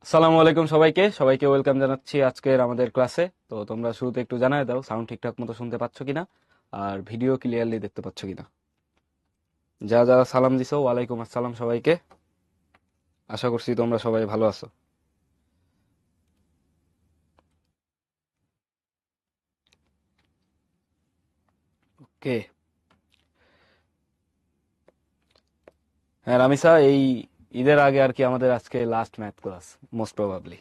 আসসালামু আলাইকুম সবাইকে সবাইকে ওয়েলকাম জানাচ্ছি আজকের আমাদের ক্লাসে। তো তোমরা শুরুতে একটু জানায় দাও সাউন্ড ঠিকঠাক মতো শুনতে পাচ্ছ কিনা, আর ভিডিও ক্লিয়ারলি দেখতে পাচ্ছ কিনা। যারা যারা সালাম দিছো, ওয়ালাইকুম আসসালাম সবাইকে। আশা করছি তোমরা সবাই ভালো আছো। ওকে। হ্যাঁ রামিসা, এই ঈদের আগে আর কি আমাদের আজকে last math class, most probably.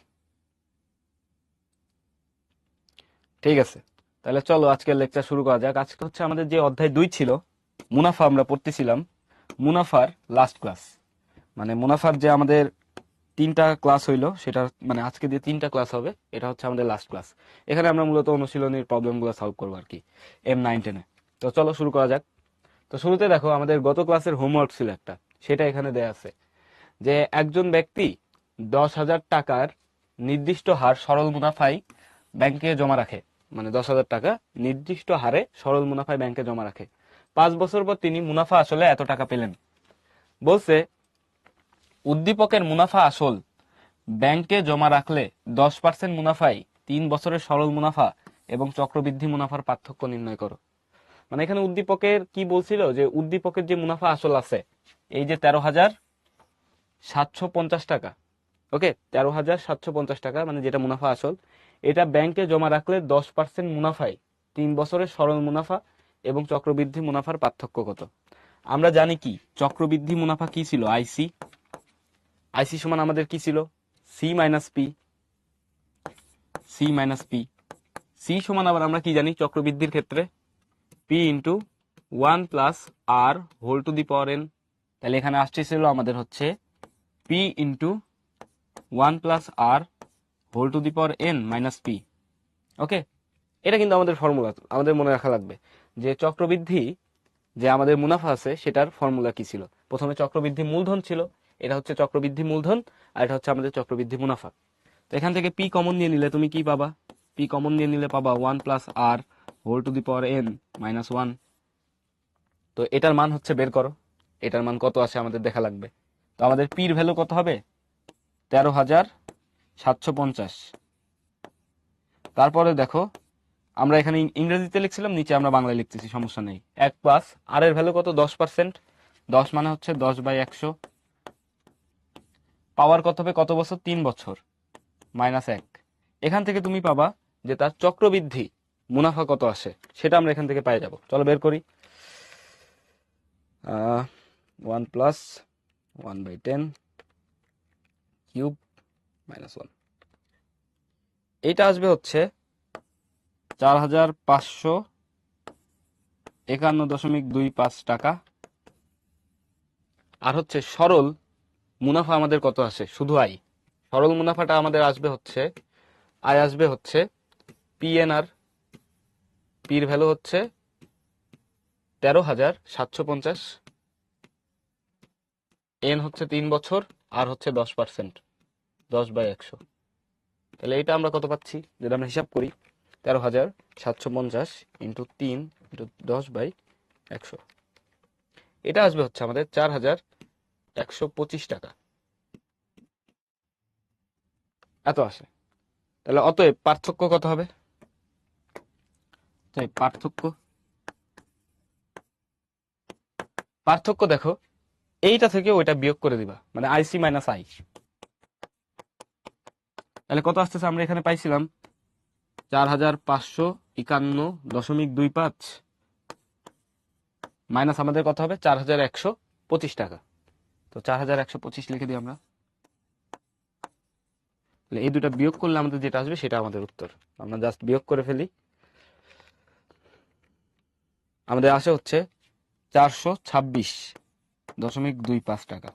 ঠিক আছে, তাহলে চলো আজকের লেকচার শুরু করা যাক। আজকে হচ্ছে আমাদের যে অধ্যায় 2 ছিল, মুনাফা, আমরা পড়তেছিলাম মুনাফার লাস্ট ক্লাস। মানে মুনাফার যে আমাদের 3টা ক্লাস হইলো, সেটা মানে আজকে যে 3টা ক্লাস হবে এটা হচ্ছে আমাদের লাস্ট ক্লাস। এখানে আমরা মূলত অনুশীলনীর প্রবলেমগুলো সলভ করবো আর কি, M9-10-এ। তো চলো শুরু করা যাক। তো শুরুতে দেখো, আমাদের গত ক্লাসের হোমওয়ার্ক ছিল একটা, সেটা এখানে দেয়া আছে যে একজন ব্যক্তি 10,000 টাকার নির্দিষ্ট হার সরল মুনাফায় ব্যাংকে জমা রাখে। মানে 10,000 টাকা নির্দিষ্ট হারে সরল মুনাফায় ব্যাংকে জমা রাখে। 5 বছর পর তিনি মুনাফা আসলে এত টাকা পেলেন। বলছে উদ্দীপকের মুনাফা আসল ব্যাংকে জমা রাখলে 10% মুনাফায় 3 বছরের সরল মুনাফা এবং চক্রবৃদ্ধি মুনাফার পার্থক্য নির্ণয় করো। মানে এখানে উদ্দীপকের কি বলছিল, যে উদ্দীপকের যে মুনাফা আসল আছে, এই যে 13,750 টাকা। ওকে, 13,750 টাকা মানে যেটা মুনাফা আসল, এটা ব্যাংকে জমা রাখলে 10% মুনাফায় 3 বছরের সরল মুনাফা এবং চক্রবৃদ্ধি মুনাফার পার্থক্য কত। আমরা জানি কি চক্রবৃদ্ধি মুনাফা কি ছিল, আইসি। আইসি সমান আমাদের কি ছিল, C minus P. C minus P. C সমান আবার আমরা কি জানি চক্রবৃদ্ধির ক্ষেত্রে, P into 1 + r whole to the power n। তাহলে এখানে আসতেছিল আমাদের হচ্ছে P into 1 + r whole to the power n minus P. Okay, এটা কিন্তু আমাদের ফর্মুলা, আমাদের মনে রাখা লাগবে যে চক্রবৃদ্ধি যে আমাদের মুনাফা আছে সেটার ফর্মুলা কি ছিল। প্রথমে চক্রবৃদ্ধি মূলধন ছিল, এটা হচ্ছে চক্রবৃদ্ধি মূলধন, আর এটা হচ্ছে আমাদের চক্রবৃদ্ধি মুনাফা। তো এখান থেকে পি কমন নিয়ে নিলে তুমি কি পাবা, পি কমন নিয়ে নিলে পাবা 1 + r whole to the power n minus 1। তো এটার মান হচ্ছে বের করো, এটার মান কত আসে আমাদের দেখা লাগবে। তো আমাদের পির ভ্যালু কত হবে, 13,750। তারপরে দেখো, আমরা এখানে ইংরেজিতে লিখছিলাম, নিচে আমরা বাংলায় লিখতেছি, সমস্যা নেই। 1 + r এর ভ্যালু কত, 10%। 10 মানে হচ্ছে 10/100। পাওয়ার কত হবে, কত বছর, 3 বছর, মাইনাস 1। এখান থেকে তুমি পাবা যে তার চক্রবৃদ্ধি মুনাফা কত আসে, সেটা আমরা এখান থেকে পেয়ে যাব। চলো বের করি। 1 + 1/10³ -1, এইটা আসবে হচ্ছে 4,551.25 টাকা। আর হচ্ছে সরল মুনাফা আমাদের কত আসে, শুধু আয়। সরল মুনাফাটা আমাদের আসবে হচ্ছে, আয় আসবে হচ্ছে পিএনআর। পির ভ্যালু হচ্ছে 13,750, এন হচ্ছে 3 বছর, আর হচ্ছে 10%, 10/100। তাহলে এটা আমরা কত পাচ্ছি, যদি আমরা হিসাব করি, 13,750 ইন্টু 3 ইন্টু 10/100, এটা আসবে হচ্ছে আমাদের 4,125 টাকা, এত আসে। তাহলে অতএব পার্থক্য কত হবে, তাই পার্থক্য, পার্থক্য দেখো, এইটা থেকে ওইটা বিয়োগ করে দিবা, মানে আইসি মাইনাস আই। তাহলে কত আসতেছে, আমরা এখানে পাইছিলাম 4,551.25 মাইনাস আমাদের কত হবে, 4,125 টাকা। তো 4,125 লিখে দিই আমরা। তাহলে এই দুটা বিয়োগ করলে আমাদের যেটা আসবে সেটা আমাদের উত্তর। আমরা জাস্ট বিয়োগ করে ফেলি, আমাদের আসে হচ্ছে 426.25 টাকা।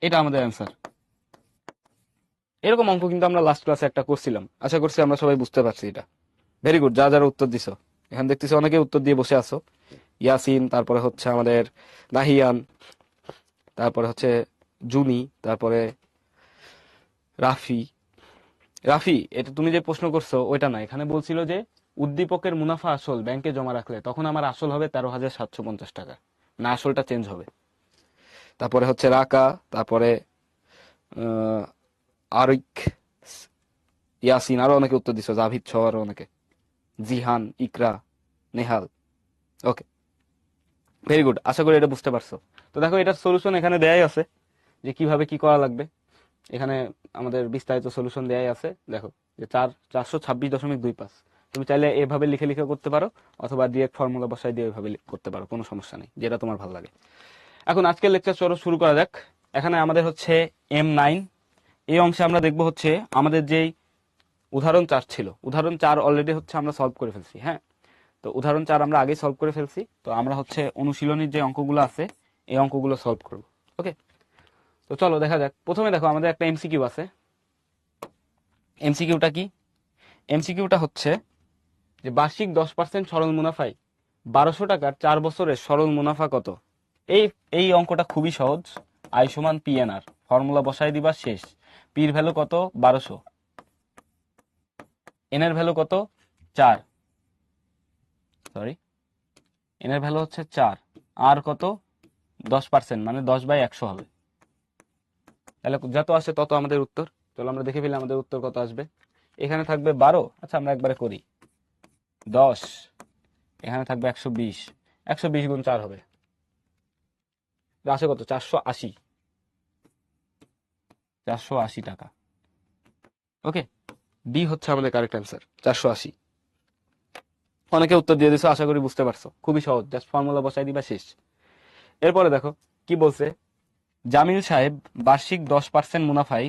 এটা আমাদের অ্যান্সার। এরকম অঙ্ক কিন্তু আমরা লাস্ট ক্লাসে একটা করছিলাম, আশা করছি আমরা সবাই বুঝতে পারছি এটা। ভেরি গুড, যা যারা উত্তর দিছো। এখানে দেখতেছি অনেকে উত্তর দিয়ে বসে আছো। ইয়াসিন, তারপরে হচ্ছে আমাদের নাহিয়ান, তারপরে হচ্ছে জুনি, তারপরে রাফি। রাফি, এটা তুমি যে প্রশ্ন করছো ওইটা না, এখানে বলছিল যে উদ্দীপকের মুনাফা আসল ব্যাংকে জমা রাখলে তখন আমার আসল হবে 13,750 টাকা, না আসলটা চেঞ্জ হবে। তারপরে হচ্ছে রাকা, তারপরে আরিক, ইয়াসিন, আরো অনেকে উত্তর দিছো, জাভিদ সহ আরো অনেকে, জিহান, ইকরা, নেহাল। ওকে, ভেরি গুড, আশা করি এটা বুঝতে পারছো। তো দেখো এটার সলিউশন এখানে দেয়াই আছে যে কিভাবে কি করা লাগবে। এখানে আমাদের বিস্তারিত সলিউশন দেয়াই আছে। দেখো যে 426.25, তুমি চাইলে এভাবে লিখে লিখে করতে পারো, অথবা ডিরেক্ট ফর্মুলা বসাই দিয়ে এভাবে করতে পারো, কোনো সমস্যা নেই, যেটা তোমার ভালো লাগে। এখন আজকের লেকচার চলো শুরু করা যাক। এখানে আমাদের হচ্ছে M9। এই অংশে আমরা দেখবো হচ্ছে আমাদের যেই উদাহরণ 4 ছিল, উদাহরণ 4 অলরেডি হচ্ছে আমরা সলভ করে ফেলছি। হ্যাঁ, তো উদাহরণ 4 আমরা আগেই সলভ করে ফেলছি। তো আমরা হচ্ছে অনুশীলনীর যে অঙ্কগুলো আছে এই অঙ্কগুলো সলভ করব। ওকে, তো চলো দেখা যাক। প্রথমে দেখো আমাদের একটা এমসিকিউ আছে। এমসিকিউটা কি? এমসিকিউটা হচ্ছে যে বার্ষিক 10% সরল মুনাফায় 1200 টাকার 4 বছরের সরল মুনাফা কত? এই এই অঙ্কটা খুবই সহজ। আই সমান পি এন আর, ফর্মুলা বসাই দিবা, শেষ। পির ভ্যালু কত? 1200। এন এর ভ্যালু কত? 4, সরি, এন এর ভ্যালু হচ্ছে 4, আর কত? 10%, মানে 10/100 হবে। তাহলে যত আসে তত আমাদের উত্তর। চলো আমরা দেখে ফেলি আমাদের উত্তর কত আসবে। এখানে থাকবে 12, আচ্ছা আমরা একবারে করি 10, এখানে থাকবে 120, 120 গুণ 4 হবে, আসে কত? 480, 480 টাকা। ওকে, ডি হচ্ছে আমাদের কারেক্ট অ্যান্সার, 480। অনেকে উত্তর দিয়ে দিছো, আশা করি বুঝতে পারছো। খুবই সহজ, জাস্ট ফর্মুলা বসাই দিবা, শেষ। এরপরে দেখো কি বলছে। জামিল সাহেব বার্ষিক 10% মুনাফায়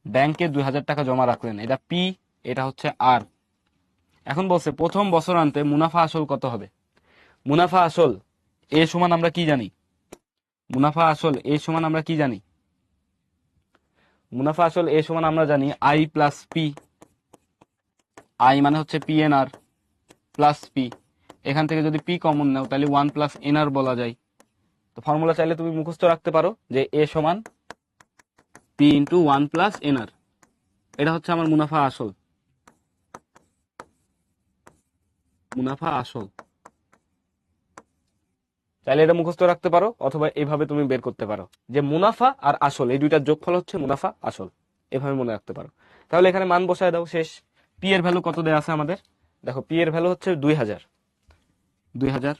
ব্যাংকে 2000 টাকা জমা রাখলেন, এটা পি, এটা হচ্ছে আর। এখন বলছে প্রথম বছরান্তে মুনাফা আসল কত হবে? মুনাফা আসল এ সমান আমরা কি জানি? মুনাফা আসল এ সমান আমরা কি জানি? মুনাফা আসল এ সমান আমরা জানি আই প্লাস পি। আই মানে হচ্ছে পি এন আর প্লাস পি। এখান থেকে যদি পি কমন নাও তাহলে 1 প্লাস এন আর বলা যায়। তো ফর্মুলা চাইলে তুমি মুখস্থ রাখতে পারো যে এ সমান পি ইন্টু 1 প্লাস এন আর। এটা হচ্ছে আমার মুনাফা আসল। মুনাফা আসল চাইলে এটা মুখস্থ রাখতে পারো, অথবা এভাবে তুমি বের করতে পারো যে মুনাফা আর আসল এই দুইটার যোগফল হচ্ছে মুনাফা আসল, এভাবে মনে রাখতে পারো। তাহলে এখানে মান বসায় দাও, শেষ। পি এর ভ্যালু কত দেয়া আছে আমাদের? দেখো পি এর ভ্যালু হচ্ছে 2000, 2000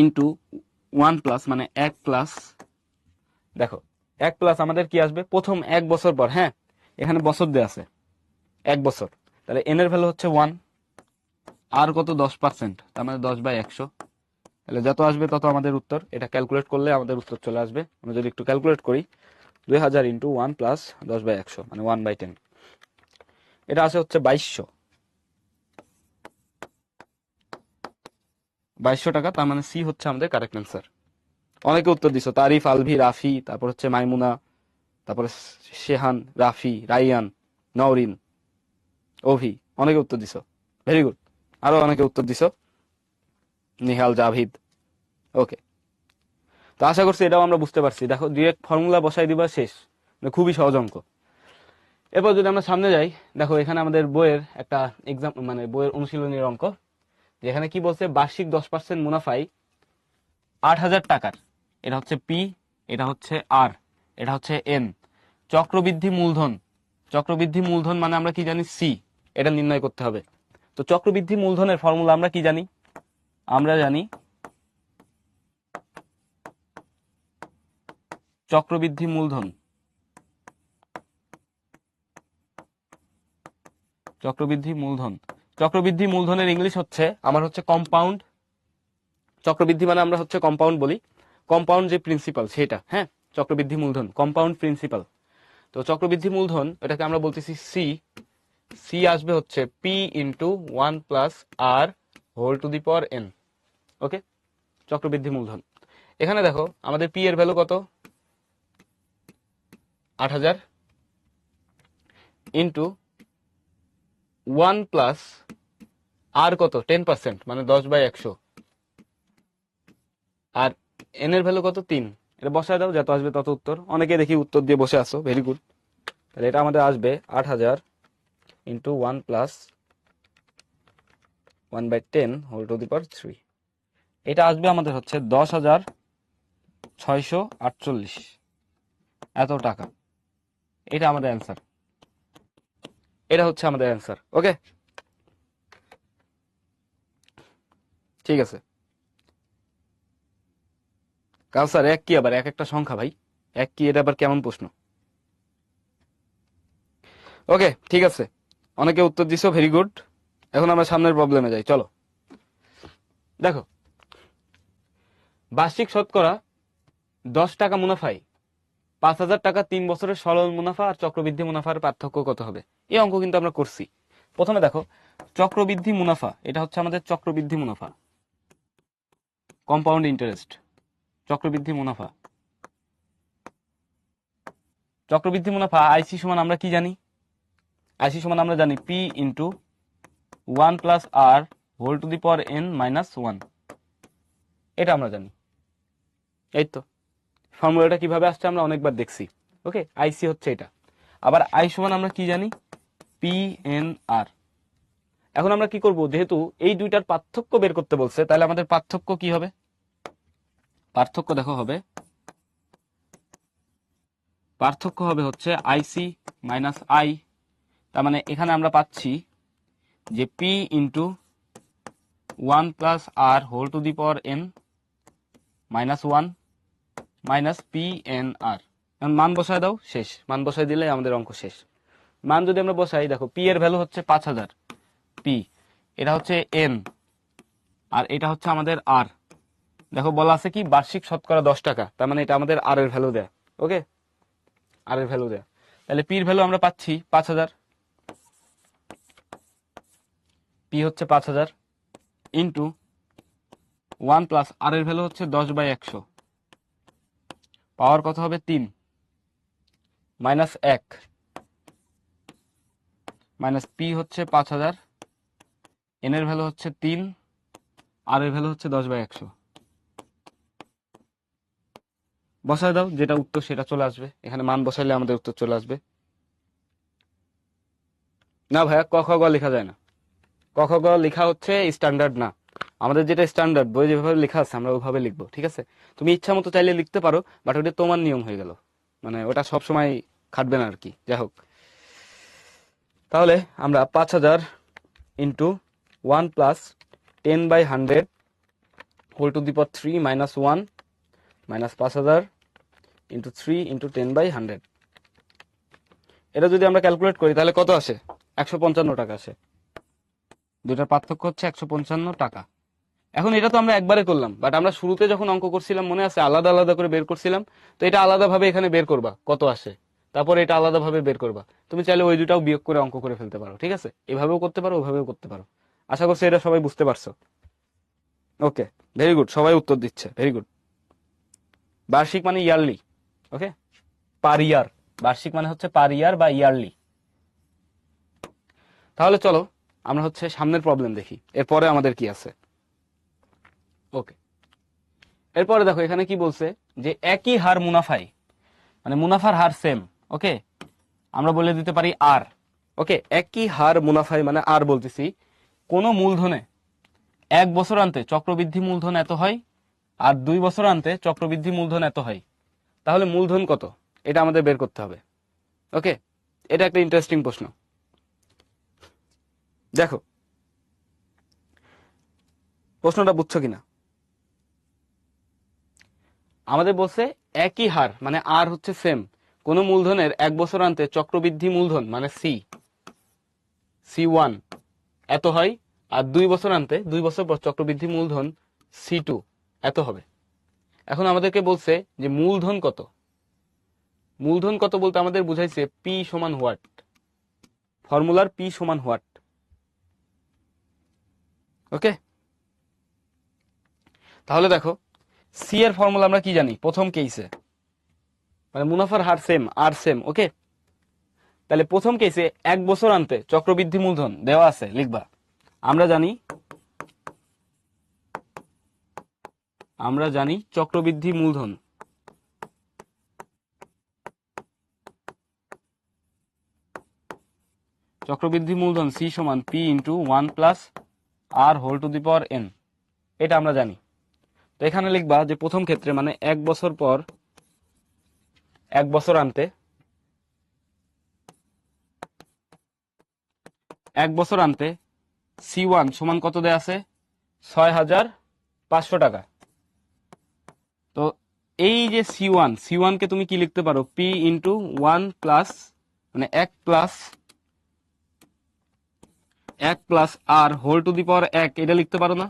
ইন্টু 1 প্লাস, মানে 1 প্লাস। দেখো 1 প্লাস আমাদের কি আসবে? প্রথম 1 বছর পর। হ্যাঁ, এখানে বছর দেয়া আছে 1 বছর, তাহলে এন এর ভ্যালু হচ্ছে 1, আর কত? 10%, তার মানে 10/100। তাহলে যত আসবে তত আমাদের উত্তর। এটা ক্যালকুলেট করলে আমাদের উত্তর চলে আসবে। আমরা যদি একটু ক্যালকুলেট করি, 2000 ইন্টু 1 প্লাস 10/100, মানে 1/10, এটা আসে হচ্ছে 2200 টাকা। তার মানে সি হচ্ছে আমাদের কারেক্ট অ্যান্সার। অনেকে উত্তর দিছো, তারিফ, আলভি, রাফি, তারপর হচ্ছে মাইমুনা, তারপরে শেহান, রাফি, রাইয়ান, নওরিন, অভি, অনেকে উত্তর দিছো, ভেরি গুড। আরো অনেকে উত্তর দিছো, নিহাল, জাভিদ। ওকে, তো আশা করছি এটাও আমরা বুঝতে পারছি। দেখো ডিরেক্ট ফর্মুলা বসাই দিবা, শেষ। খুবই সহজ অঙ্ক। এরপর যদি আমরা সামনে যাই, দেখো এখানে আমাদের বইয়ের একটা এক্সাম, মানে বইয়ের অনুশীলনীর অঙ্ক, যেখানে কি বলছে বার্ষিক 10% মুনাফায় 8000 টাকার, এটা হচ্ছে পি, এটা হচ্ছে আর, এটা হচ্ছে এন, চক্রবৃদ্ধি মূলধন। চক্রবৃদ্ধি মূলধন মানে আমরা কি জানি? সি। এটা নির্ণয় করতে হবে। তো চক্রবৃদ্ধি মূলধনের ফর্মুলা আমরা কি জানি? আমরা জানি চক্রবৃদ্ধি মূলধন, চক্রবৃদ্ধি মূলধন, চক্রবৃদ্ধি মূলধনের ইংলিশ হচ্ছে আমার হচ্ছে কম্পাউন্ড। চক্রবৃদ্ধি মানে আমরা হচ্ছে কম্পাউন্ড বলি, কম্পাউন্ড যে প্রিন্সিপাল সেটা। হ্যাঁ, চক্রবৃদ্ধি মূলধন কম্পাউন্ড প্রিন্সিপাল। তো চক্রবৃদ্ধি মূলধন এটাকে আমরা বলতেছি সি। সি আসবে হচ্ছে P into 1 plus R whole to the power N. Okay, চক্রবৃদ্ধি মূলধন। এখানে দেখো আমাদের পি এর ভ্যালু কত? 8000 ইন্টু 1 প্লাস আর কত? 10%, মানে 10/100, আর এন এর ভ্যালু কত? 3। এটা বসায় দাও, যত আসবে তত উত্তর। অনেকে দেখি উত্তর দিয়ে বসে আসো, ভেরি গুড। তাহলে এটা আমাদের আসবে 8000 into 1 plus 1/10 whole to the power 3। এটা আসবে আমাদের হচ্ছে 10,648 এত টাকা। এটা আমাদের অ্যান্সার, এটা হচ্ছে আমাদের অ্যান্সার। ওকে, ঠিক আছে। কাউসার এক কি আবার এক একটা সংখ্যা ভাই, এক কি এটা আবার কেমন প্রশ্ন? ওকে ঠিক আছে, অনেকে উত্তর দিছো, ভেরি গুড। এখন আমরা সামনের প্রবলেমে যাই, চলো। দেখো, বার্ষিক শতকরা 10 টাকা মুনাফায় 5,000 টাকা 3 বছরের সরল মুনাফা আর চক্রবৃদ্ধি মুনাফার পার্থক্য কত হবে? এই অঙ্ক কিন্তু আমরা করছি। প্রথমে দেখো, চক্রবৃদ্ধি মুনাফা, এটা হচ্ছে আমাদের চক্রবৃদ্ধি মুনাফা, কম্পাউন্ড ইন্টারেস্ট, চক্রবৃদ্ধি মুনাফা। চক্রবৃদ্ধি মুনাফা আইসি সমান আমরা কি জানি? আইসি সমান আমরা জানি পি ইন্টু 1+r⁴n-1, এটা আমরা জানি। এই তো ফর্মুলাটা কিভাবে আসছে আমরা অনেকবার দেখছি। ওকে, আইসি হচ্ছে এটা। আবার আই সমান আমরা কি জানি? P N R. এখন আমরা কি করব, যেহেতু এই দুইটার পার্থক্য বের করতে বলছে, তাহলে আমাদের পার্থক্য কি হবে? পার্থক্য দেখো হবে, পার্থক্য হবে হচ্ছে আইসি মাইনাস আই। তার মানে এখানে আমরা পাচ্ছি যে P into 1+r⁴n-1 minus P N R. এখন মান বসায় দাও, শেষ। মান বসায় দিলে আমাদের অঙ্ক শেষ। মান যদি আমরা বসাই, দেখো পি এর ভ্যালু হচ্ছে 5,000, পি এটা হচ্ছে এন, আর এটা হচ্ছে আমাদের আর। দেখো বলা আছে কি বার্ষিক শতকরা 10 টাকা, তার মানে এটা আমাদের আর এর ভ্যালু দেয়া। ওকে, আর এর ভ্যালু দেয়া, তাহলে পির ভ্যালু আমরা পাচ্ছি 5,000, পি হচ্ছে 5,000 ইন্টু 1 প্লাস আর এর ভ্যালু হচ্ছে 10/100, পাওয়ার কত হবে 3, মাইনাস 1 মাইনাস পি হচ্ছে 5,000, এন এর ভ্যালু হচ্ছে 3, আর এর ভ্যালু হচ্ছে 10/100। বসায় দাও, যেটা উত্তর সেটা চলে আসবে। এখানে মান বসাইলে আমাদের উত্তর চলে আসবে। না ভাইয়া, ক খ গ লেখা যায় না। ক খ গ লেখা হচ্ছে স্ট্যান্ডার্ড না। আমাদের যেটা স্ট্যান্ডার্ড বই যেভাবে লেখা আছে আমরা ওইভাবে লিখবো, ঠিক আছে? তুমি ইচ্ছা মতো চাইলে লিখতে পারো, বাট ওটা তোমার নিয়ম হয়ে গেল, মানে ওটা সব সময় খাটবে না আর কি। যাই হোক, তাহলে আমরা 5,000 into 1+10/100 minus 1 minus 5,000 into 3 into 10/100, এটা যদি আমরা ক্যালকুলেট করি তাহলে কত আসে? 155 টাকা আসে। দুটার পার্থক্য হচ্ছে 155 টাকা। এখন এটা তো আমরা একবারে করলাম, বাট আমরা শুরুতে যখন অঙ্ক করছিলাম মনে আছে আলাদা আলাদা করে বের করছিলাম, তো এটা আলাদাভাবে এখানে বের করবা কত আসে, তারপর এটা আলাদাভাবে বের করবা। তুমি চাইলে ওই দুটাও বিয়োগ করে অঙ্ক করে ফেলতে পারো, ঠিক আছে? এভাবেও করতে পারো, ওইভাবেও করতে পারো। আশা করছি এটা সবাই বুঝতে পারছো। ওকে, ভেরি গুড, সবাই উত্তর দিচ্ছে, ভেরি গুড। বার্ষিক মানে ইয়ারলি, ওকে, পার ইয়ার। বার্ষিক মানে হচ্ছে পার ইয়ার বা ইয়ারলি। তাহলে চলো আমরা হচ্ছে সামনের প্রবলেম দেখি, এরপরে আমাদের কি আছে। ওকে, এরপরে দেখো এখানে কি বলছে যে একই হার মুনাফায়, মানে মুনাফার হার সেম। ওকে, আমরা বলে দিতে পারি আর। ওকে, একই হার মুনাফায় মানে আর বলতেছি, কোন মূলধনে 1 বছর চক্রবৃদ্ধি মূলধন এত হয় আর 2 বছর চক্রবৃদ্ধি মূলধন এত হয়, তাহলে মূলধন কত এটা আমাদের বের করতে হবে। ওকে, এটা একটা ইন্টারেস্টিং প্রশ্ন। দেখো প্রশ্নটা বুঝছো কিনা। আমাদের বলছে একই হার মানে আর হচ্ছে সেম, কোন মূলধনের 1 বছর চক্রবৃদ্ধি মূলধন মানে C1 এত হয়, আর 2 বছর 2 বছর পর চক্রবৃদ্ধি মূলধন C2 এত হবে। এখন আমাদেরকে বলছে যে মূলধন কত। মূলধন কত বলতে আমাদের বুঝাইছে পি সমান হোয়াট, ফর্মুলার পি সমান হোয়াট। ওকে, তাহলে দেখো সি এর ফর্মুলা আমরা কি জানি প্রথম কেসে, মানে মুনাফার হার সেম আর সেম। ওকে, তাহলে প্রথম কেসে 1 বছর চক্রবৃদ্ধি মূলধন দেওয়া আছে, লিখবা আমরা জানি চক্রবৃদ্ধি মূলধন। চক্রবৃদ্ধি মূলধন সি সমান পি ইন্টু 1+r⁴n, এটা আমরা জানি। তো এখানে লিখবা যে প্রথম ক্ষেত্রে মানে 1 বছর পর 1 বছর 1 বছর আনতে C1 সমান কত দেয়া আছে? 6,500 টাকা। তো এই যে C1 কে তুমি কি লিখতে পারো? P ইন্টু 1 প্লাস, মানে 1 plus R whole to the power 1, এটা লিখতে পারো না?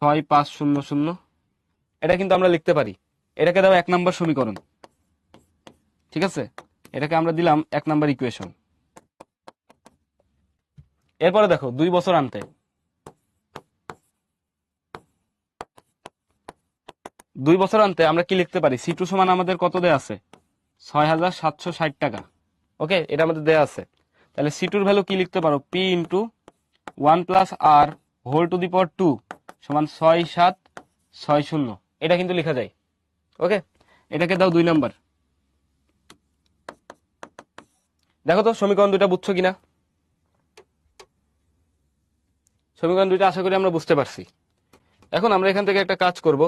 6500, এটা কিন্তু আমরা লিখতে পারি। এটাকে দাও 1 নাম্বার সমীকরণ, ঠিক আছে? এটাকে আমরা দিলাম 1 নাম্বার ইকুয়েশন। এরপরে দেখো 2 বছর আনতে, 2 বছর আনতে আমরা কি লিখতে পারি? C2 সমান আমাদের কত দেয়া আছে? 6,760 টাকা। ওকে, এটা আমাদের দেয়া আছে। তাহলে C2 এর ভ্যালু কি লিখতে পারো? P into 1 plus R whole to the power 2 সমান 6760, এটা কিন্তু লেখা যায়। ওকে, এটাকে দাও 2 নাম্বার। দেখো তো সমীকরণ দুইটা বুঝছো কিনা? সমীকরণ দুইটা আশা করি আমরা বুঝতে পারছি। এখন আমরা এখান থেকে একটা কাজ করব।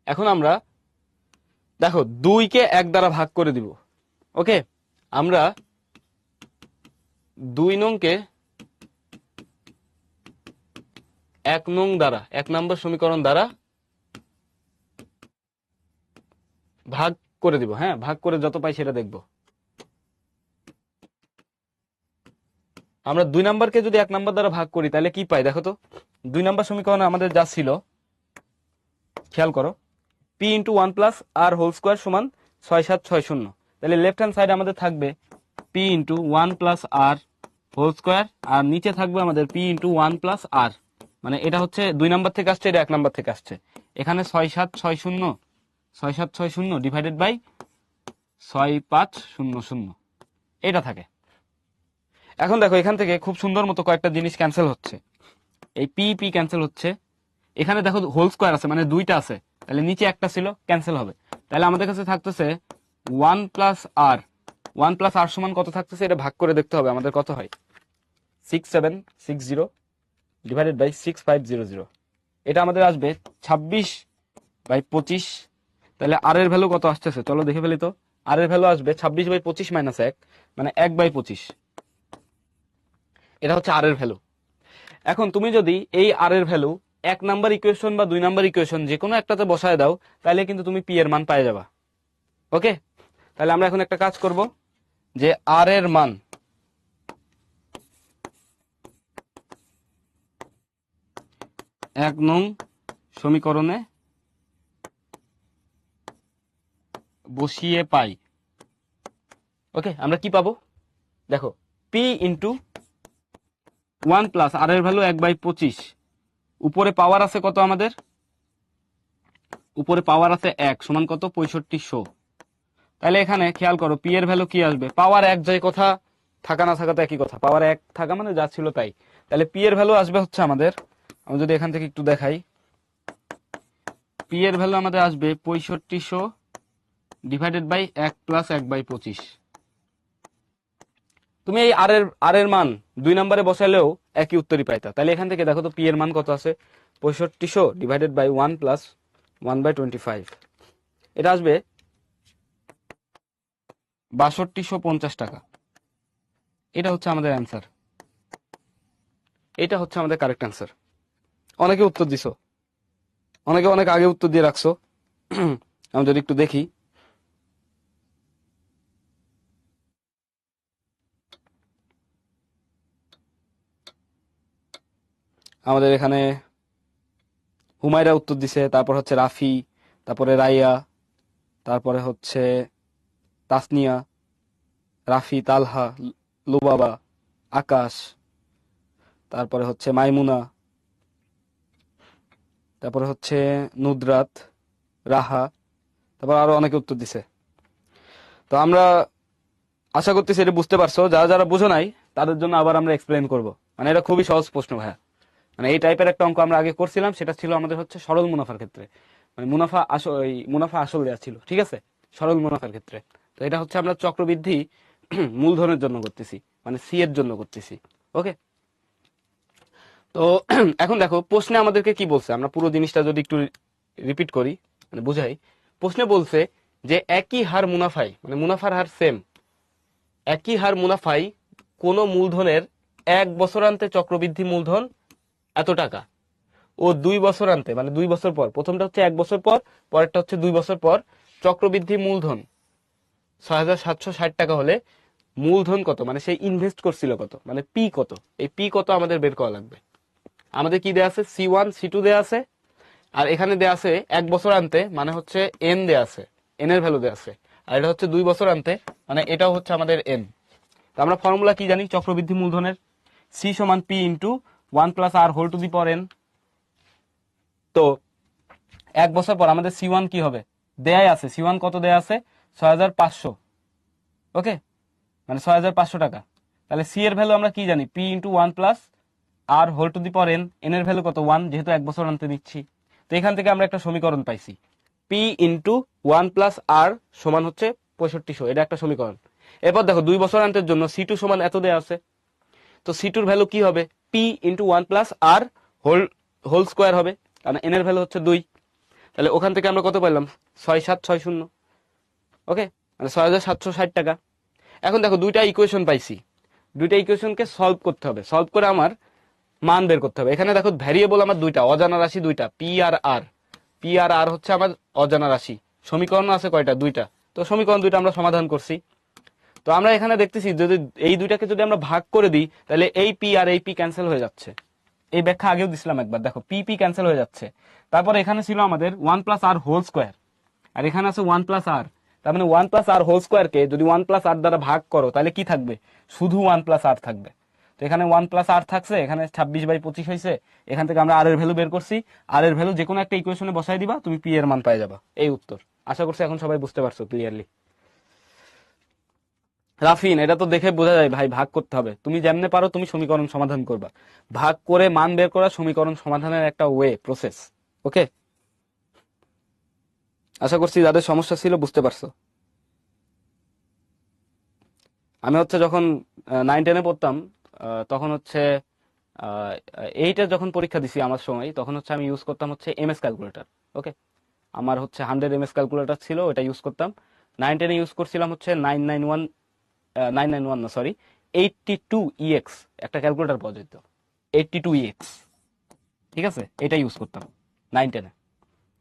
এখন আমরা দেখো 2 কে 1 দ্বারা ভাগ করে দিব। ওকে, আমরা 2 নংকে 1 নং দ্বারা, 1 নম্বর সমীকরণ দ্বারা ভাগ করে দিব। হ্যাঁ, ভাগ করে যত পাই সেটা দেখব। আমরা 2 নাম্বারকে যদি 1 নাম্বার দ্বারা ভাগ করি তাহলে কি পাই দেখো তো? 2 নাম্বার সমীকরণে আমাদের যা ছিল, খেয়াল করো, P into 1 plus R whole square সমান 6760। তাহলে লেফট হ্যান্ড সাইডে আমাদের থাকবে P into 1 plus R whole square, আর নিচে থাকবে আমাদের P ইন্টু 1 প্লাস আর, মানে এটা হচ্ছে 2 নাম্বার থেকে আসছে, এটা 1 নাম্বার থেকে আসছে। এখানে 6760 ডিভাইডেড বাই 6500, এটা থাকে। এখন দেখো এখান থেকে খুব সুন্দর মতো কয়েকটা জিনিস ক্যান্সেল হচ্ছে। এই পি ক্যান্সেল হচ্ছে। এখানে দেখো হোল স্কোয়ার আছে, মানে 2টা আছে, তাহলে নিচে একটা ছিল, ক্যান্সেল হবে। তাহলে আমাদের কাছে থাকতেছে 1 প্লাস আর, 1 প্লাস আর সমান কত থাকতেছে? এটা ভাগ করে দেখতে হবে আমাদের কত হয়। 6760 ডিভাইডেড বাই 6500, এটা আমাদের আসবে 26/25। তাহলে আর এর ভ্যালু কত আসতেছে চলো দেখে ফেলি তো। আর এর ভ্যালু আসবে 26/25 মাইনাস 1, মানে 1/25। এটা হচ্ছে আর এর ভ্যালু। এখন তুমি যদি এই আর এর ভ্যালু 1 নাম্বার ইকুয়েশন বা 2 নাম্বার ইকুয়েশন যে কোনো একটাতে বসায় দাও, তাহলে কিন্তু তুমি পি এর মান পেয়ে যাবা। ওকে, তাহলে আমরা এখন একটা কাজ করব, যে আর এর মান এক নং সমীকরণে বসিয়ে পাই। ওকে, আমরা কি পাবো দেখো, পি ইন্টু 1 প্লাস আর এর ভ্যালু 1/25, উপরে পাওয়ার আছে কত আমাদের? উপরে পাওয়ার আছে 1 সমান কত? 6500। তাহলে এখানে খেয়াল করো পি এর ভ্যালু কি আসবে? পাওয়ার 1 যায় কথা, থাকা না থাকা তো একই কথা, পাওয়ার 1 থাকা মানে যা ছিল তাই। তাহলে পি এর ভ্যালু আসবে হচ্ছে আমাদের, আমি যদি এখান থেকে একটু দেখাই, পি এর ভ্যালু আমাদের আসবে 6500 ডিভাইডেড বাই 1 প্লাস 1/25। তুমি এই আর এর মান 2 নম্বরে বসালেও একই উত্তরই পাইতা। তাহলে এখান থেকে দেখো তো পি এর মান কত আছে? 6500 ডিভাইডেড বাই 1 প্লাস 1/25, এটা আসবে 6250 টাকা। এটা হচ্ছে আমাদের অ্যান্সার, এটা হচ্ছে আমাদের কারেক্ট অ্যান্সার। অনেকে উত্তর দিছো, অনেকে অনেক আগে উত্তর দিয়ে রাখছো। আমি যদি একটু দেখি, আমাদের এখানে হুমায়রা উত্তর দিছে, তারপর হচ্ছে রাফি, তারপরে রাইয়া, তারপরে হচ্ছে তাসনিয়া, রাফি, তালহা, লুবাবা, আকাশ, তারপরে হচ্ছে মাইমুনা, তারপরে হচ্ছে নুদরাত, রাহা, তারপর আরো অনেকে উত্তর দিছে। তো আমরা আশা করতেছি এটা বুঝতে পারছো। যারা যারা বুঝো নাই তাদের জন্য আবার আমরা এক্সপ্লেন করব। মানে এটা খুবই সহজ প্রশ্ন ভাইয়া। মানে এই টাইপের একটা অঙ্ক আমরা আগে করছিলাম, সেটা ছিল আমাদের হচ্ছে সরল মুনাফার ক্ষেত্রে, মানে মুনাফা আসল দেওয়া ছিল, ঠিক আছে, সরল মুনাফার ক্ষেত্রে। তো এটা হচ্ছে আমরা চক্রবৃদ্ধি মূলধনের জন্য করতেছি, মানে সি এর জন্য করতেছি। ওকে, তো এখন দেখো প্রশ্নে আমাদেরকে কি বলছে, আমরা পুরো জিনিসটা যদি একটু রিপিট করি, মানে বুঝাই। প্রশ্নে বলছে যে একই হার মুনাফায়, মানে মুনাফার হার সেম, একই হার মুনাফায় কোন মূলধনের 1 বছরান্তে চক্রবৃদ্ধি মূলধন এত টাকা ও 2 বছরান্তে মানে 2 বছর পর, প্রথমটা হচ্ছে 1 বছর পর, পরেরটা হচ্ছে 2 বছর পর, চক্রবৃদ্ধি মূলধন 6,760 টাকা হলে মূলধন কত, মানে সেই ইনভেস্ট করছিল কত, মানে পি কত, এই পি কত আমাদের বের করা লাগবে। আমাদের কি দেয়া আছে, C1 C2 দেয়া আছে, আর এখানে দেয়া আছে 1 বছর আনতে, মানে হচ্ছে এন দেয়া আছে, এন এর ভ্যালু দেয়া আছে, আর এটা হচ্ছে 2 বছর আনতে, মানে এটাও হচ্ছে আমাদের এন। তো আমরা ফর্মুলা কি জানি চক্রবৃদ্ধি মূলধনের, সি সমান P into 1 plus R whole to the power N. তো 1 বছর পর আমাদের C1 কি হবে, দেয়াই আছে, C1 কত দেয়া আছে, 6,500, ওকে, মানে 6,500 টাকা। তাহলে সি এর ভ্যালু আমরা কি জানি, P into 1 plus R whole to the power N, N এর ভ্যালু কত 1, যেহেতু 1 বছর আনতে নিচ্ছি। তো এখান থেকে আমরা একটা সমীকরণ পাইছি, পি ইন্টু 1 প্লাস আর সমান হচ্ছে 6500, এটা একটা সমীকরণ। এরপর দেখো 2 বছর আনতের জন্য C2 সমান এত দেয়া আছে, তো C2 এর ভ্যালু কি হবে, P into 1 plus R whole square হবে, কারণ এন এর ভ্যালু হচ্ছে 2। তাহলে ওখান থেকে আমরা কত পাইলাম, 6760, ওকে, মানে 6,760 টাকা। এখন দেখো দুইটা ইকুয়েশন পাইছি, দুইটা ইকুয়েশনকে সলভ করতে হবে, সলভ করে আমার মান বের করতে হবে। এখানে দেখো ভ্যারিয়েবল আমার দুইটা, অজানা রাশি দুইটা, পি আর আর, পি আর আর হচ্ছে আমার অজানা রাশি। সমীকরণ আছে কয়টা, দুইটা, তো সমীকরণ দুইটা আমরা সমাধান করছি। তো আমরা এখানে দেখতেছি যদি এই দুইটাকে যদি আমরা ভাগ করে দিই, তাহলে এই পি আর এই পি ক্যান্সেল হয়ে যাচ্ছে। এই ব্যাখ্যা আগেও দিছিলাম একবার, দেখো পি পি ক্যান্সেল হয়ে যাচ্ছে। তারপর এখানে ছিল আমাদের 1 প্লাস আর হোল স্কোয়ার, আর এখানে আছে 1 প্লাস আর, তার মানে 1 প্লাস আর হোল স্কোয়ারকে যদি 1 প্লাস আর দ্বারা ভাগ করো তাহলে কি থাকবে, শুধু 1 প্লাস আর থাকবে। তো এখানে 1 প্লাস আর থাকছে, এখানে 26/25 হয়েছে, এখান থেকে আমরা আর এর ভ্যালু বের করছি, আর এর ভ্যালু যে কোনো একটা ইকুয়েশনে বসাই দিবা, তুমি পি এর মান পাই যাবা, এই উত্তর। আশা করছি এখন সবাই বুঝতে পারছো ক্লিয়ারলি। রাফিন, এটা তো দেখে বোঝা যায় ভাই ভাগ করতে হবে, তুমি যেমনে পারো তুমি সমীকরণ সমাধান করবা, ভাগ করে মান বের করা সমীকরণ সমাধানের একটা ওয়ে প্রসেস, ওকে। আশা করছি যাদের সমস্যা ছিল বুঝতে পারছো। আমি হচ্ছে যখন 9-10-এ পড়তাম, তখন হচ্ছে 8-এ যখন পরীক্ষা দিছি আমার সময়, তখন হচ্ছে আমি ইউজ করতাম হচ্ছে এমএস ক্যালকুলেটর, ওকে। আমার হচ্ছে 100 এমএস ক্যালকুলেটর ছিল, ওটা ইউজ করতাম। 9-10-এ ইউজ করছিলাম হচ্ছে 991 না সরি 82EX, একটা ক্যালকুলেটর পাওয়া যেত 82EX, ঠিক আছে, এটা ইউজ করতাম 9-10-এ।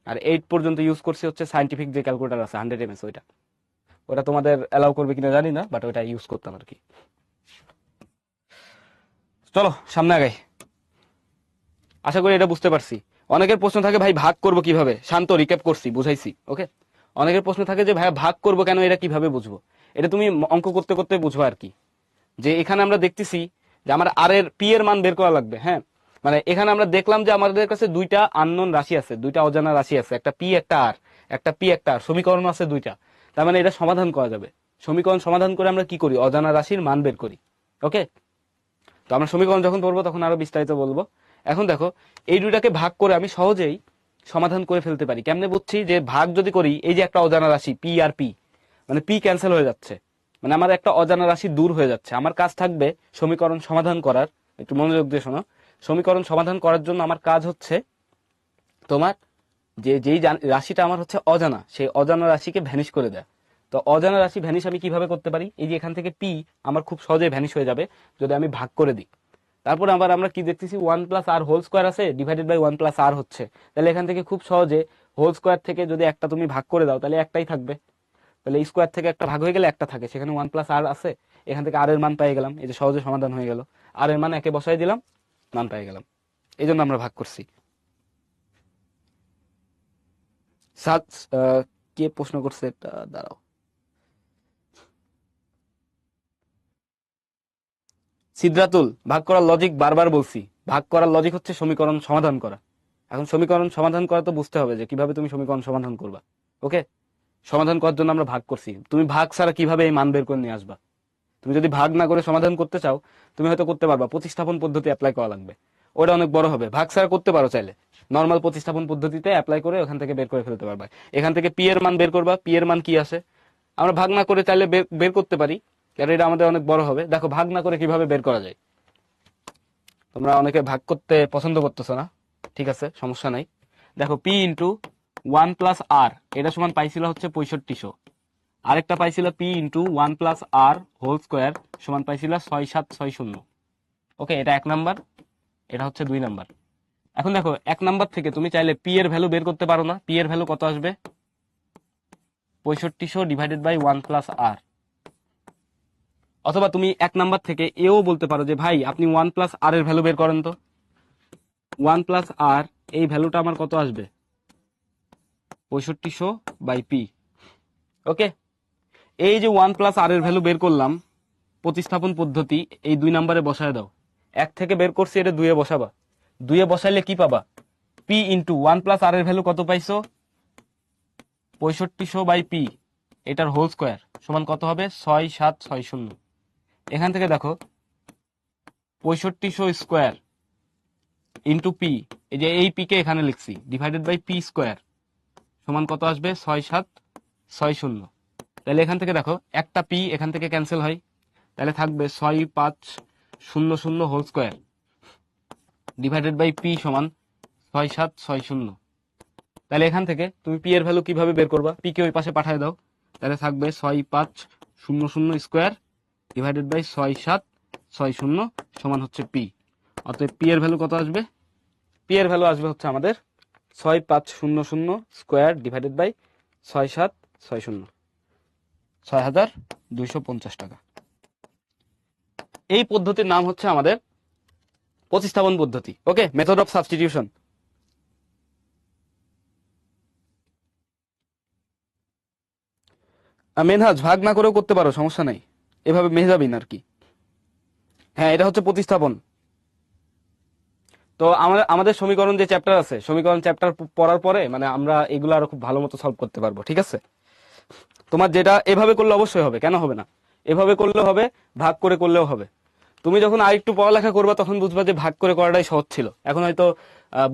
আর 8 পর্যন্ত ইউজ করছি হচ্ছে সায়েন্টিফিক যে ক্যালকুলেটর আছে 100 এমএস, ওইটা, ওটা তোমাদের অ্যালাউ করবে কিনা জানি না, বাট ওটা ইউজ করতাম আর কি। চলো সামনে আগাই। আশা করি এটা বুঝতে পারছি। অনেকের প্রশ্ন থাকে ভাই ভাগ করব কিভাবে, শান্ত রিক্যাপ করছি বুঝাইছি, ওকে। অনেকের প্রশ্ন থাকে যে ভাই ভাগ করব কেন, এটা কিভাবে বুঝবো, এটা তুমি অঙ্ক করতে করতে বুঝবো আর কি। যে এখানে আমরা দেখতেছি যে আমার আর এর পি এর মান বের করা লাগবে, হ্যাঁ, মানে এখানে আমরা দেখলাম যে আমাদের কাছে দুইটা আননোন রাশি আছে, দুইটা অজানা রাশি আছে, একটা পি একটা আর, একটা পি একটা আর, সমীকরণ আছে দুইটা, তার মানে এটা সমাধান করা যাবে। সমীকরণ সমাধান করে আমরা কি করি, অজানা রাশির মান বের করি, ওকে। তো আমরা সমীকরণ যখন পড়বো তখন আরো বিস্তারিত বলবো। এখন দেখো এই দুইটাকে ভাগ করে আমি সহজেই সমাধান করে ফেলতে পারি। কেমনে বুঝছি, যে ভাগ যদি করি, এই যে একটা অজানা রাশি পি আর পি, মানে পি ক্যান্সেল হয়ে যাচ্ছে, মানে আমার একটা অজানা রাশি দূর হয়ে যাচ্ছে। আমার কাজ থাকবে সমীকরণ সমাধান করার, একটু মনোযোগ দিয়ে শোনো। সমীকরণ সমাধান করার জন্য আমার কাজ হচ্ছে তোমার যেই রাশিটা আমার হচ্ছে অজানা, সেই অজানা রাশিকে ভ্যানিশ করে দেয়। তো অজানা রাশি ভ্যানিশ আমি কিভাবে করতে পারি, এই যে এখান থেকে পি আমার খুব সহজে ভ্যানিশ হয়ে যাবে যদি আমি ভাগ করে দিই। তারপর আবার আমরা কি দেখতেছি, 1 প্লাস আর হোল স্কোয়ার আছে, ডিভাইডেড বাই 1 প্লাস আর হচ্ছে, তাহলে এখান থেকে খুব সহজে হোল স্কোয়ার থেকে যদি একটা তুমি ভাগ করে দাও তাহলে একটাই থাকবে, তাহলে স্কোয়ার থেকে একটা ভাগ হয়ে গেলে একটা থাকে, সেখানে 1 প্লাস আর আছে, এখান থেকে আর এর মান পেয়ে গেলাম, এই যে সহজে সমাধান হয়ে গেল, আর এর মান একে বসাই দিলাম, মান পেয়ে গেলাম, এই জন্য আমরা ভাগ করছি। সাত কে প্রশ্ন করছে এটা, দাঁড়াও। সিদ্ধাতুল, ভাগ করার লজিক বারবার বলছি, ভাগ করার লজিক হচ্ছে সমীকরণ সমাধান করা। এখন সমীকরণ সমাধান করা তো বুঝতে হবে যে কিভাবে তুমি সমীকরণ সমাধান করবা, ওকে। সমাধান করার জন্য আমরা ভাগ করছি, তুমি ভাগ ছাড়া কিভাবে এই মান বের করে নিয়ে আসবা। তুমি যদি ভাগ না করে সমাধান করতে চাও, তুমি হয়তো করতে পারবা, প্রতিস্থাপন পদ্ধতি অ্যাপ্লাই করা লাগবে, ওটা অনেক বড় হবে। ভাগ ছাড়া করতে পারো চাইলে, নর্মাল প্রতিস্থাপন পদ্ধতিতে অ্যাপ্লাই করে ওখান থেকে বের করে ফেলতে পারবা। এখান থেকে পি এর মান বের করবা, পি এর মান কি আসে, আমরা ভাগ না করে চাইলে বের করতে পারি, কারণ এটা আমাদের অনেক বড় হবে। দেখো ভাগ না করে কিভাবে বের করা যায়। তোমরা অনেকে ভাগ করতে পছন্দ করতেছো না, ঠিক আছে, সমস্যা নাই। দেখো পি ইন্টু 1 প্লাস আর, এটা সমান পাইছিল হচ্ছে 6500, আরেকটা পাইছিল P into 1 + r whole square সমান পাইছিল 6760। ওকে, এটা 1 নাম্বার, এটা হচ্ছে 2 নাম্বার। এখন দেখো 1 নাম্বার থেকে তুমি চাইলে পি এর ভ্যালু বের করতে পারো না। পি এর ভ্যালু কত আসবে? 6500 ডিভাইডেড বাই 1 + r। অথবা তুমি 1 নাম্বার থেকে এও বলতে পারো যে ভাই আপনি 1 + r এর ভ্যালু বের করেন তো। 1 + r এই ভ্যালুটা আমার কত আসবে? 6500 বাই পি। ওকে, এই যে 1 + r এর ভ্যালু বের করলাম, প্রতিস্থাপন পদ্ধতি এই 2 নাম্বারে বসায় দাও। 1 থেকে বের করছি, এটা 2-এ বসাবা। 2-এ বসাইলে কি পাবা? পি ইন্টু 1 + r এর ভ্যালু কত পাইছো? 6500 বাই পি, এটার হোল স্কোয়ার সমান কত হবে? 6760। এখান থেকে দেখো 6500 স্কোয়ার ইন্টু পি, এই যে এই পি কে এখানে লিখছি, ডিভাইডেড বাই পি স্কোয়ার সমান কত আসবে? 6760। তাহলে এখান থেকে দেখো একটা পি এখান থেকে ক্যান্সেল হয়, তাহলে থাকবে 6500 whole square divided by P সমান 6760। তাহলে এখান থেকে তুমি পি এর ভ্যালু কিভাবে বের করবা? পি কে ওই পাশে পাঠিয়ে দাও, তাহলে থাকবে 6500 স্কোয়ার ডিভাইডেড বাই 6760 সমান হচ্ছে পি। অতএব পি এর ভ্যালু কত আসবে? পি এর ভ্যালু আসবে হচ্ছে আমাদের 6500 স্কোয়ার ডিভাইডেড বাই 6760, 6250 টাকা। এই পদ্ধতির নাম হচ্ছে আমাদের প্রতিস্থাপন পদ্ধতি। ওকে, মেথড অফ সাবস্টিটিউশন। মেনহাজ ভাগ না করেও করতে পারো, সমস্যা নাই, এভাবে মেহজাবিন আর কি। হ্যাঁ, এটা হচ্ছে প্রতিস্থাপন। তো আমাদের সমীকরণ যে চ্যাপ্টার আছে, সমীকরণ চ্যাপ্টার পড়ার পরে মানে আমরা এগুলো আরো খুব ভালো মতো সলভ করতে পারবো। ঠিক আছে, তোমার যেটা এভাবে করলে অবশ্যই হবে, কেন হবে না? এভাবে করলেও হবে, ভাগ করে করলেও হবে। তুমি যখন আরেকটু পড়ালেখা করবা তখন বুঝবা যে ভাগ করে করাটাই সহজ ছিল। এখন হয়তো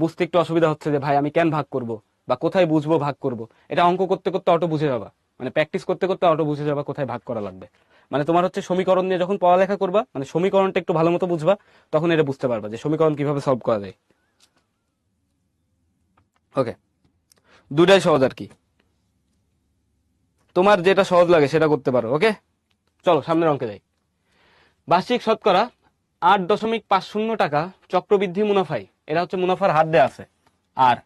বুঝতে একটু অসুবিধা হচ্ছে যে ভাই আমি কেন ভাগ করব বা কোথায় বুঝবো ভাগ করব। এটা অঙ্ক করতে করতে অটো বুঝে যাবা, মানে প্র্যাকটিস করতে করতে অটো বুঝে যাবা কোথায় ভাগ করা লাগবে। মানে তোমার হচ্ছে সমীকরণ নিয়ে যখন পড়ালেখা করবা, মানে সমীকরণটা একটু ভালো মতো বুঝবা, তখন এটা বুঝতে পারবা যে সমীকরণ কিভাবে সলভ করা যায়। ওকে, দুটাই সহজ আর কি, তোমার যেটা সহজ লাগে সেটা করতে পারো। ওকে, চলো সামনের অঙ্কে যাই। বার্ষিক শতকরা 8.50 টাকা চক্রবৃদ্ধি মুনাফায়, এটা হচ্ছে মুনাফার হার দেয়া আছে, আর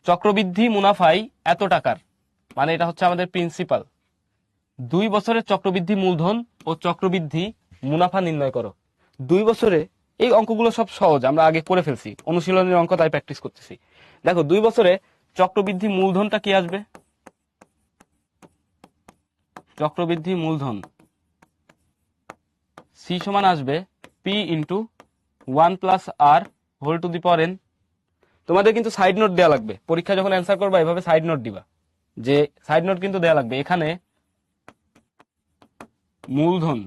চক্রবৃদ্ধি মুনাফায় এত টাকার, মানে এটা হচ্ছে আমাদের প্রিন্সিপাল। 2 বছরের চক্রবৃদ্ধি মূলধন ও চক্রবৃদ্ধি মুনাফা নির্ণয় করো। 2 বছরে, এই অঙ্কগুলো সব সহজ, আমরা আগে করে ফেলছি, অনুশীলনের অঙ্ক, তাই প্র্যাকটিস করতেছি। দেখো 2 বছরে চক্রবৃদ্ধি মূলধনটা কি আসবে? চক্রবৃদ্ধি মূলধন সি সমান আসবে P into 1 + r whole to the power n। তোমাদের কিন্তু সাইড নোট দেওয়া লাগবে, পরীক্ষা যখন অ্যান্সার করবা এভাবে সাইড নোট দিবা, যে সাইড নোট কিন্তু দেওয়া লাগবে। এখানে মূলধন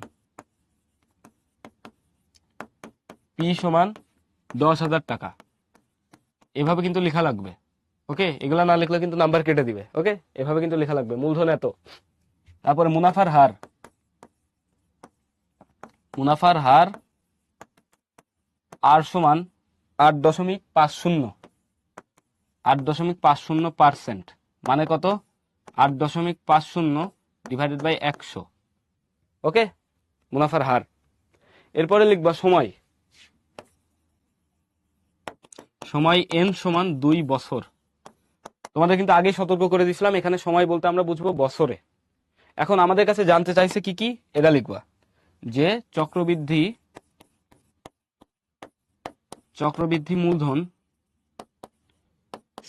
পি সমান 10,000 টাকা, এভাবে কিন্তু লেখা লাগবে। ওকে, এগুলা না লিখলে কিন্তু নাম্বার কেটে দিবে। ওকে, এভাবে কিন্তু লেখা লাগবে, মূলধন এত। তারপরে মুনাফার হার, মুনাফার হার আর সমান 8.50, 8.50%, মানে কত? 8.50 ডিভাইডেড বাই 100। ওকে, মুনাফার হার। এরপরে লিখবা সময়, সময় n সমান 2 বছর। তোমাদের কিন্তু আগেই সতর্ক করে দিয়েছিলাম, এখানে সময় বলতে আমরা বুঝবো বছরে। এখন আমাদের কাছে জানতে চাইছে কি কি, এটা লিখবা যে চক্রবৃদ্ধি, চক্রবৃদ্ধি মূলধন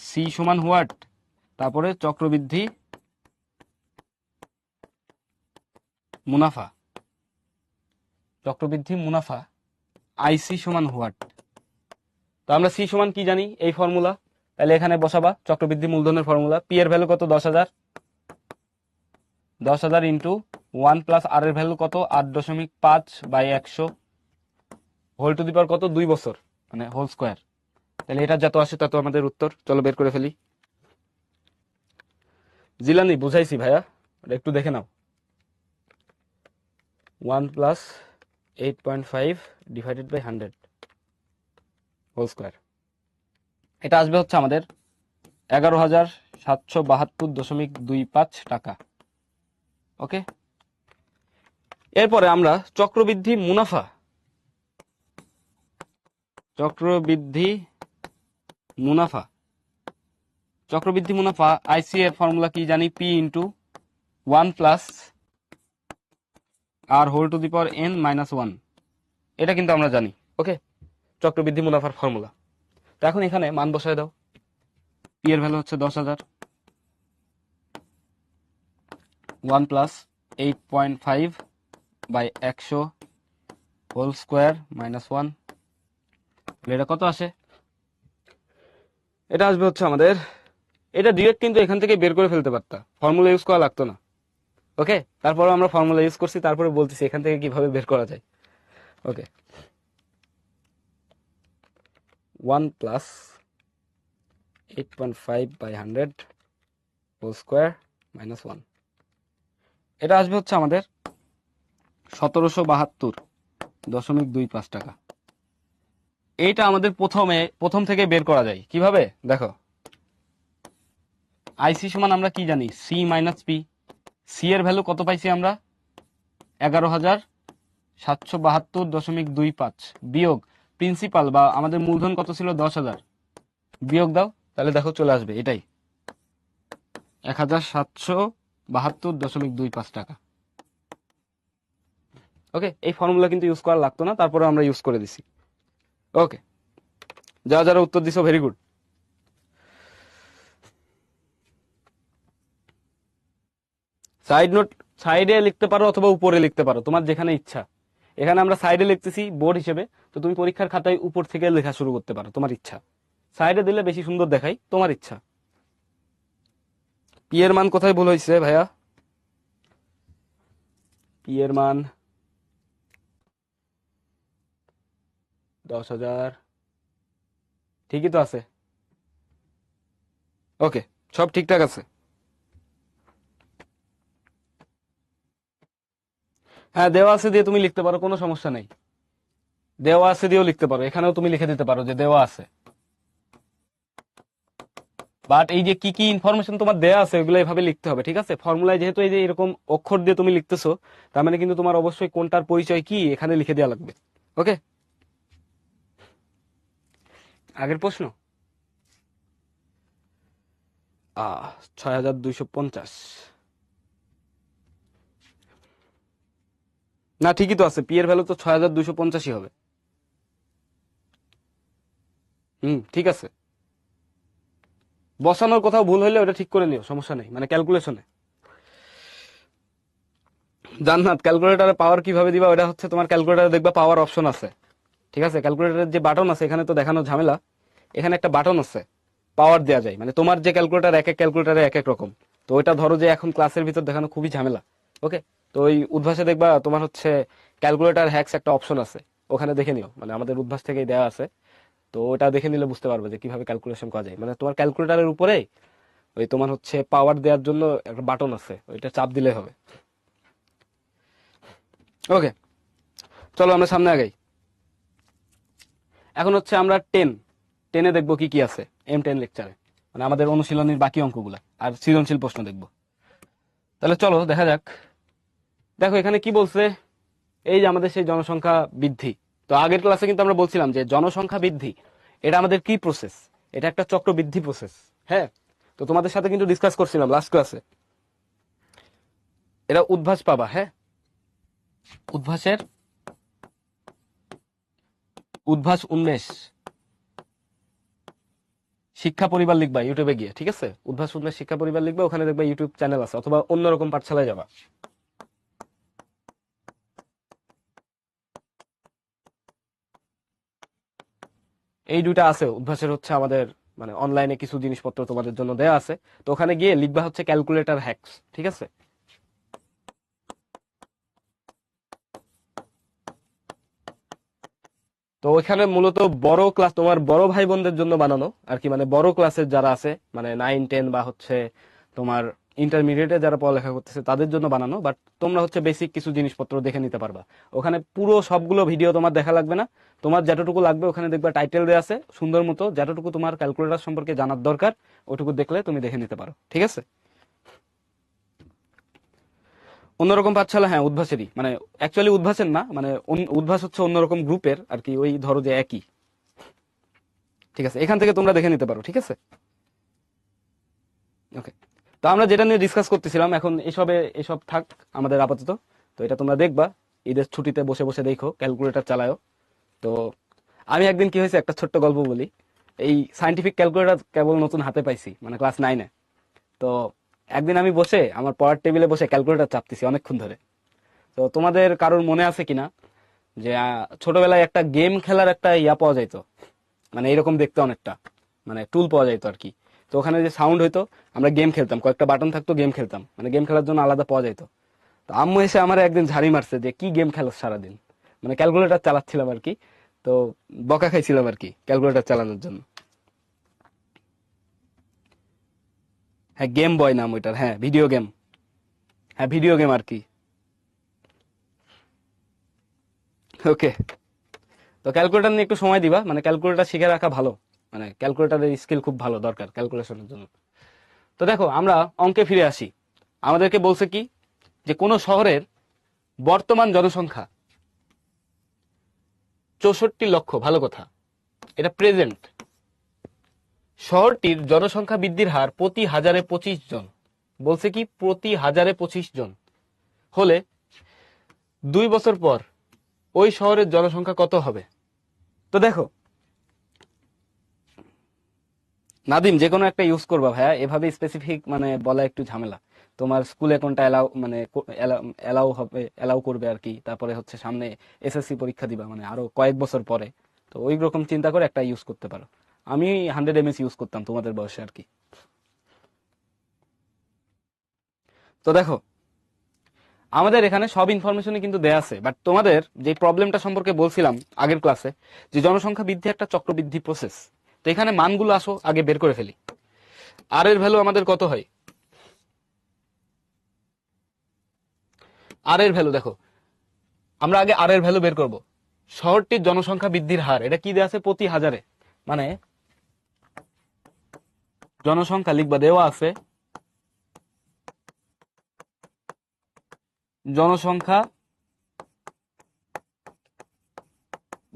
সি সমান হোয়াট, তারপরে চক্রবৃদ্ধি মুনাফা, চক্রবৃদ্ধি মুনাফা আইসি সমান হোয়াট। তো আমরা সি সমান কি জানি, এই ফর্মুলা, তাহলে এখানে বসাবা চক্রবৃদ্ধি মূলধনের ফর্মুলা। পি এর ভ্যালু কত? 10,000, 10,000 ইন্টু 1 + r এর ভ্যালু কত? 8.5 বাই 100 হোল টু দি পাওয়ার কত? 2 বছর, মানে হোল স্কোয়ার। তাহলে এটা যত আসে তত আমাদের উত্তর। চলো বের করে ফেলি। জিলানি বুঝাইছি ভাইয়া, একটু দেখে নাও। 1 + 8.5 ডিভাইডেড বাই 100 হোল স্কোয়ার, এটা আসবে হচ্ছে আমাদের 11,772.25 টাকা। ওকে, এরপরে আমরা চক্রবৃদ্ধি মুনাফা আইসি এর ফর্মুলা কি জানি, পি ইন্টু 1+r⁴n-1, এটা কিন্তু আমরা জানি। ওকে, চক্রবৃদ্ধি মুনাফার ফর্মুলা। তো এখন এখানে মান বসায় দাও। পি এর ভ্যালু হচ্ছে 10,000, 1+8.5/100² -1, এটা কত আসে? এটা আসবে হচ্ছে আমাদের, এটা ডিরেক্ট কিন্তু এখান থেকে বের করে ফেলতে পারতা, ফর্মুলা ইউজ করা লাগতো না। ওকে, তারপরে আমরা ফর্মুলা ইউজ করছি, তারপরে বলতেছি এখান থেকে কিভাবে বের করা যায়। ওকে, 1+8.5/100² -1, এটা আসবে হচ্ছে আমাদের 1772.25 টাকা। এইটা আমাদের প্রথম থেকে বের করা যায় কিভাবে দেখো। আইসি সমান আমরা কি জানি, সি মাইনাস পি। সি এর ভ্যালু কত পাইছি আমরা, 11,772.25 বিয়োগ প্রিন্সিপাল বা আমাদের মূলধন কত ছিল, 10,000, বিয়োগ দাও, তাহলে দেখো চলে আসবে এটাই 1,772.25 টাকা। ওকে, এই ফর্মুলা কিন্তু ইউজ করা লাগতো না, তারপরে আমরা ইউজ করে দিছি। ওকে, যারা উত্তর দিছো ভেরি গুড। সাইড নোট সাইডে লিখতে পারো অথবা উপরে লিখতে পারো, তোমার যেখানে ইচ্ছা। এখানে আমরা সাইডে লিখতেছি বোর্ড হিসেবে, তো তুমি পরীক্ষার খাতায় উপর থেকে লেখা শুরু করতে পারো, তোমার ইচ্ছা। সাইডে দিলে বেশি সুন্দর দেখাই, তোমার ইচ্ছা। পি এর মান কোথায় ভুল হয়েছে ভাইয়া? পি এর মান 10,000, ঠিকই তো আছে। ওকে, সব ঠিকঠাক আছে। হ্যাঁ, দেওয়া আছে দিয়ে তুমি লিখতে পারো, কোনো সমস্যা নেই। দেওয়া আছে দিয়েও লিখতে পারো, এখানেও তুমি লিখে দিতে পারো যে দেওয়া আছে। বাট এই যে কি কি ইনফরমেশন তোমার দেয়া আছে ওগুলো এভাবে লিখতে হবে, ঠিক আছে? ফর্মুলায় যেহেতু এই যে এরকম অক্ষর দিয়ে তুমি লিখতেছো, তার মানে কিন্তু তোমার অবশ্যই কোনটার পরিচয় কি এখানে লিখে দেওয়া লাগবে। ওকে, আগের প্রশ্ন 6,250, না ঠিকই তো আছে, পি এর ভ্যালু তো 6,250 হবে। ঠিক আছে, বসানোর কোথাও ভুল হইলে ওটা ঠিক করে নিও, সমস্যা নেই, মানে ক্যালকুলেশনে। জান্নাত, ক্যালকুলেটরে পাওয়ার কিভাবে দিবা, ওটা হচ্ছে তোমার ক্যালকুলেটরে দেখবা পাওয়ার অপশন আছে, ঠিক আছে? ক্যালকুলেটরের যে বাটন আছে, এখানে তো দেখানো ঝামেলা, এখানে একটা বাটন আছে, পাওয়ার দেওয়া যায়, মানে তোমার যে ক্যালকুলেটর এক এক ক্যালকুলেটরে এক এক রকম। তো ওইটা ধরো যে এখন ক্লাসের ভিতর দেখানো খুবই ঝামেলা। ওকে, তো ওই উদ্ভাসে দেখবা তোমার হচ্ছে ক্যালকুলেটর হ্যাক্স একটা অপশন আছে, ওখানে দেখে নিও, মানে আমাদের উদ্ভাস থেকেই দেওয়া আছে। তো ওটা দেখে নিলে বুঝতে পারবে যে কিভাবে ক্যালকুলেশন করা যায়। মানে তোমার ক্যালকুলেটরের উপরে ওই তোমার হচ্ছে পাওয়ার দেওয়ার জন্য একটা বাটন আছে, ওইটা চাপ দিলে হবে। ওকে, চলো আমরা সামনে আগাই। এখন হচ্ছে আমরা টেনে দেখবো কি কি আছে M10 লেকচারে, মানে আমাদের অনুশীলনীর বাকি অঙ্কগুলা আর সৃজনশীল প্রশ্ন দেখবো। তাহলে চলো দেখা যাক। দেখো এখানে কি বলছে, এই যে আমাদের সেই জনসংখ্যা বৃদ্ধি। তো আগের ক্লাসে কিন্তু আমরা বলছিলাম যে জনসংখ্যা বৃদ্ধি এটা আমাদের কি প্রসেস, এটা একটা চক্রবৃদ্ধি প্রসেস। হ্যাঁ, তো তোমাদের সাথে কিন্তু ডিসকাস করছিলাম লাস্ট ক্লাসে, এটা উদ্ভাস পাবা। হ্যাঁ, উদ্ভাস উন্মেষ শিক্ষা পরিবার লিখবা ইউটিউবে গিয়ে, ঠিক আছে? উদ্ভাস উন্মেষ শিক্ষা পরিবার লিখবা, ওখানে দেখবা ইউটিউব চ্যানেল আছে, অথবা অন্যরকম পাঠশালায় যাবা। এই দুইটা আছে উদ্ভাসের, হচ্ছে আমাদের মানে অনলাইনে কিছু জিনিসপত্র তোমাদের জন্য দেয়া আছে। তো ওখানে গিয়ে লিখবা হচ্ছে ক্যালকুলেটর হ্যাকস, ঠিক আছে? তো ওইখানে মূলত বড় ক্লাস, তোমার বড় ভাই বোনদের জন্য বানানো আর কি, মানে বড় ক্লাসের যারা আছে, মানে 9, 10 বা হচ্ছে তোমার ইন্টারমিডিয়েটে যারা পড়ালেখা করতেছে তাদের জন্য বানানো। বাট তোমরা হচ্ছে বেসিক কিছু জিনিসপত্র দেখে নিতে পারবা। ওখানে পুরো সবগুলো ভিডিও তোমার দেখা লাগবে না, তোমার যতটুকু লাগবে ওখানে দেখবা টাইটেল দেওয়া আছে সুন্দর মতো, যতটুকু তোমার ক্যালকুলেটর সম্পর্কে জানার দরকার ওটুকু দেখলে তুমি দেখে নিতে পারো, ঠিক আছে? অন্যরকম পাঠশালা, হ্যাঁ উদ্ভাসেরই, মানে অ্যাকচুয়ালি উদ্ভাসের না, মানে উদ্ভাস হচ্ছে অন্যরকম গ্রুপের আর কি, ওই ধরো যে একই। ঠিক আছে, এখান থেকে তোমরা দেখে নিতে পারো, ঠিক আছে। ওকে, তো আমরা যেটা নিয়ে ডিসকাস করতেছিলাম এখন, এসব থাক আমাদের আপাতত। তো এটা তোমরা দেখবা, ঈদের ছুটিতে বসে বসে দেখো, ক্যালকুলেটর চালাও। তো আমি একদিন কি হয়েছে, একটা ছোট্ট গল্প বলি। এই সায়েন্টিফিক ক্যালকুলেটর কেবল নতুন হাতে পাইছি, মানে ক্লাস 9-এ। তো একদিন আমি বসে আমার পড়ার টেবিলে বসে ক্যালকুলেটর চাপতেছি অনেকক্ষণ ধরে। তো তোমাদের কারোর মনে আছে কিনা যে ছোটবেলায় একটা গেম খেলার একটা ইয়া পাওয়া যাইতো, মানে এরকম দেখতে অনেকটা, মানে টুল পাওয়া যাইতো আর কি। তো ওখানে যে সাউন্ড হইতো, আমরা গেম খেলতাম, কয়েকটা বাটন থাকতো, গেম খেলতাম, মানে গেম খেলার জন্য আলাদা পাওয়া যাইতো। তো আম্মু এসে আমার একদিন ঝাড়ি মারছে যে কি গেম খেলো সারাদিন, মানে ক্যালকুলেটর চালাচ্ছিলাম আর কি। তো বকা খাইছিলাম আর কি ক্যালকুলেটর চালানোর জন্য। হ্যাঁ গেম বয় নাম ওইটার, হ্যাঁ ভিডিও গেম। হ্যাঁ ভিডিও গেম আর কি। ওকে, তো ক্যালকুলেটর নিয়ে একটু সময় দিবা, মানে ক্যালকুলেটর শিখে রাখা ভালো, মানে ক্যালকুলেটরের স্কিল খুব ভালো দরকার ক্যালকুলেশনের জন্য। তো দেখো আমরা অঙ্কে ফিরে আসি। আমাদেরকে বলছে কি, যে কোন শহরের বর্তমান জনসংখ্যা 64 লক্ষ, ভালো কথা, এটা প্রেজেন্ট। শহরটির জনসংখ্যা বৃদ্ধির হার প্রতি হাজারে 25 জন, বলছে কি প্রতি হাজারে 25 জন হলে 2 বছর পর ওই শহরের জনসংখ্যা কত হবে। তো দেখো নাদিম, যে কোনো একটা ইউজ করবা ভাইয়া, এভাবে স্পেসিফিক মানে বলা একটু ঝামেলা। তোমার স্কুলে কোনটা এলাও, মানে এলাও হবে, এলাও করবে আর কি, তারপরে হচ্ছে সামনে এসএসসি পরীক্ষা দিবা, মানে আরো কয়েক বছর পরে। তো ওই রকম চিন্তা করে একটা ইউজ করতে পারো। আমি 100 mS ইউজ করতাম তোমাদের বয়সে আর কি। তো দেখো আমাদের এখানে সব ইনফরমেশনই কিন্তু দেয়া আছে, বাট তোমাদের যে প্রবলেমটা সম্পর্কে বলছিলাম আগের ক্লাসে, যে জনসংখ্যা বৃদ্ধি একটা চক্রবৃদ্ধি প্রসেস। তো এখানে মানগুলো আসো আগে বের করে ফেলি। আর এর ভ্যালু আমাদের কত হয়, আর এর ভ্যালু দেখো, আমরা আগে আর এর ভ্যালু বের করব। শহরটির জনসংখ্যা বৃদ্ধির হার, এটা কি দেওয়া আছে প্রতি হাজারে, মানে জনসংখ্যা লিখবা, দেওয়া আছে জনসংখ্যা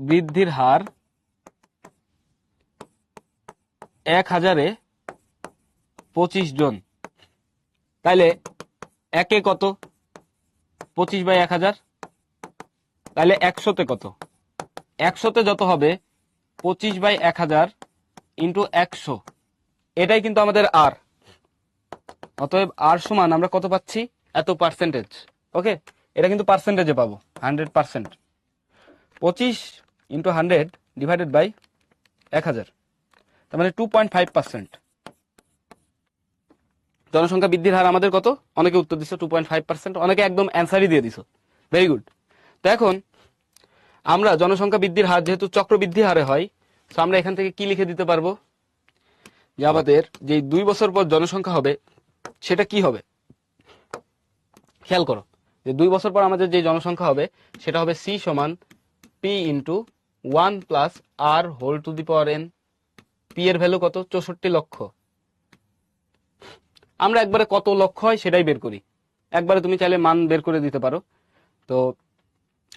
বৃদ্ধির হার 1025 জন। তাইলে একে কত, 25/1000। তাইলে 100-তে কত, 100-তে যত হবে 25/1000 ইন্টু 100, এটাই কিন্তু আমাদের আর। অতএব আর সমান আমরা কত পাচ্ছি, এত পার্সেন্টেজ। ওকে, এটা কিন্তু পার্সেন্টেজে পাবো, 100%। 25 × 100 ডিভাইডেড বাই 1000, তার মানে 2.5%। জনসংখ্যা বৃদ্ধির হার আমাদের কত, অনেকে উত্তর দিচ্ছে 2.5%, অনেকে একদম অ্যান্সারই দিয়ে দিছো, ভেরি গুড। তো এখন আমরা জনসংখ্যা বৃদ্ধির হার যেহেতু চক্রবৃদ্ধি হারে হয়, তো আমরা এখান থেকে কি লিখে দিতে পারবো, যে আমাদের যে 2 বছর পর জনসংখ্যা হবে সেটা কি হবে। খেয়াল করো, যে 2 বছর পর আমাদের যে জনসংখ্যা হবে সেটা হবে সি সমান পি ইন্টু 1 + r⁴n। পি এর ভ্যালু কত, 64 লক্ষ। আমরা একবারে কত লক্ষ হয় সেটাই বের করি, একবারে তুমি চাইলে মান বের করে দিতে পারো। তো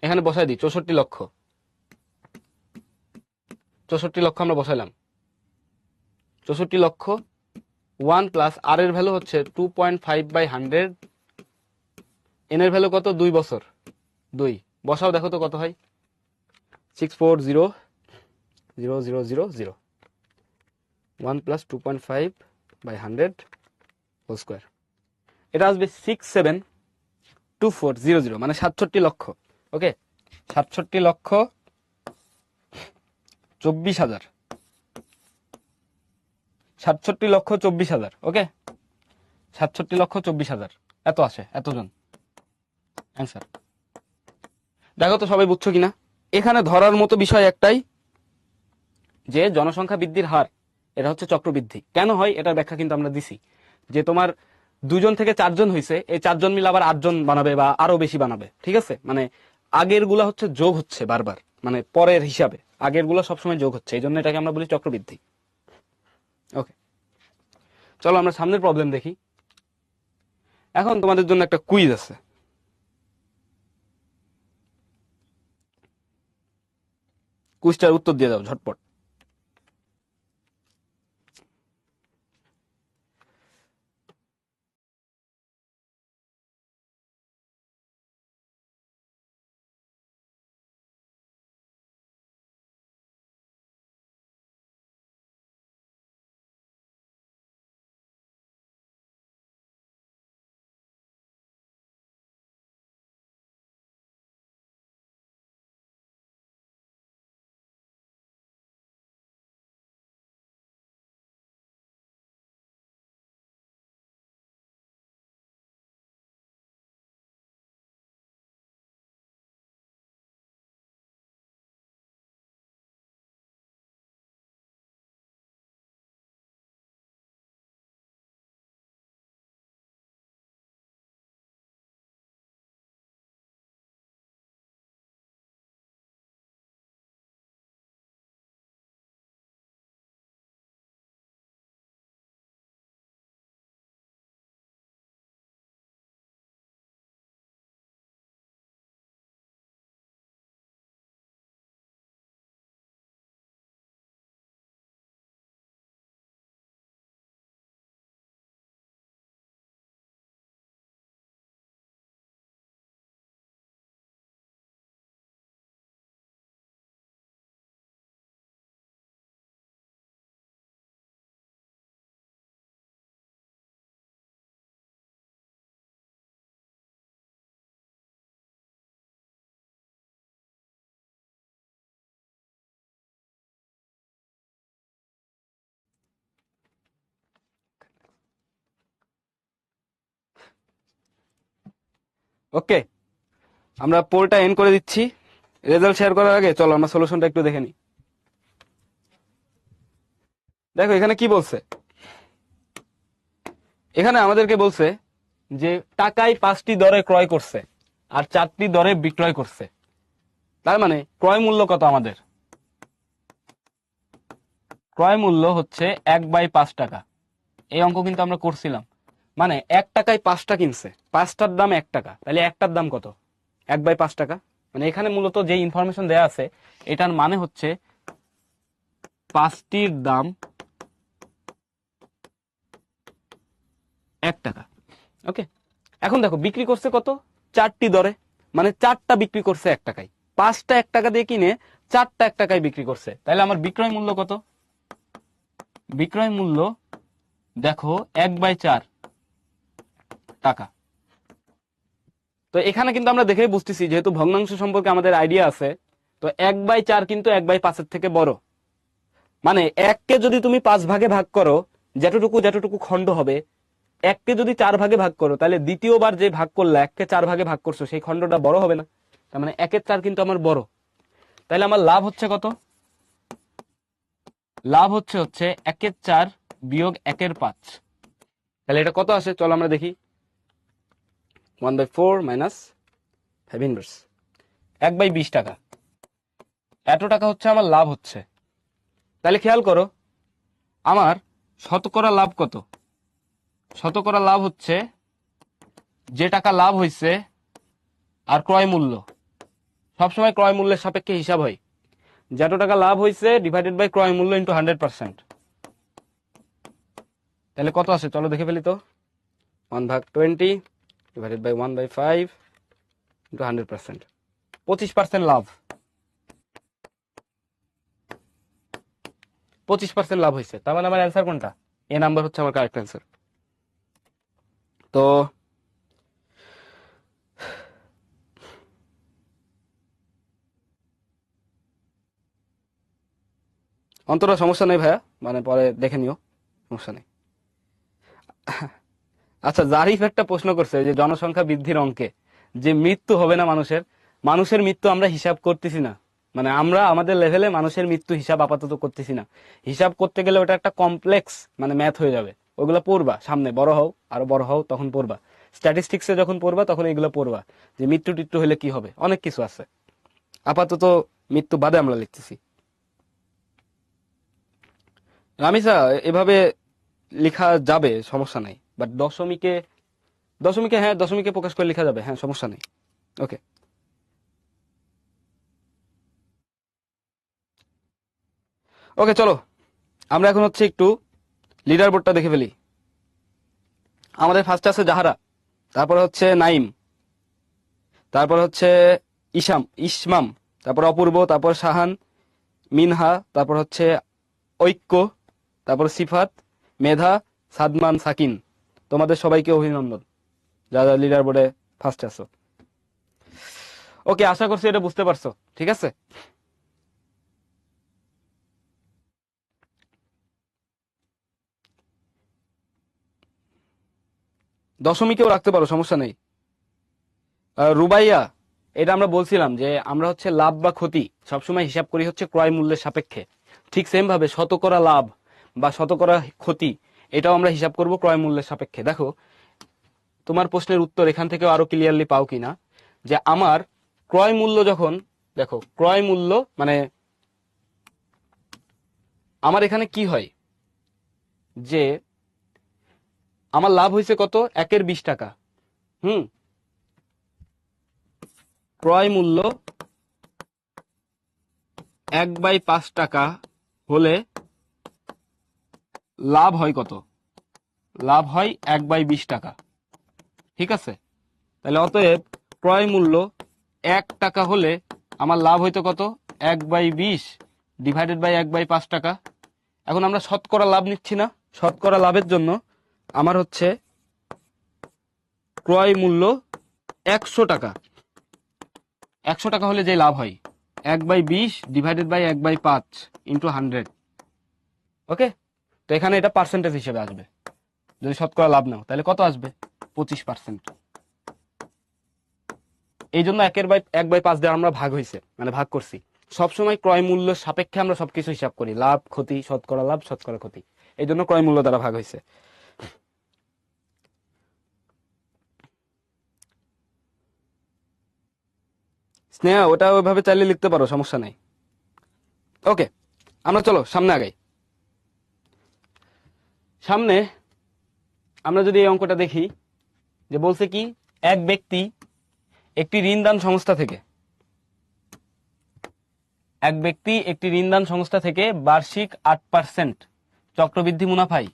এখানে বসাই দিই 64 লক্ষ, 64 লক্ষ আমরা বসাইলাম। 64 লক্ষ 1 + r এর ভ্যালু হচ্ছে 2.5/100, এন এর ভ্যালু কত, 2 বছর, 2 বসাও, দেখো তো কত হয়, 6400000, 1 + 2.5/100 হোল স্কোয়ার, এটা আসবে 672400, মানে 67 লক্ষ। ওকে, 67,24,000, 67,24,000। ওকে, 67,24,000 এত আসে, এতজন অ্যান্সার। দেখো তো সবাই বুঝছো কিনা। এখানে ধরার মতো বিষয় একটাই, যে জনসংখ্যা বৃদ্ধির হার এটা হচ্ছে চক্রবৃদ্ধি। কেন হয় এটার ব্যাখ্যা কিন্তু আমরা দিছি, যে তোমার 2 জন থেকে 4 জন হয়েছে, এই 4 জন মিলে আবার 8 জন বানাবে বা আরো বেশি বানাবে, ঠিক আছে। মানে আগের গুলা হচ্ছে যোগ হচ্ছে বারবার, মানে পরের হিসাবে আগের গুলা সবসময় যোগ হচ্ছে, এই জন্য এটাকে আমরা বলি চক্রবৃদ্ধি। ওকে, চলো আমরা সামনের প্রবলেম দেখি। এখন তোমাদের জন্য একটা কুইজ আছে, কুইজটার উত্তর দিয়ে দাও ঝটপট। ওকে, আমরা পোলটা এন্ড করে দিচ্ছি। রেজাল্ট শেয়ার করার আগে চলো আমরা সলিউশনটা একটু দেখে নিই। দেখো এখানে কি বলছে, এখানে আমাদেরকে বলছে যে টাকায় 5টি দরে ক্রয় করছে আর 4টি দরে বিক্রয় করছে। তার মানে ক্রয় মূল্য কত আমাদের? ক্রয় মূল্য হচ্ছে 1/5 টাকা। এই অঙ্ক কিন্তু আমরা করছিলাম। মানে 1 টাকায় 5টা কিনছে, 5টার দাম 1 টাকা, তাহলে একটার দাম কত? 1/5 টাকা। মানে এখানে মূলত যে ইনফরমেশন দেয়া আছে এটার মানে হচ্ছে 5টির দাম 1 টাকা। ওকে, এখন দেখো বিক্রি করছে কত? 4টি দরে, মানে 4টা বিক্রি করছে 1 টাকায়। 5টা 1 টাকা দিয়ে কিনে 4টা 1 টাকায় বিক্রি করছে, তাহলে আমার বিক্রয় মূল্য কত? বিক্রয় মূল্য দেখো 1/4 টাকা। তো এখানে কিন্তু আমরা দেখে বুঝতেছি যেহেতু ভগ্নাংশ সম্পর্কে আমাদের আইডিয়া আছে, তো 1/4 কিন্তু 1/5 থেকে বড়। মানে 1কে যদি তুমি 5 ভাগে ভাগ করো, যতটুকু যতটুকু খণ্ড হবে, 1কে যদি 4 ভাগে ভাগ করো, তাহলে দ্বিতীয়বার যে ভাগ করলে 1কে 4 ভাগে ভাগ করছো সেই খণ্ডটা বড় হবে না? তার মানে 1/4 কিন্তু আমার বড়। তাহলে আমার লাভ হচ্ছে কত? লাভ হচ্ছে 1/4 বিয়োগ 1/5। তাহলে এটা কত আসে চলো আমরা দেখি। 1/4 মাইনাস 5 ইনভার্স 1/20 টাকা। এত টাকা হচ্ছে আমার লাভ হচ্ছে। তাহলে খেয়াল করো আমার শতকরা লাভ কত? শতকরা লাভ হচ্ছে যে টাকা লাভ হয়েছে আর ক্রয় মূল্য, সবসময় ক্রয় মূল্যের সাপেক্ষে হিসাব হয়। যত টাকা লাভ হয়েছে ডিভাইডেড বাই ক্রয় মূল্য ইন্টু 100%। তাহলে কত আসে চলো দেখে ফেলি তো। 1/20 ডিভাইডেড বাই 1/5 ইন্টু 100%, 25% লাভ। 25% লাভ হয়েছে, তার মানে আমার অ্যান্সার কোনটা? এ নাম্বার হচ্ছে আমার কারেক্ট অ্যান্সার। তো অন্তরা সমস্যা নেই ভাইয়া, মানে পরে দেখে নিও, সমস্যা নেই। আচ্ছা, জারিফ একটা প্রশ্ন করছে যে জনসংখ্যা বৃদ্ধির অঙ্কে যে মৃত্যু হবে না মানুষের, মানুষের মৃত্যু আমরা হিসাব করতেছি না। মানে আমরা আমাদের লেভেলে মানুষের মৃত্যু হিসাব আপাতত করতেছি না। হিসাব করতে গেলে ওটা একটা কমপ্লেক্স মানে ম্যাথ হয়ে যাবে। ওইগুলো পড়বা সামনে, বড় হও, আরো বড় হও, তখন পড়বা। স্ট্যাটিস্টিক্সে যখন পড়বা তখন এগুলো পড়বা যে মৃত্যু টিত্যু হলে কি হবে, অনেক কিছু আছে। আপাতত মৃত্যু বাদে আমরা লিখতেছি। রামিসা, এভাবে লেখা যাবে, সমস্যা নাই, বাট দশমিকে, দশমিকে হ্যাঁ দশমিকে প্রকাশ করে লেখা যাবে, হ্যাঁ সমস্যা নেই। ওকে, ওকে চলো আমরা এখন হচ্ছে একটু লিডার বোর্ডটা দেখে ফেলি। আমাদের ফার্স্টে আছে জাহারা, তারপরে হচ্ছে নাইম, তারপর হচ্ছে ইসমাম, তারপর অপূর্ব, তারপর শাহান, মিনহা, তারপর হচ্ছে ঐক্য, তারপর সিফাত, মেধা, সাদমান, সাকিন। তোমাদের সবাইকে অভিনন্দন যারা লিডার বোর্ডে ফার্স্ট আছো। ওকে, আশা করছি এটা বুঝতে পারছো। ঠিক আছে, দশমিকেও রাখতে পারো, সমস্যা নেই। রুবাইয়া, এটা আমরা বলছিলাম যে আমরা হচ্ছে লাভ বা ক্ষতি সবসময় হিসাব করি হচ্ছে ক্রয় মূল্যের সাপেক্ষে। ঠিক সেম ভাবে শতকরা লাভ বা শতকরা ক্ষতি এটাও আমরা হিসাব করব ক্রয় মূল্যের সাপেক্ষে। দেখো তোমার প্রশ্নের উত্তর এখান থেকে আরো ক্লিয়ারলি পাও কিনা, যে আমার ক্রয় মূল্য যখন, দেখো ক্রয় মূল্য মানে আমার এখানে কি হয়, যে আমার লাভ হয়েছে কত, 1/20 টাকা। হুম, ক্রয় মূল্য 1/5 টাকা হলে লাভ হয় কত, লাভ হয় 1/20 টাকা। ঠিক আছে, তাহলে অতএব ক্রয় মূল্য 1 টাকা হলে আমার লাভ হইতো কত, 1/20 ডিভাইডেড বাই 1/5 টাকা। এখন আমরা শতকরা লাভ নিচ্ছি না, শতকরা লাভের জন্য আমার হচ্ছে ক্রয় মূল্য 100 টাকা। 100 টাকা হলে যে লাভ হয় 1/20 ডিভাইডেড বাই 1/5 ইন্টু 100। ওকে, তো এখানে এটা পার্সেন্টেজ হিসেবে আসবে। যদি শতকরা লাভ নাও তাহলে কত আসবে, 25%। এই জন্য 1/5 দিয়ে আমরা ভাগ হয়েছে, মানে ভাগ করছি। সবসময় ক্রয় মূল্য সাপেক্ষে আমরা সবকিছু হিসাব করি, লাভ ক্ষতি, শতকরা লাভ শতকরা ক্ষতি। এই জন্য ক্রয় মূল্য দ্বারা ভাগ হয়েছে। স্নেহা, ওটা ওইভাবে চাইলে লিখতে পারো, সমস্যা নাই। ওকে, আমরা চলো সামনে আগাই। সামনে আমরা যদি এই অঙ্কটা দেখি, যে বলছে কি, এক ব্যক্তি একটি ঋণদান সংস্থা থেকে, এক ব্যক্তি একটি ঋণদান সংস্থা থেকে বার্ষিক 8% চক্রবৃদ্ধি মুনাফায়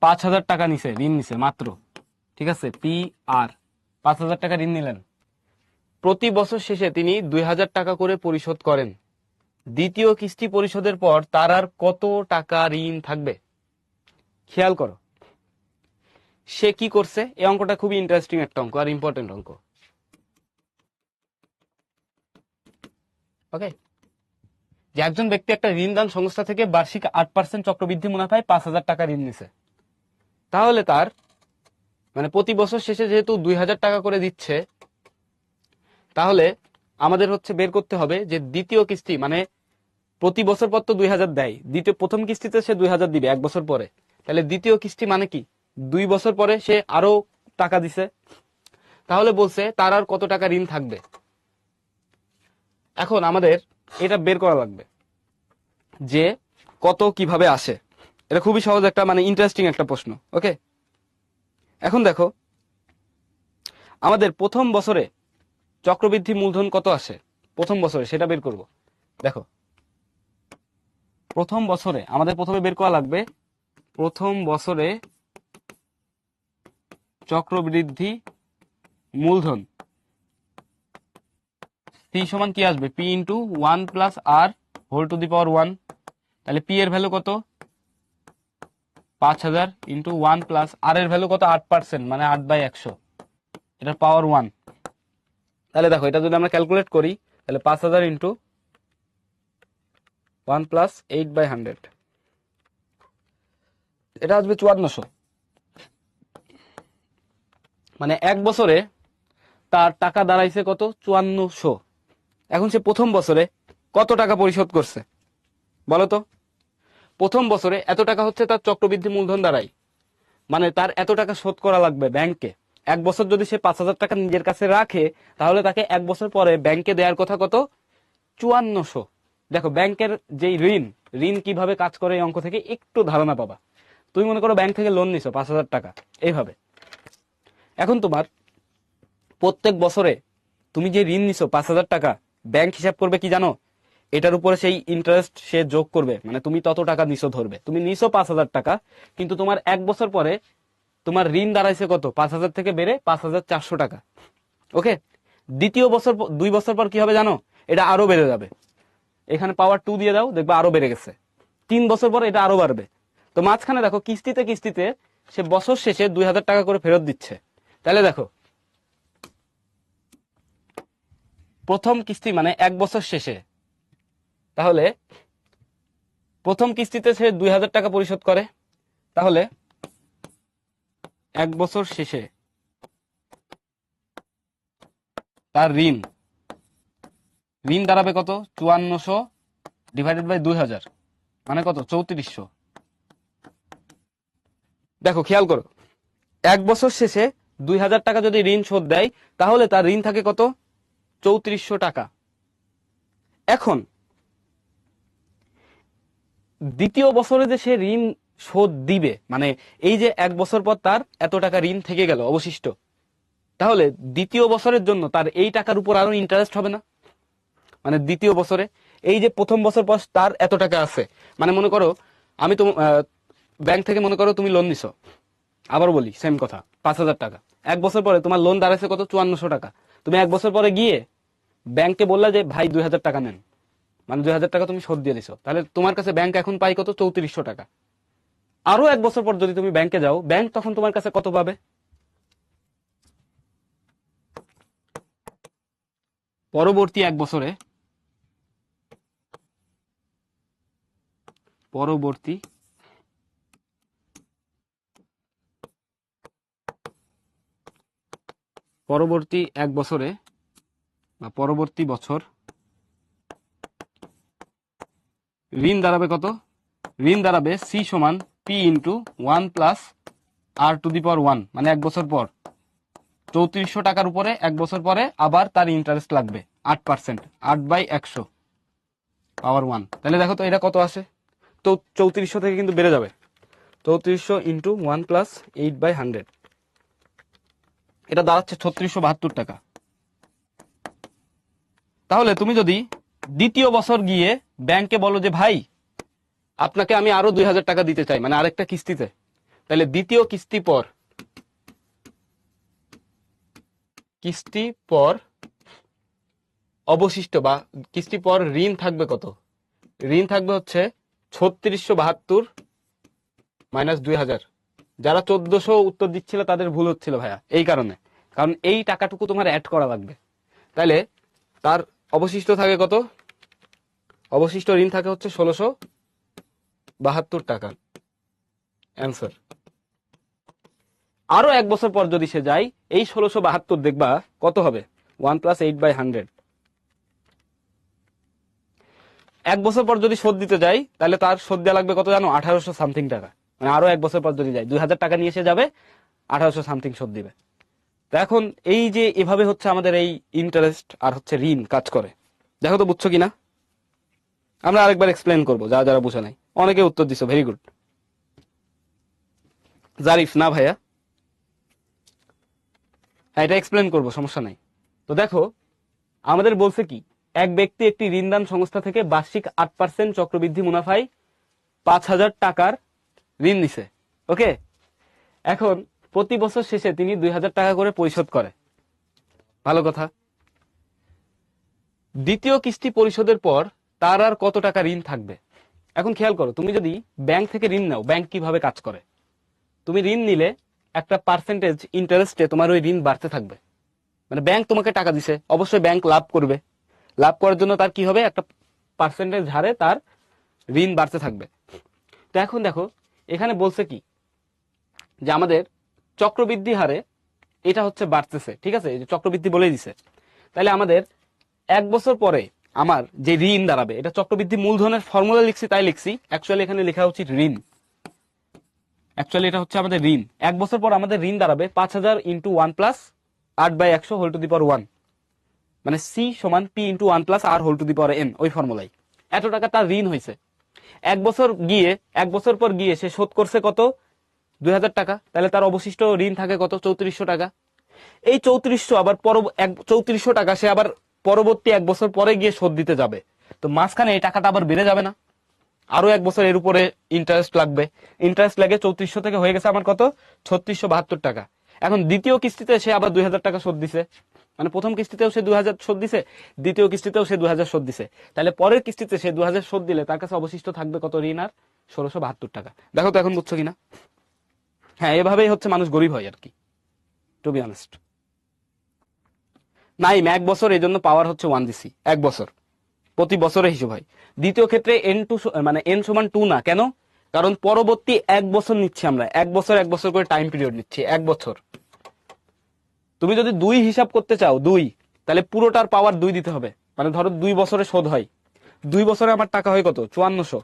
5,000 টাকা নিছে, ঋণ নিছে মাত্র। ঠিক আছে, PR 5,000 টাকা ঋণ নিলেন। প্রতি বছর শেষে তিনি 2,000 টাকা করে পরিশোধ করেন। দ্বিতীয় কিস্তি পরিশোধের পর তার আর কত টাকা ঋণ থাকবে? খেয়াল করো সে কি করছে। এই অঙ্কটা খুবই ইন্টারেস্টিং একটা অঙ্ক আর ইম্পর্টেন্ট অঙ্ক। ওকে, যে একজন ব্যক্তি একটা ঋণদান সংস্থা থেকে বার্ষিক 8% চক্রবৃদ্ধি মুনাফায় 5,000 টাকা ঋণ নিছে, তাহলে তার মানে প্রতি বছর শেষে যেহেতু 2,000 টাকা করে দিচ্ছে, তাহলে আমাদের হচ্ছে বের করতে হবে যে দ্বিতীয় কিস্তি, মানে প্রতি বছর পর তো 2,000 দেয়, প্রথম কিস্তিতে সে 2,000 দিবে 1 বছর পরে, তাহলে দ্বিতীয় কিস্তি মানে কি 2 বছর পরে সে আরো টাকা দিছে, তাহলে বলছে তার আর কত টাকা ঋণ থাকবে। এখন আমাদের এটা বের করা লাগবে যে কত কিভাবে আসে। এটা খুবই সহজ একটা, মানে ইন্টারেস্টিং একটা প্রশ্ন। ওকে, এখন দেখো আমাদের প্রথম বছরে চক্রবৃদ্ধি মূলধন কত আসে প্রথম বছরে, সেটা বের করব। দেখো প্রথম বছরে আমাদের প্রথমে বের করা লাগবে প্রথম বছরে চক্রবৃদ্ধি মূলধন। পি সমান কি আসবে, P into 1 plus R whole to the power 1। তাহলে পি এর ভ্যালু কত, 5,000 ইন্টু 1 প্লাস আর এর ভ্যালু কত, 8%, মানে 8/100, এটার পাওয়ার 1। তাহলে দেখো এটা যদি আমরা ক্যালকুলেট করি, তাহলে 5,000 ইন্টু 1 প্লাস 8/100, এটা আসবে 5400। মানে এক বছরে তার টাকা দাঁড়াইছে কত, 5400। এখন সে প্রথম বছরে কত টাকা পরিশোধ করছে বলো তো। প্রথম বছরে এত টাকা হচ্ছে তার চক্রবৃদ্ধি মূলধন দাঁড়ায়, মানে তার এত টাকা শোধ করা লাগবে ব্যাংকে। 1 বছর যদি সে 5,000 টাকা নিজের কাছে রাখে, তাহলে তাকে 1 বছর পরে ব্যাংকে দেওয়ার কথা কত, 5400। দেখো ব্যাংকের যেই ঋণ, ঋণ কিভাবে কাজ করে এই অঙ্ক থেকে একটু ধারণা পাবা। তুমি মনে করো ব্যাংক থেকে লোন নিছো 5,000 টাকা, এইভাবে। এখন তোমার প্রত্যেক বছরে তুমি যে ঋণ নিছো 5,000 টাকা, ব্যাংক হিসাব করবে কি জানো, এটার উপরে সেই ইন্টারেস্ট সে যোগ করবে, মানে তুমি তত টাকা নিছো ধরবে, তুমি নিছো 5,000 টাকা, কিন্তু তোমার 1 বছর পরে তোমার ঋণ দাঁড়াইছে কত, 5,000 থেকে বেড়ে 5,400 টাকা। ওকে, দ্বিতীয় বছর 2 বছর পর কি হবে জানো, এটা আরো বেড়ে যাবে। এখানে পাওয়ার 2 দিয়ে দাও, দেখবা আরো বেড়ে গেছে। 3 বছর পর এটা আরো বাড়বে। তো মাঝখানে দেখো কিস্তিতে কিস্তিতে সে বছর শেষে 2,000 টাকা করে ফেরত দিচ্ছে। তাহলে দেখো প্রথম কিস্তি মানে 1 বছর শেষে, তাহলে প্রথম কিস্তিতে সে 2,000 টাকা পরিশোধ করে, তাহলে 1 বছর শেষে তার ঋণ দাঁড়াবে কত, 5400 ডিভাইডেড বাই 2,000, মানে কত, 3400। দেখো খেয়াল করো, 1 বছর শেষে 2,000 টাকা যদি ঋণ শোধ দেয়, তাহলে তার ঋণ থাকে কত, 3400 টাকা। এখন দ্বিতীয় বছরে যে সে ঋণ শোধ দিবে, মানে এই যে 1 বছর পর তার এত টাকা ঋণ থেকে গেল অবশিষ্ট, তাহলে দ্বিতীয় বছরের জন্য তার এই টাকার উপর আরো ইন্টারেস্ট হবে না? মানে দ্বিতীয় বছরে এই যে প্রথম বছর পর তার এত টাকা আছে, মানে মনে করো আমি তো ব্যাংক থেকে মনে করো তুমি লোন নিছো, আবার বলি সেম কথা, 5,000 টাকা। 1 বছর পরে তোমার লোন দাঁড়াইছে কত, 5400 টাকা। তুমি 1 বছর পরে গিয়ে ব্যাংকে বললা যে ভাই 2,000 টাকা নেন, মানে 2,000 টাকা তুমি শোধ দিয়ে দিছো, তাহলে তোমার কাছে ব্যাংক এখন পাই কত, 3400 টাকা। আরো 1 বছর পর যদি তুমি ব্যাংকে যাও, ব্যাংক তখন তোমার কাছে কত পাবে, পরবর্তী 1 বছরে, পরবর্তী পরবর্তী 1 বছরে বা পরবর্তী বছর ঋণ দাঁড়াবে কত, ঋণ দাঁড়াবে সি সমান P into 1 plus R to the power 1, মানে 1 বছর পর 3400 টাকার উপরে 1 বছর পরে আবার তার ইন্টারেস্ট লাগবে 8%, 8/100 পাওয়ার 1। তাহলে দেখো তো এটা কত আসে, তো 3400 থেকে কিন্তু বেড়ে যাবে, 3400 ইন্টু 1 প্লাস 8/100, এটা দাঁড়াচ্ছে 3672 টাকা। তাহলে তুমি যদি দ্বিতীয় বছর গিয়ে ব্যাংকে বলো যে ভাই আপনাকে আমি আরো 2,000 টাকা দিতে চাই, মানে আরেকটা কিস্তিতে, তাহলে দ্বিতীয় কিস্তি পর অবশিষ্ট বা কিস্তি পর ঋণ থাকবে কত, ঋণ থাকবে হচ্ছে 3672 মাইনাস 2,000। যারা 1400 উত্তর দিচ্ছিল তাদের ভুল হচ্ছিল ভাইয়া, এই কারণে, কারণ এই টাকাটুকু তোমার অ্যাড করা লাগবে। তাহলে তার অবশিষ্ট থাকে কত, অবশিষ্ট ঋণ থাকে হচ্ছে 1672 টাকা, অ্যান্সার। আরো 1 বছর পর যদি সে যায়, এই 1672 দেখবা কত হবে, 1 প্লাস 8/100। 1 বছর পর যদি শোধ দিতে যাই, তাহলে তার শোধ দেওয়া লাগবে কত জানো, 1800 সামথিং টাকা, মানে আরো 1 বছর পর যদি যায় 2,000 টাকা নিয়ে এসে যাবে, 1800 সামথিং শোধ দিবে। তো এখন এই যে এভাবে হচ্ছে আমাদের এই ইন্টারেস্ট আর হচ্ছে ঋণ কাজ করে, দেখো তো বুঝছো কিনা। আমরা আরেকবার এক্সপ্লেন করবো যারা যারা বুঝে নাই, অনেকে উত্তর দিছো, ভেরি গুড। জারিফ না ভাইয়া, হ্যাঁ এটা এক্সপ্লেন করবো, সমস্যা নাই। তো দেখো আমাদের বলছে কি, এক ব্যক্তি একটি ঋণদান সংস্থা থেকে বার্ষিক 8% চক্রবৃদ্ধি মুনাফায় 5,000 টাকার ঋণ নিছে। ওকে, এখন প্রতি বছর শেষে তিনি 2,000 টাকা করে পরিশোধ করে, ভালো কথা। দ্বিতীয় কিস্তি পরিশোধের পর তার আর কত টাকা ঋণ থাকবে। এখন খেয়াল করো, তুমি যদি ব্যাংক থেকে ঋণ নাও, ব্যাংক কিভাবে কাজ করে, তুমি ঋণ নিলে একটা পার্সেন্টেজ ইন্টারেস্টে তোমার ওই ঋণ বাড়তে থাকবে, মানে ব্যাংক তোমাকে টাকা দিছে, অবশ্যই ব্যাংক লাভ করবে, লাভ করার জন্য তার কি হবে, একটা পার্সেন্টেজ হারে তার ঋণ বাড়তে থাকবে। তো এখন দেখো এখানে বলছে কি, যে আমাদের চক্রবৃদ্ধি হারে এটা হচ্ছে বাড়তেছে, ঠিক আছে, এই যে চক্রবৃদ্ধি বলেই দিছে। তাহলে আমাদের 1 বছর পরে আমার যে ঋণ দাঁড়াবে, এটা চক্রবৃদ্ধি মূলধনের ফর্মুলা লিখছি তাই লিখছি, অ্যাকচুয়ালি এখানে লেখা উচিত ঋণ, অ্যাকচুয়ালি এটা হচ্ছে আমাদের ঋণ। 1 বছর পর আমাদের ঋণ দাঁড়াবে 5,000 into 1 plus 8/100 whole to the power 1, মানে সি সমান P into 1 plus R whole to the power N, ওই ফর্মুলাই। এত টাকা তার ঋণ হয়েছে। 1 বছর পর গিয়ে সে শোধ করছে কত, 2,000 টাকা, তাহলে তার অবশিষ্ট ঋণ থাকে কত, 3400 টাকা। এই 3400 আবার 3400 টাকা সে আবার পরবর্তী 1 বছর পরে গিয়ে শোধ দিতে যাবে, তো মাঝখানে এই টাকাটা আবার বেড়ে যাবে না? আরো 1 বছর এর উপরে ইন্টারেস্ট লাগবে। ইন্টারেস্ট লাগে 3400 থেকে হয়ে গেছে আমার কত, 3672 টাকা। এখন দ্বিতীয় কিস্তিতে সে আবার 2000 টাকা শোধ দিছে, মানে প্রথম কিস্তিতেও সে 2000 শোধ দিছে, দ্বিতীয় কিস্তিতেও সে 2000 শোধ দিছে। তাহলে পরের কিস্তিতে সে 2000 শোধ দিলে তার কাছে অবশিষ্ট থাকবে কত ঋণ আর, 1672 টাকা। দেখো তো এখন বুঝছো কিনা? হ্যাঁ, এভাবেই হচ্ছে মানুষ গরিব হয় আর কি, টু বি অনেস্ট। নাইম 1 বছর, এই জন্য পাওয়ার হচ্ছে 1 দিছি, 1 বছর, প্রতি বছরের হিসাব হয়। দ্বিতীয় ক্ষেত্রে n2 মানে n সমান 2 না, কেন? কারণ পরবর্তী 1 বছর নিচ্ছি আমরা, 1 বছর 1 বছর করে টাইম পিরিয়ড নিচ্ছি, 1 বছর। তুমি যদি 2 হিসাব করতে চাও, 2, তাহলে পুরোটার পাওয়ার 2 দিতে হবে। মানে ধরো 2 বছরে শোধ হয়, 2 বছরে আমার টাকা হয় কত, 5400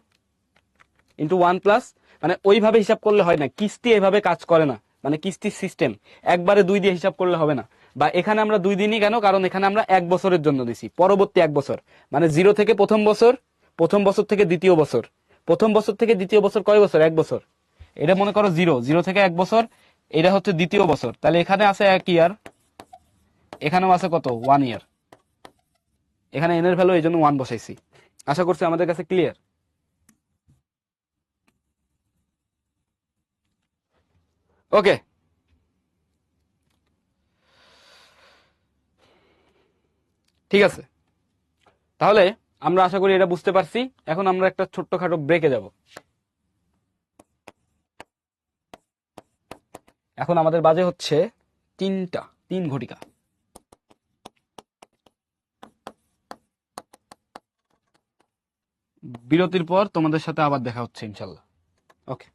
ইন্টু 1 প্লাস, মানে ওইভাবে হিসাব করলে হয় না, কিস্তি এভাবে কাজ করে না, মানে কিস্তির সিস্টেম একবারে 2 দিয়ে হিসাব করলে হবে না। বা এখানে আমরা 2 দিনই কেন, কারণ এখানে আমরা 1 বছরের জন্য দিছি, পরবর্তী 1 বছর, মানে 0 থেকে প্রথম বছর, প্রথম বছর থেকে দ্বিতীয় বছর, প্রথম বছর থেকে দ্বিতীয় বছর কয় বছর, 1 বছর। এটা মনে করো 0, 0 থেকে 1 বছর, এটা হচ্ছে দ্বিতীয় বছর, তাহলে এখানে আছে 1 ইয়ার, এখানেও আছে কত, 1 ইয়ার। এখানে এন এর ভ্যালু এই জন্য 1 বসাইছি। আশা করছি আমাদের কাছে ক্লিয়ার। ওকে, ঠিক আছে। তাহলে আমরা আশা করি এটা বুঝতে পারছি। এখন আমরা একটা ছোট্টখাটো ব্রেকে যাব। এখন আমাদের বাজে হচ্ছে 3টা, 3 ঘটিকা। বিরতির পর তোমাদের সাথে আবার দেখা হচ্ছে ইনশাল্লাহ। ওকে।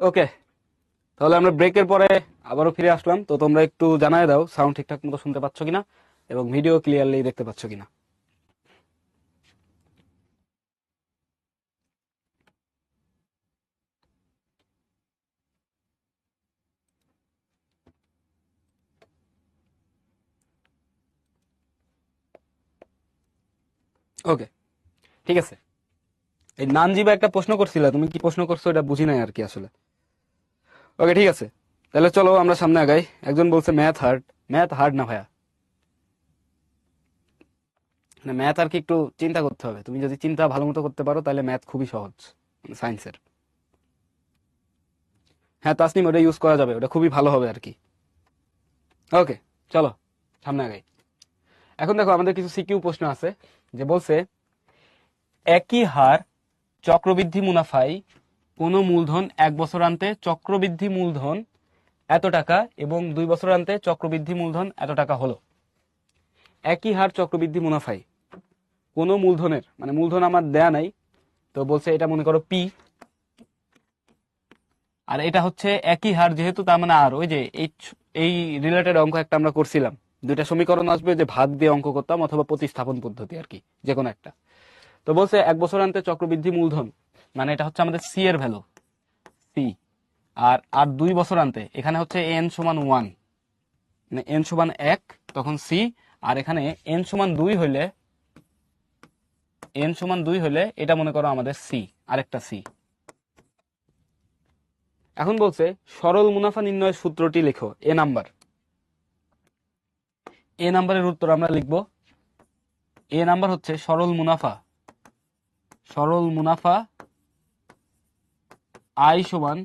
ওকে, তাহলে আমরা ব্রেকের পরে আবারও ফিরে আসলাম। তো তোমরা একটু জানায় দাও সাউন্ড ঠিকঠাক মতো শুনতে পাচ্ছ কিনা এবং ভিডিও ক্লিয়ারলি দেখতে পাচ্ছ কিনা। ওকে, ঠিক আছে। এই নানজিবা একটা প্রশ্ন করছিল, তুমি কি প্রশ্ন করছো এটা বুঝি নাই আর কি আসলে। ওকে, ঠিক আছে, তাহলে চলো আমরা সামনে আগাই। একজন বলছে ম্যাথ হার্ড। ম্যাথ হার্ড না ভাইয়া, মানে ম্যাথ আর কি একটু চিন্তা করতে হবে। তুমি যদি চিন্তা ভালো মতো করতে পারো তাহলে ম্যাথ খুবই সহজ, সায়েন্সের। হ্যাঁ তাসনিম, ওটা ইউজ করা যাবে, ওটা খুবই ভালো হবে আর কি। ওকে, চলো সামনে আগাই। এখন দেখো আমাদের কিছু সিকিউ প্রশ্ন আছে, যে বলছে একই হার চক্রবৃদ্ধি মুনাফায় কোনো মূলধন 1 বছরান্তে চক্রবৃদ্ধি মূলধন এত টাকা এবং 2 বছরান্তে চক্রবৃদ্ধি মূলধন এত টাকা হলো। একই হার চক্রবৃদ্ধি মুনাফায় কোনো মূলধনের, মানে মূলধন আমার দেয়া নাই, তো বলছে এটা মনে করো পি, আর এটা হচ্ছে একই হার যেহেতু, তার মানে আর ওই যে এই রিলেটেড অঙ্ক একটা আমরা করছিলাম, দুইটা সমীকরণ আসবে যে ভাগ দিয়ে অঙ্ক করতাম অথবা প্রতিস্থাপন পদ্ধতি আর কি, যে কোনো একটা। তো বলছে 1 বছরান্তে চক্রবৃদ্ধি মূলধন, মানে এটা হচ্ছে আমাদের সি এর ভ্যালু, সি। আর আর 2 বছরান্তে এখানে হচ্ছে এন সমান 1, মানে এন সমান 1 তখন সি, আর এখানে এন সমান 2 হইলে, এন সমান 2 হইলে এটা মনে করো আমাদের সি, আরেকটা সি। এখন বলছে সরল মুনাফা নির্ণয়ের সূত্রটি লেখো। এ নাম্বার, এ নাম্বারের উত্তর আমরা লিখব। এ নাম্বার হচ্ছে সরল মুনাফা, সরল মুনাফা আই সমান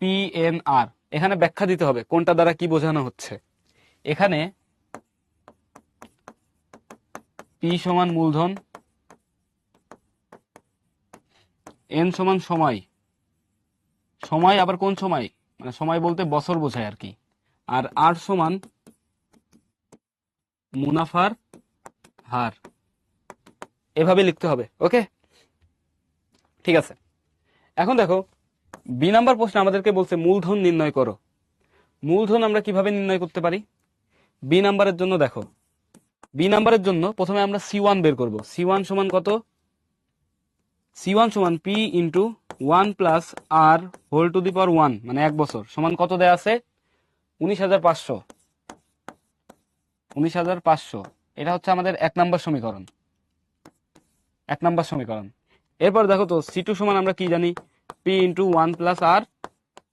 পি এন আর। এখানে ব্যাখ্যা দিতে হবে কোনটা দ্বারা কি বোঝানো হচ্ছে। এখানে পি সমান মূলধন, এন সমান সময়, সময় আবার কোন সময়, মানে সময় বলতে বছর বোঝায় আর কি, আর আর সমান মুনাফার হার। এভাবে লিখতে হবে। ওকে, ঠিক আছে। এখন দেখো বি নাম্বার প্রশ্ন আমাদেরকে বলছে মূলধন নির্ণয় করো। মূলধন আমরা কিভাবে নির্ণয় করতে পারি? বি নাম্বারের জন্য দেখো, বি নাম্বারের জন্য প্রথমে আমরা C1 বের করব। C1 সমান কত? C1 সমান P into 1 plus R whole to the power 1, মানে 1 বছর সমান কত দেয়া আছে? 19,500। 19,500, এটা হচ্ছে আমাদের 1 নাম্বার সমীকরণ, 1 নাম্বার সমীকরণ। এরপর দেখো তো C2 সমান আমরা কি জানি? P into 1 plus R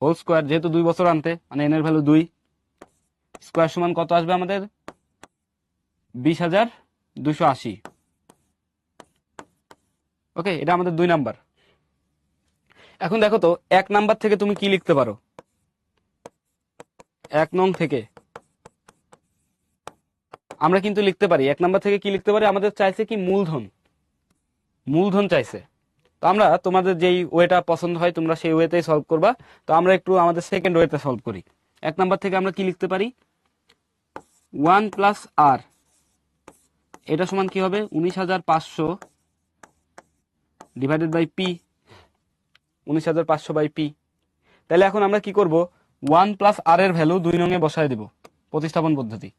whole square, যেহেতু 2 বছর আনতে, মানে এন এর ভ্যালু 2, স্কোয়ার সমান কত আসবে আমাদের? 20,280। ওকে, এটা আমাদের 2 নাম্বার। এখন দেখো তো 1 নাম্বার থেকে তুমি কি লিখতে পারো? 1 নং থেকে আমরা কিন্তু লিখতে পারি, 1 নাম্বার থেকে কি লিখতে পারি? আমাদের চাইছে কি? মূলধন, মূলধন চাইছে। তো আমরা তোমাদের যেই ওয়েটা পছন্দ হয় তোমরা সেই ওয়েতেই সলভ করবা। তো আমরা একটু আমাদের সেকেন্ড ওয়েতে সলভ করি। 1 নাম্বার থেকে আমরা কি লিখতে পারি? 1 প্লাস আর, এটা সমান কি হবে? 19,500 divided by P, 19,500 by P. তাহলে এখন আমরা কি করব? 1 প্লাস আর এর ভ্যালু 2 নং এ বসায় দেব, প্রতিস্থাপন পদ্ধতি।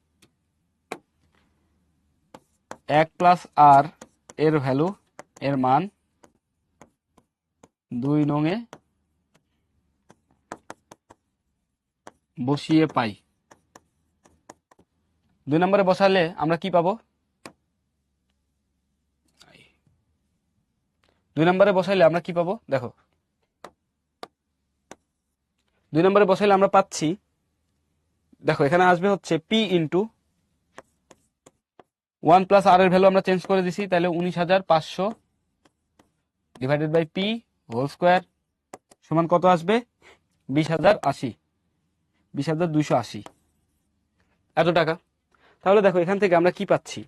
1 প্লাস আর এর ভ্যালু, এর মান 2 নং এ বসিয়ে পাই। 2 নম্বরে বসালে আমরা কি পাবো? 2 নম্বরে বসাইলে আমরা কি পাবো? দেখো 2 নম্বরে বসাইলে আমরা পাচ্ছি, দেখো এখানে আসবে হচ্ছে পি ইন্টু 1 প্লাস আর এর ভ্যালু আমরা চেঞ্জ করে দিছি, তাহলে 19,500 divided by P whole square সমান কত আসবে? 20,080, 20,280 এত টাকা। তাহলে দেখো এখান থেকে আমরা কি পাচ্ছি?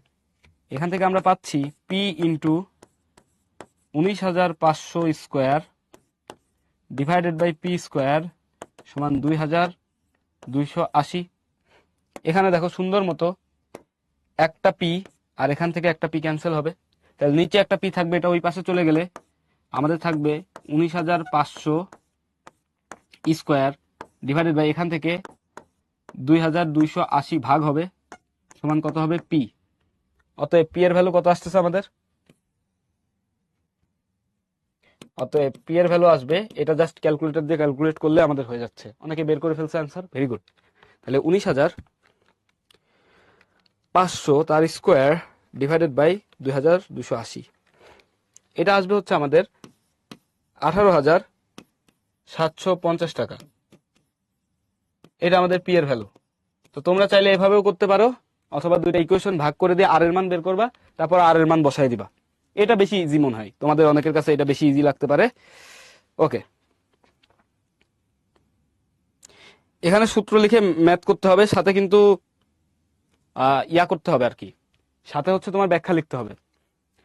এখান থেকে আমরা পাচ্ছি P into 19,500 square divided by P square সমান 2,280। এখানে দেখো সুন্দর মতো একটা পি, আর এখান থেকে একটা পি ক্যান্সেল হবে, তাহলে নিচে একটা পি থাকবে, এটা ওই পাশে চলে গেলে আমাদের থাকবে 19,500 স্কোয়ার ডিভাইডেড বাই এখান থেকে 2280 ভাগ হবে সমান কত হবে পি। অতএব পি এর ভ্যালু কত আসতেছে আমাদের? অতএব পি এর ভ্যালু আসবে, এটা জাস্ট ক্যালকুলেটর দিয়ে ক্যালকুলেট করলে আমাদের হয়ে যাচ্ছে। অনেকে বের করে ফেলছে অ্যান্সার, ভেরি গুড। তাহলে 19,500 তার স্কোয়ার ডিভাইডেড বাই 2280, এটা আসবে হচ্ছে আমাদের 18,750 টাকা। এটা আমাদের পি এর ভ্যালু। তো তোমরা চাইলে এভাবেও করতে পারো, অথবা দুইটা ইকুয়েশন ভাগ করে দিয়ে আর এর মান বের করবা, তারপর আর এর মান বসাই দিবা। এটা বেশি ইজি মনে হয়, তোমাদের অনেকের কাছে এটা বেশি ইজি লাগতে পারে। ওকে, এখানে সূত্র লিখে ম্যাথ করতে হবে, সাথে কিন্তু ইয়া করতে হবে আর কি, সাথে হচ্ছে তোমার ব্যাখ্যা লিখতে হবে।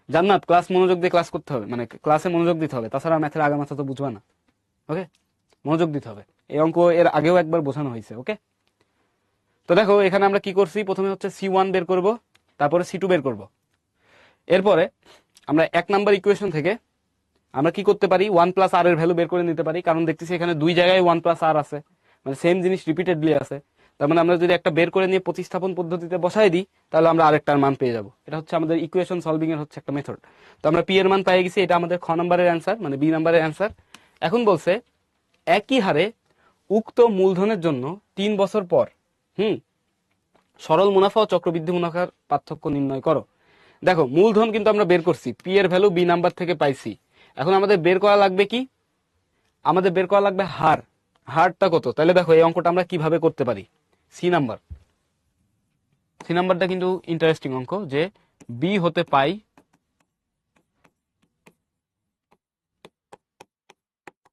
জান্নাত, ক্লাস মনোযোগ দিয়ে ক্লাস করতে হবে, মানে ক্লাসে মনোযোগ দিতে হবে, তাছাড়া ম্যাথের আগামাথা তো বুঝবা না। ওকে, মনোযোগ দিতে হবে। এই অঙ্ক এর আগেও একবার বোঝানো হয়েছে। ওকে, তো দেখো এখানে আমরা কি করছি, প্রথমে হচ্ছে C1 বের করব, তারপরে C2 বের করব। এরপরে আমরা 1 নাম্বার ইকুয়েশন থেকে আমরা কি করতে পারি, 1 প্লাস আর এর ভ্যালু বের করে নিতে পারি, কারণ দেখতেছি এখানে দুই জায়গায় 1 প্লাস আর আছে, মানে সেম জিনিস রিপিটেডলি আছে। তার মানে আমরা যদি একটা বের করে নিয়ে প্রতিস্থাপন পদ্ধতিতে বসাই দিই, তাহলে আমরা আরেকটার মান পেয়ে যাব। এটা হচ্ছে আমাদের ইকুয়েশন সলভিং এর হচ্ছে একটা মেথড। তো আমরা পি এর মান পেয়ে গেছি, এটা আমাদের খ নাম্বারের অ্যান্সার, মানে বি নাম্বারের অ্যান্সার। এখন বলছে একই হারে উক্ত মূলধনের জন্য 3 বছর পর সরল মুনাফা ও চক্রবৃদ্ধি মুনাফার পার্থক্য নির্ণয় করো। দেখো মূলধন কিন্তু আমরা বের করছি, পি এর ভ্যালু বি নাম্বার থেকে পাইছি। এখন আমাদের বের করা লাগবে কি, আমাদের বের করা লাগবে হার। হারটা কত? তাহলে দেখো এই অঙ্কটা আমরা কিভাবে করতে পারি। সি নাম্বারটা কিন্তু ইন্টারেস্টিং অঙ্ক, যে বি হতে পাই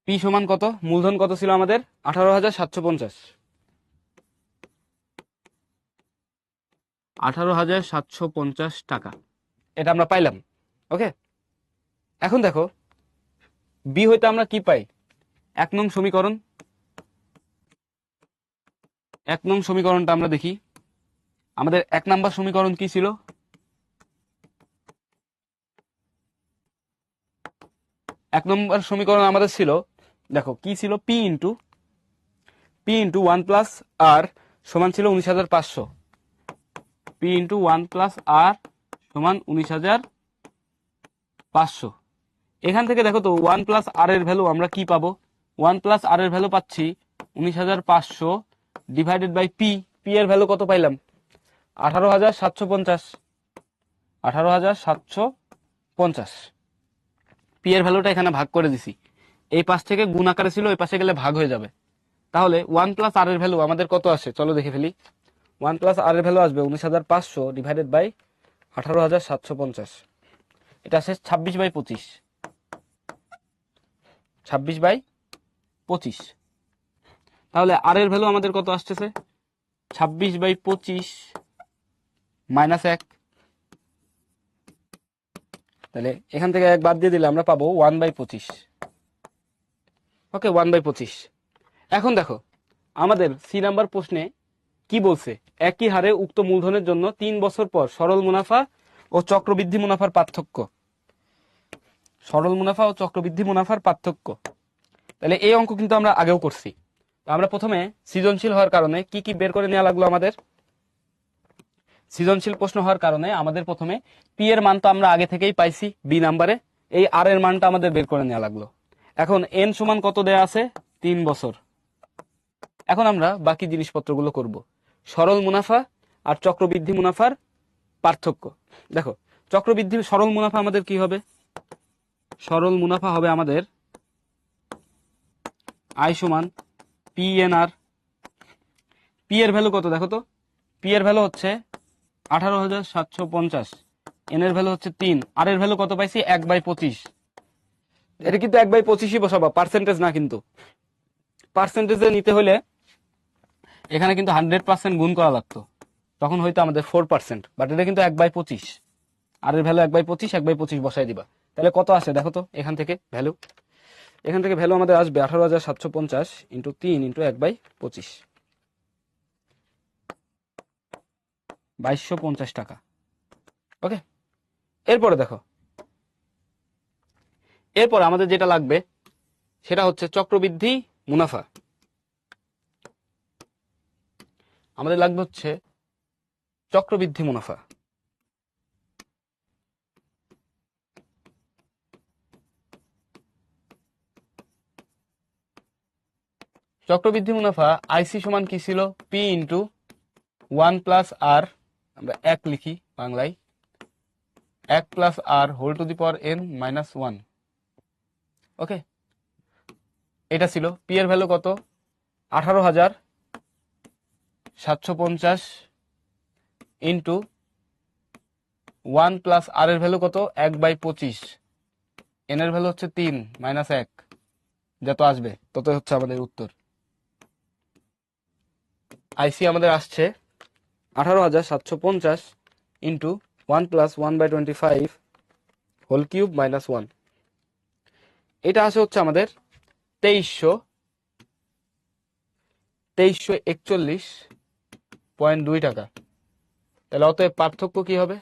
পি সমান কত, মূলধন কত ছিল আমাদের 18,750, 18,750 টাকা, এটা আমরা পাইলাম। ওকে, এখন দেখো বি হইতে আমরা কি পাই, 1 নং সমীকরণ। 1 নং সমীকরণটা আমরা দেখি, আমাদের 1 নাম্বার সমীকরণ কি ছিল, 1 নম্বর সমীকরণ আমাদের ছিল, দেখো কি ছিল, পি ইন্টু 1 প্লাস আর সমান ছিল 19,500, পি ইন্টু 1 প্লাস আর সমান 19,500। এখান থেকে দেখো তো 1 প্লাস আর এর ভ্যালু আমরা কি পাবো, 1 প্লাস আর এর ভ্যালু পাচ্ছি 19,500 ডিভাইডেড বাই পি। পি এর ভ্যালু কত পাইলাম, 18,750, 18,750। পি এর ভ্যালুটা এখানে ভাগ করে দিছি, এই পাশ থেকে গুণ আকারে ছিল, ওই পাশে গেলে ভাগ হয়ে যাবে। তাহলে 1 প্লাস আর এর ভ্যালু আমাদের কত আসে, চলো দেখে ফেলি। 1 প্লাস আর এর ভ্যালু আসবে 19,500 ডিভাইডেড বাই 18,750, এটা আসে 26/25, 26/25। তাহলে আর এর ভ্যালু আমাদের কত আসতেছে, 26/25 মাইনাস 1। তাহলে এখান থেকে 1 বাদ দিয়ে দিলে আমরা পাবো 1/25। ওকে, 1/25। এখন দেখো আমাদের সি নাম্বার প্রশ্নে কি বলছে, একই হারে উক্ত মূলধনের জন্য 3 বছর পর সরল মুনাফা ও চক্রবৃদ্ধি মুনাফার পার্থক্য, সরল মুনাফা ও চক্রবৃদ্ধি মুনাফার পার্থক্য। তাহলে এই অঙ্ক কিন্তু আমরা আগেও করছি। আমরা প্রথমে সৃজনশীল হওয়ার কারণে কি কি বের করে নেওয়া লাগলো আমাদের, সৃজনশীল প্রশ্ন হওয়ার কারণে আমাদের প্রথমে পি এর মান তো আমরা আগে থেকেই পাইছি বি নাম্বারে, এই আর এর মানটা আমাদের বের করে নেওয়া লাগলো। এখন এন সমান কত দেয়া আছে, 3 বছর। এখন আমরা বাকি জিনিসপত্রগুলো করব, সরল মুনাফা আর চক্রবৃদ্ধি মুনাফার পার্থক্য। দেখো চক্রবৃদ্ধি, সরল মুনাফা আমাদের কি হবে, সরল মুনাফা হবে আমাদের আই সমান পি এন আর। পি এর ভ্যালু কত দেখো তো, পি এর ভ্যালু হচ্ছে 18,750, এন এর ভ্যালু হচ্ছে 3, আর এর ভ্যালু কত পাইছি 1/25। এটা কিন্তু 1/25ই বসাবা, পার্সেন্টেজ না, কিন্তু পার্সেন্টেজে নিতে হলে এখানে কিন্তু 100% গুণ করা লাগতো, তখন হয়তো আমাদের 4%, বাট এটা কিন্তু 1/25, আর এর ভ্যালু 1/25, 1/25 বসাই দিবা। তাহলে কত আসে দেখো তো, এখান থেকে ভ্যালু, এখান থেকে ভ্যালু আমাদের আসবে 18,750 ইন্টু 3 ইন্টু 1/25, 2250 টাকা। ওকে, এরপরে দেখো, এরপর আমাদের যেটা লাগবে সেটা হচ্ছে চক্রবৃদ্ধি মুনাফা। আমাদের লাগবে হচ্ছে চক্রবৃদ্ধি মুনাফা। চক্রবৃদ্ধি মুনাফা আইসি সমান কি ছিল? পি ইন্টু 1+r, আমরা 1 লিখি বাংলায়, 1+r whole to the power n-1। ওকে, এটা ছিল। পি এর ভ্যালু কত? 18,750 ইন্টু 1+r এর ভ্যালু কত? 1/25। n এর ভ্যালু হচ্ছে 3 - 1, যত আসবে তত হচ্ছে আমাদের উত্তর। আইসি আমাদের আসছে 18,750 ইন্টু 1 + 1/25 হোল কিউব -1। এটা আসে হচ্ছে আমাদের 2341.2 টাকা। তাহলে অতএব পার্থক্য কি হবে?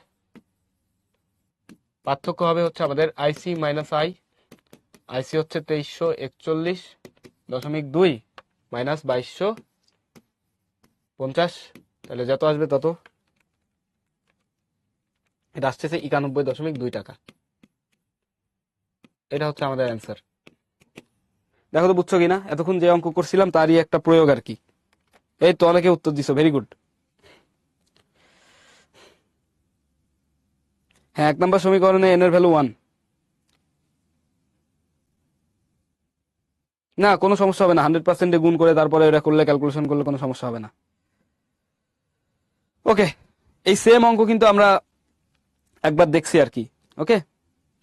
পার্থক্য হবে হচ্ছে আমাদের আইসি মাইনাস আইসি হচ্ছে 2341.2 মাইনাস 2250, তাহলে যত আসবে তত। এটা আসছে 91.2 টাকা। এটা হচ্ছে আমাদের অ্যান্সার। দেখো তো বুঝছো কিনা? এতক্ষণ যে অঙ্ক করছিলাম তারই একটা প্রয়োগ আর কি। এই তো অনেকে উত্তর দিছো, ভেরি গুড। হ্যাঁ, 1 নম্বর সমীকরণে n এর ভ্যালু 1। না, কোনো সমস্যা হবে না, 100% গুণ করে তারপরে এটা করলে, ক্যালকুলেশন করলে কোনো সমস্যা হবে না। ওকে, এই সেম অঙ্ক কিন্তু আমরা একবার দেখছি আর কি। ওকে,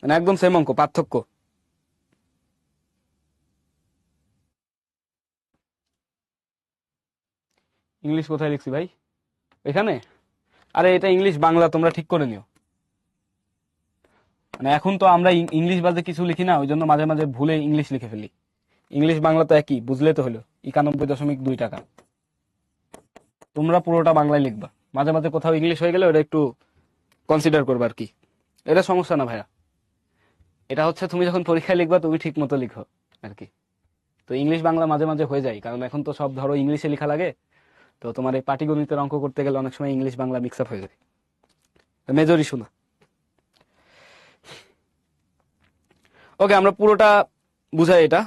মানে একদম সেম অঙ্ক, পার্থক্য। ইংলিশ কোথায় লিখছি ভাই? এখানে? আরে এটা ইংলিশ বাংলা তোমরা ঠিক করে নিও। মানে এখন তো আমরা ইংলিশ বাদে কিছু লিখি না, ওই জন্য মাঝে মাঝে ভুলে ইংলিশ লিখে ফেলি। ইংলিশ বাংলা তো একই, বুঝলে তো হলো। 91.2 টাকা। তোমরা পুরোটা বাংলায় লিখবা, মাঝে মাঝে কোথাও ইংলিশ হয়ে গেলে ওটা একটু কনসিডার করবা আর কি। এটা সমস্যা না ভাইয়া, এটা হচ্ছে তুমি যখন পরীক্ষায় লিখবা তুমি ঠিক মতো লিখো আর কি। তো ইংলিশ বাংলা মাঝে মাঝে হয়ে যায়, কারণ এখন তো সব ধরো ইংলিশে লেখা লাগে। তো তোমার এই পাটিগণিতের অঙ্ক করতে গেলে অনেক সময় ইংলিশ বাংলা মিক্স আপ হয়ে যায়, মেজর ইস্যু না। ওকে, আমরা পুরোটা বুঝাই এটা।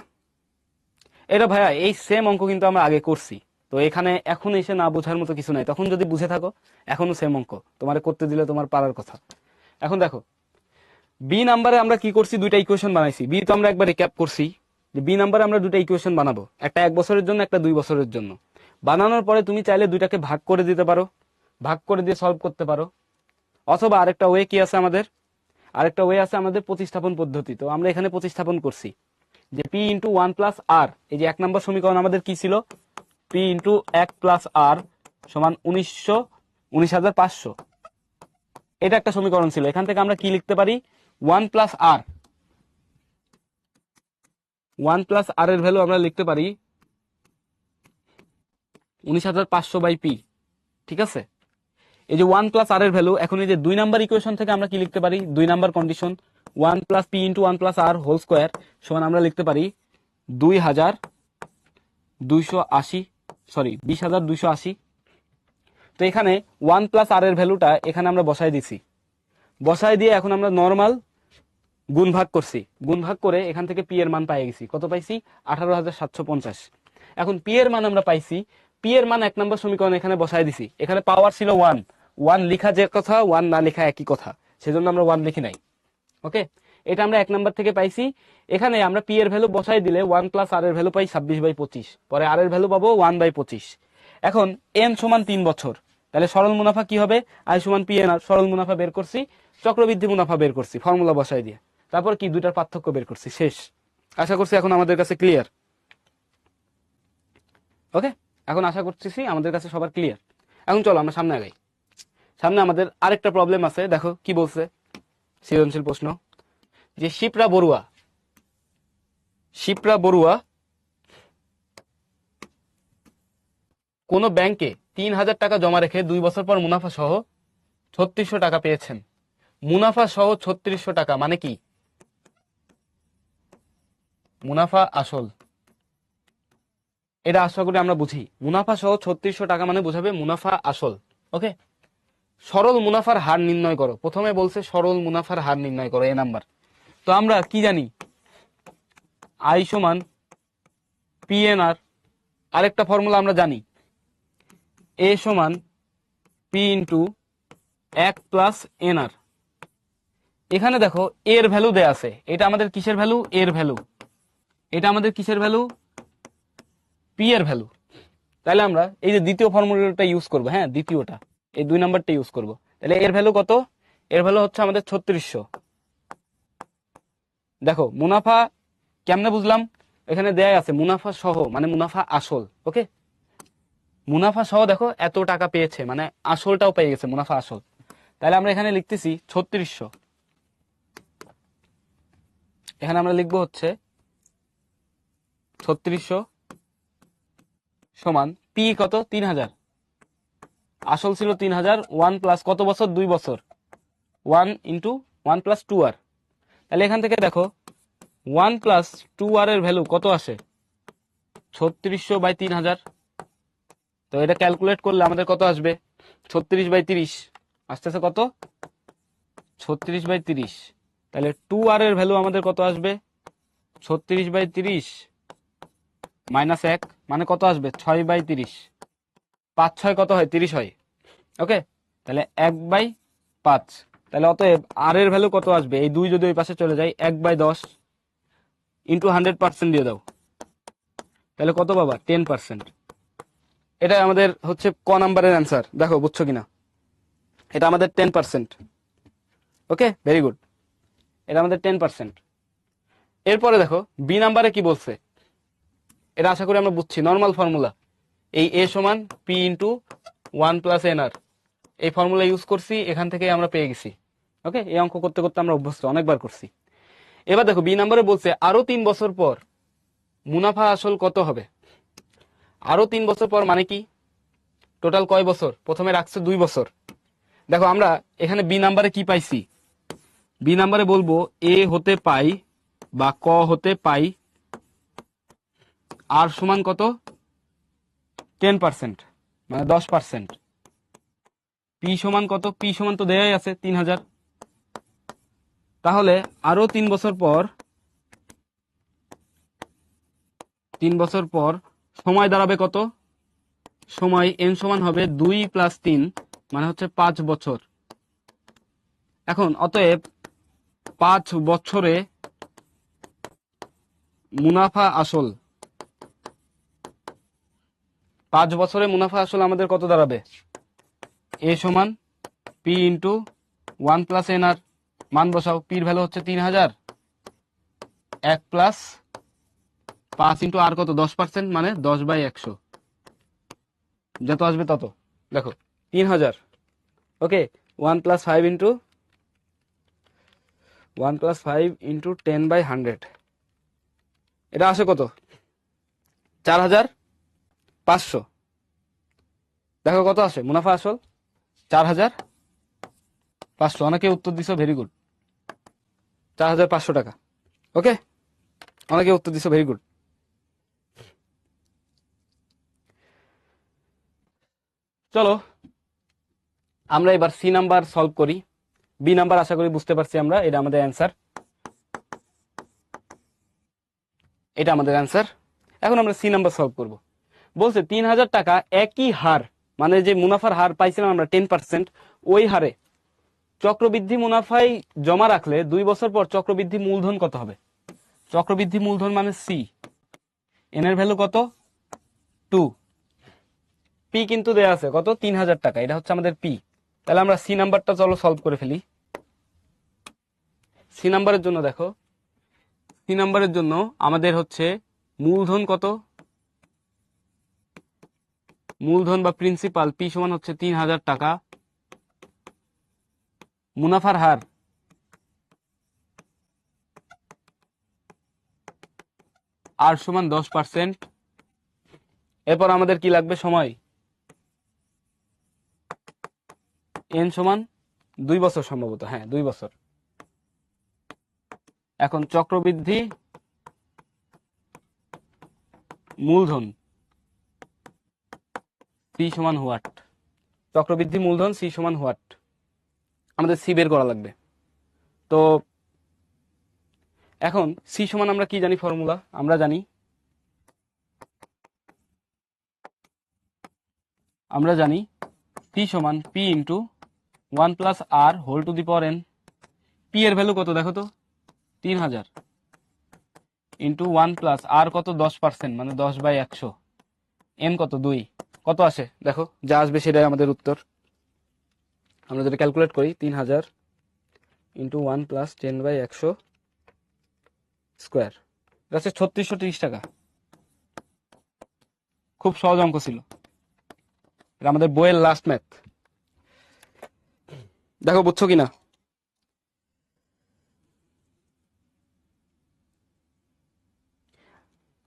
এটা ভাইয়া এই সেম অঙ্ক কিন্তু আমরা আগে করছি। তো এখানে এখন এসে না বোঝার মতো কিছু নাই, তখন যদি বুঝে থাকো এখনো সেম অঙ্ক তোমার করতে দিলে তোমার পারার কথা। এখন দেখো, বি নাম্বারে আমরা কি করছি? দুইটা ইকুয়েশন বানাইছি। বি তো আমরা একবার রিক্যাপ করছি যে বি নাম্বারে আমরা দুইটা ইকুয়েশন বানাবো, একটা 1 বছরের জন্য, একটা 2 বছরের জন্য। বানানোর পরে তুমি চাইলে দুইটাকে ভাগ করে দিতে পারো, ভাগ করে দিয়ে সলভ করতে পারো। অথবা আরেকটা ওয়ে কি আছে আমাদের? আরেকটা ওয়ে আছে আমাদের প্রতিস্থাপন পদ্ধতি। তো আমরা এখানে প্রতিস্থাপন করছি যে পি ইন্টু 1+r, এই যে 1 নম্বর সমীকরণ আমাদের কি ছিল? পি ইন্টু 1+r সমান 19,500। এটা একটা সমীকরণ ছিল। এখান থেকে আমরা কি লিখতে পারি? 1+r, 1+r এর ভ্যালু আমরা লিখতে পারি 19,500/p। ঠিক আছে, এই যে 1+r এর ভ্যালু, এখন এই যে 2 নাম্বার ইকুয়েশন থেকে আমরা কি লিখতে পারি? 2 number condition 1+p into 1+r whole square সমান আমরা লিখতে পারি 20,280। তো এখানে 1+r এর ভ্যালুটা এখানে আমরা বসাই দিছি। বসাই দিয়ে এখন আমরা নর্মাল গুণ ভাগ করছি। গুণ ভাগ করে এখান থেকে পি এর মান পাই গেছি। কত পাইছি? 18,750। এখন পি এর মান আমরা পাইছি। পি এর মান 1 নম্বর সমীকরণ এখানে বসাই দিছি। এখানে পাওয়ার ছিল 1, 1 লিখা যে কথা, 1 না লিখা একই কথা, সেজন্য আমরা 1 লিখি নাই। ওকে, এটা আমরা 1 নাম্বার থেকে পাইছি। এখানে আমরা পি এর ভ্যালু বসাই দিলে 1+r এর ভ্যালু পাই 26/25, পরে আর এর ভ্যালু পাবো 1/25। এখন n সমান 3 বছর, তাহলে সরল মুনাফা কি হবে? আই সমান পি এন আর, সরল মুনাফা বের করছি, চক্রবৃদ্ধি মুনাফা বের করছি ফর্মুলা বসাই দিয়ে, তারপর কি দুইটার পার্থক্য বের করছি, শেষ। আশা করছি এখন আমাদের কাছে ক্লিয়ার। ওকে, এখন আশা করতেছি আমাদের কাছে সবার ক্লিয়ার। এখন চলো আমরা সামনে আগাই। সামনে আমাদের আরেকটা প্রবলেম আছে, দেখো কি বলছে সৃজনশীল প্রশ্ন, যে শিপ্রা বড়ুয়া কোন ব্যাংকে 3,000 টাকা জমা রেখে 2 বছর পর মুনাফা সহ 3600 টাকা পেয়েছেন। মুনাফা সহ 3600 টাকা মানে কি? মুনাফা আসল এটা আশা করি আমরা বুঝি। মুনাফা সহ 3600 টাকা মানে বোঝাবে মুনাফা আসল। ওকে, সরল মুনাফার হার নির্ণয় করো। প্রথমে বলছে সরল মুনাফার হার নির্ণয় করো, এ নাম্বার। তো আমরা কি জানি, আই সমান পিএনআর। আরেকটা ফর্মুলা আমরা জানি, এ সমান পি ইন্টু 1+NR। এখানে দেখো এর ভ্যালু দেয়া আছে, এটা আমাদের কিসের ভ্যালু? এর ভ্যালু। এটা আমাদের কিসের ভ্যালু? পি এর ভ্যালু। তাহলে আমরা এই যে দ্বিতীয় ফর্মুলাটা ইউজ করবো, হ্যাঁ দ্বিতীয়টা, এই 2 নাম্বারটা ইউজ করব। তাহলে এর ভ্যালু কত? এর ভ্যালু হচ্ছে আমাদের 3600। দেখো মুনাফা কেমনে বুঝলাম? এখানে দেয়া আছে মুনাফা সহ মানে মুনাফা আসল। ওকে, মুনাফা সহ দেখো এত টাকা পেয়েছে মানে আসলটাও পেয়ে গেছে, মুনাফা আসল। তাহলে আমরা এখানে লিখতেছি 3600। এখানে আমরা লিখবো হচ্ছে 3600 সমান পি কত? 3000। আসল ছিল 3000, 1 প্লাস কত বছর? 2 বছর, 1 ইন্টু 1 প্লাস 2R। তাহলে এখান থেকে দেখো 1 প্লাস 2R এর ভ্যালু কত আসে? 3600/3000। তো এটা ক্যালকুলেট করলে আমাদের কত আসবে? 36/30 আসতেছে কত? 36/30। তাহলে 2R এর ভ্যালু আমাদের কত আসবে? 36/30 মাইনাস 1 মানে কত আসবে? 6/30। 5 6 কত হয়? 30 হয়। ওকে, তাহলে 1/5। তাহলে অতএব আর এর ভ্যালু কত আসবে? এই 2 যদি ওই পাশে চলে যায়, 1/10 ইন্টু 100% দিয়ে দাও। তাহলে কত পাবা? 10%। এটা আমাদের হচ্ছে ক নাম্বারের অ্যান্সার। দেখো বুঝছো কিনা? এটা আমাদের 10%। ওকে, ভেরি গুড, এটা আমাদের 10%। এরপরে দেখো বি নাম্বারে কি বলছে, এটা আশা করি আমরা বুঝছি। নর্মাল ফর্মুলা, এই এ সমান পি ইন্টু 1+NR, এই ফর্মুলা ইউজ করছি, এখান থেকে আমরা পেয়ে গেছি। ওকে, এই অঙ্ক করতে করতে আমরা অভ্যস্ত, অনেকবার করছি। এবার দেখো বি নাম্বারে বলছে আরো 3 বছর পর মুনাফা আসল কত হবে? আরো 3 বছর পর মানে কি? টোটাল কয় বছর? প্রথমে রাখছে 2 বছর। দেখো আমরা এখানে বি নাম্বারে কি পাইছি? বি নাম্বারে বলবো এ হতে পাই বা ক হতে পাই আর সমান কত? 10% মানে 10%। পি সমান কত? পি সমান তো দেয়াই আছে 3000। তাহলে আরো 3 বছর পর, 3 বছর পর সময় দাঁড়াবে কত? সময় এন সমান হবে 2 + 3 মানে হচ্ছে 5 বছর। এখন অতএব 5 বছরে মুনাফা আসল, 5 বছরে মুনাফা আসল আমাদের কত দাঁড়াবে? এ সমান পি ইন্টু 1+NR। মান বসাও, পির ভ্যালু হচ্ছে 3000, 1 প্লাস 5 ইন্টু আর কত? 10% মানে 10/100। যত আসবে তত। দেখো 3000। ওকে, 1 + 5 ইন্টু 10/100। এটা আসে কত? 4500। দেখো কত আসে মুনাফা আসল? 4500। অনেকে উত্তর দিছো, ভেরি গুড, 4500 টাকা। ওকে, অনেকে উত্তর দিছো, ভেরি গুড। চলো আমরা এবার সি নাম্বার সলভ করি। বি নাম্বার আশা করি বুঝতে পারছি আমরা, এটা আমাদের অ্যান্সার, এটা আমাদের অ্যান্সার। এখন আমরা সি নাম্বার সলভ করব। বলছে 3000 টাকা একই হার মানে যে মুনাফার হার পাইছিলাম আমরা 10%, ওই হারে চক্রবৃদ্ধি মুনাফায় জমা রাখলে 2 বছর পর চক্রবৃদ্ধি মূলধন কত হবে? চক্রবৃদ্ধি মূলধন মানে সি, এন এর ভ্যালু কত? 2। পি কিন্তু দেয়া আছে কত? 3000 টাকা, এটা হচ্ছে আমাদের পি। তাহলে আমরা সি নাম্বারটা চলো সলভ করে ফেলি। সি নাম্বারের জন্য দেখো, সি নাম্বারের জন্য আমাদের হচ্ছে মূলধন কত? মূলধন বা প্রিন্সিপাল পি সমান হচ্ছে 3000 টাকা। মুনাফার হার আর সমান 10%। এরপর আমাদের কি লাগবে? সময়, এন সমান 2 বছর, সম্ভবত হ্যাঁ 2 বছর। এখন চক্রবৃদ্ধি মূলধন সি সমান হোয়াট, চক্রবৃদ্ধি মূলধন সি সমান হোয়াট, আমাদের সি বের করা লাগবে। তো এখন সি সমান আমরা কি জানি ফর্মুলা, আমরা জানি সি সমান P into 1 + r whole to the power n। P এর ভ্যালু কত দেখো তো, 3000 ইন্টু 1 + r কত 10%, মানে 10/100, n কত 2, কত আসে দেখো, যা আসবে সেটাই আমাদের উত্তর। আমরা যদি ক্যালকুলেট করি 3000 ইন্টু 1 + 10/100 স্কোয়ার, এটা হচ্ছে 3630 টাকা। খুব সহজ অঙ্ক ছিল, এটা আমাদের বইয়ের লাস্ট ম্যাথ। দেখো বুঝছো কিনা।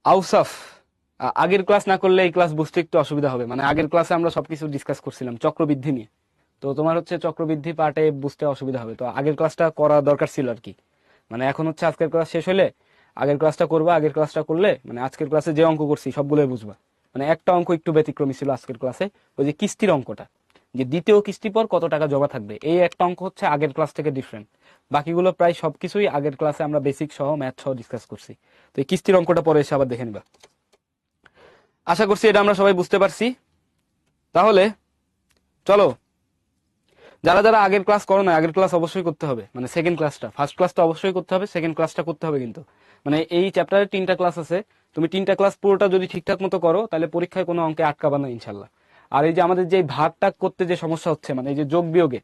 আউসাফ, আগের ক্লাস না করলে এই ক্লাস বুঝতে একটু অসুবিধা হবে, মানে আগের ক্লাসে আমরা সবকিছু ডিসকাস করছিলাম চক্রবৃদ্ধি নিয়ে, তো তোমার হচ্ছে চক্রবৃদ্ধি পার্টে বুঝতে অসুবিধা হবে, তো আগের ক্লাসটা করা দরকার ছিল আর কি। মানে এখন হচ্ছে আজকের ক্লাস শেষ হলে আগের ক্লাসটা করবা, আগের ক্লাসটা করলে মানে আজকের ক্লাসে যে অঙ্ক করছি সবগুলোই বুঝবা। মানে একটা অঙ্ক একটু ব্যতিক্রমী ছিল আজকের ক্লাসে, ওই যে কিস্তির অঙ্কটা, যে দ্বিতীয় কিস্তি পর কত টাকা জমা থাকবে, এই একটা অঙ্ক হচ্ছে আগের ক্লাস থেকে ডিফারেন্ট। বাকিগুলো প্রায় সবকিছুই আগের ক্লাসে আমরা বেসিক সহ ম্যাথ সহ ডিসকাস করছি। তো এই কিস্তির অঙ্কটা পরে এসে আবার দেখে নিবা। আশা করছি এটা আমরা সবাই বুঝতে পারছি। তাহলে চলো, যারা যারা আগের ক্লাস করো না, আগের ক্লাস অবশ্যই করতে হবে, মানে সেকেন্ড ক্লাসটা, ফার্স্ট ক্লাসটা অবশ্যই করতে হবে, সেকেন্ড ক্লাসটা করতে হবে কিন্তু। মানে এই চ্যাপ্টারে 3টা ক্লাস আছে, তুমি 3টা ক্লাস পুরোটা যদি ঠিকঠাক মতো করো তাহলে পরীক্ষায় কোনো অঙ্কে আটকাবা না ইনশাল্লাহ। আর এই যে আমাদের যে ভাগ টাগ করতে যে সমস্যা হচ্ছে, মানে এই যে যোগ বিয়োগে,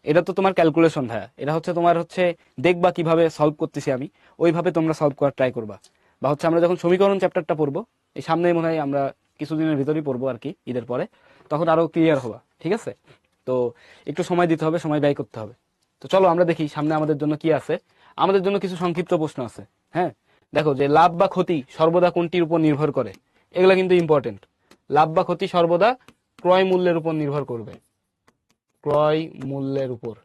এটা তো তোমার ক্যালকুলেশন, ভাইয়া এটা হচ্ছে তোমার হচ্ছে দেখবা কিভাবে সলভ করতেছি আমি, ওইভাবে তোমরা সলভ করার ট্রাই করবা। বা হচ্ছে আমরা যখন সমীকরণ চ্যাপ্টারটা পড়বো, এই সামনেই মনে হয় আমরা কিছুদিনের ভিতরেই পড়বো আর কি, ঈদের পরে, তখন আরো ক্লিয়ার হবা, ঠিক আছে। তো একটু সময় দিতে হবে, সময় ব্যয় করতে হবে। তো চলো আমরা দেখি সামনে আমাদের জন্য কি আছে। আমাদের জন্য কিছু সংক্ষিপ্ত প্রশ্ন আছে। হ্যাঁ, দেখো যে লাভ বা ক্ষতি সর্বদা কোনটির উপর নির্ভর করে, এগুলা কিন্তু ইম্পর্টেন্ট। লাভ বা ক্ষতি সর্বদা ক্রয় মূল্যের উপর নির্ভর করবে, ক্রয় মূল্যের উপর,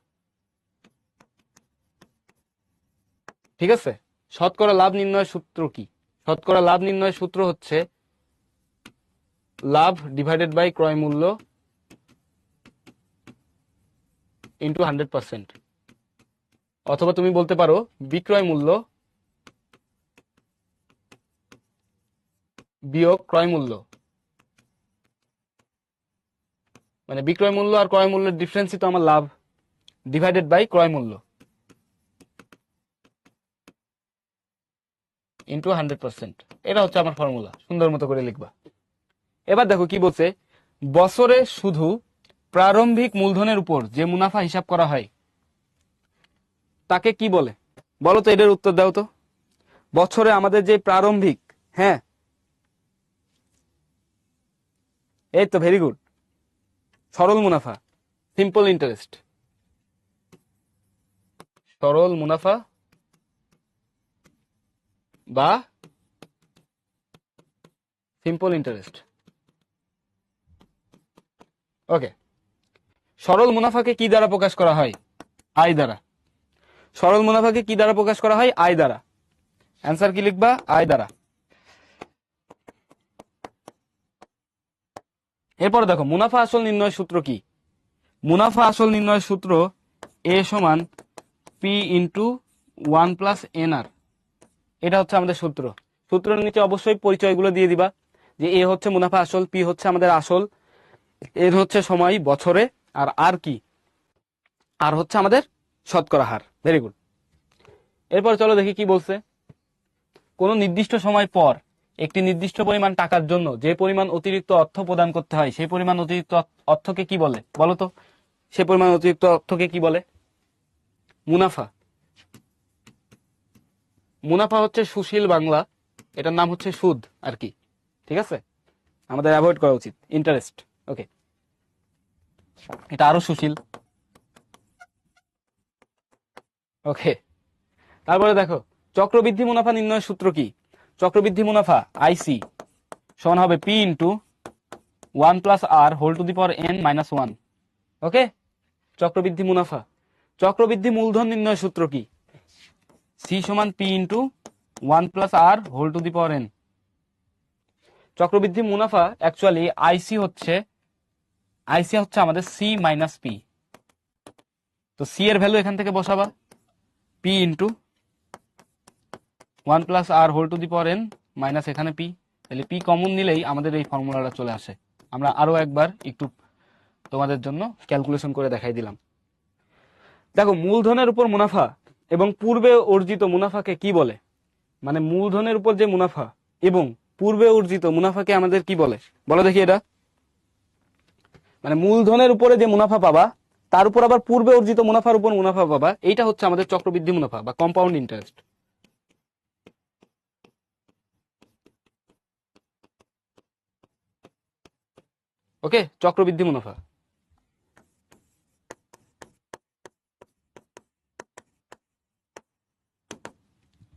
ঠিক আছে। শতকরা লাভ নির্ণয়ের সূত্র কি? শতকরা লাভ নির্ণয়ের সূত্র হচ্ছে লাভ ডিভাইডেড বাই ক্রয় মূল্য ইন্টু 100%, অথবা তুমি বলতে পারো বিক্রয় মূল্য বিয়োগ ক্রয় মূল্য, মানে বিক্রয় মূল্য আর ক্রয় মূল্যের ডিফারেন্সই তো আমার লাভ, ডিভাইডেড বাই ক্রয় মূল্য ইন্টু 100%। এটা হচ্ছে আমার ফর্মুলা, সুন্দর মতো করে লিখবা। এবার দেখো কি বলছে, বছরে শুধু প্রারম্ভিক মূলধনের উপর যে মুনাফা হিসাব করা হয় তাকে কি বলে? বলো তো, এটার উত্তর দাও তো। বছরে আমাদের যে প্রারম্ভিক, হ্যাঁ এই তো, ভেরি গুড, সরল মুনাফা, সিম্পল ইন্টারেস্ট, সরল মুনাফা বা সিম্পল ইন্টারেস্ট। ওকে, সরল মুনাফাকে কি দ্বারা প্রকাশ করা হয়? আয় দ্বারা। সরল মুনাফাকে কি দ্বারা প্রকাশ করা হয়? আয় দ্বারা। অ্যান্সার কি লিখবা? আয় দ্বারা। এরপর দেখো মুনাফা আসল নির্ণয় সূত্র কি? মুনাফা আসল নির্ণয় সূত্র এ সমান পি ইন্টু 1 + nr, এটা হচ্ছে আমাদের সূত্র। সূত্রের নিচে অবশ্যই পরিচয়গুলো দিয়ে দিবা, যে এ হচ্ছে মুনাফা আসল, পি হচ্ছে আমাদের আসল, এর হচ্ছে সময় বছরে, আর কি, আর হচ্ছে আমাদের শতকরা হার। Very good. এরপর চলো দেখি কি বলছে। কোন নির্দিষ্ট সময় পর একটি নির্দিষ্ট পরিমাণ টাকার জন্য যে পরিমাণ অতিরিক্ত অর্থ প্রদান করতে হয় সেই পরিমাণ অতিরিক্ত অর্থকে কি বলে? বলো তো, সে পরিমাণ অতিরিক্ত অর্থকে কি বলে? মুনাফা। মুনাফা হচ্ছে সুশীল বাংলা, এটার নাম হচ্ছে সুদ আর কি, ঠিক আছে। আমাদের অ্যাভয়েড করা উচিত ইন্টারেস্ট। ওকে, এটা আরো সুশীল। ওকে, তারপরে দেখো চক্রবৃদ্ধি মুনাফা নির্ণয়ের সূত্র কি? চক্রবৃদ্ধি মুনাফা আইসি সমান হবে P into 1 + r whole to the power n-1। Okay, চক্রবৃদ্ধি মুনাফা। চক্রবৃদ্ধি মূলধন নির্ণয়ের সূত্র কি? সি সমান P into 1 + r whole to the power n। চক্রবৃদ্ধি মুনাফা অ্যাকচুয়ালি আইসি হচ্ছে আইসি হচ্ছে আমাদের সি মাইনাস পি। তো সি এর ভ্যালু এখান থেকে বসাবা, পি ইন্টু 1+r² মাইনাস এখানে পি। তাহলে পি কমন নিলেই আমাদের এই ফর্মুলাটা চলে আসে। আমরা আরো একবার একটু তোমাদের জন্য ক্যালকুলেশন করে দেখাই দিলাম। দেখো, মূলধনের উপর মুনাফা এবং পূর্বে অর্জিত মুনাফাকে কি বলে? মানে মূলধনের উপর যে মুনাফা এবং পূর্বে অর্জিত মুনাফাকে আমাদের কি বলে বলো দেখি এটা। মানে মূলধনের উপরে যে মুনাফা পাবা তার উপর আবার পূর্বে অর্জিত মুনাফার উপর মুনাফা পাবা, এইটা হচ্ছে আমাদের চক্রবৃদ্ধি মুনাফা বা কম্পাউন্ড ইন্টারেস্ট। ওকে, চক্রবৃদ্ধি মুনাফা।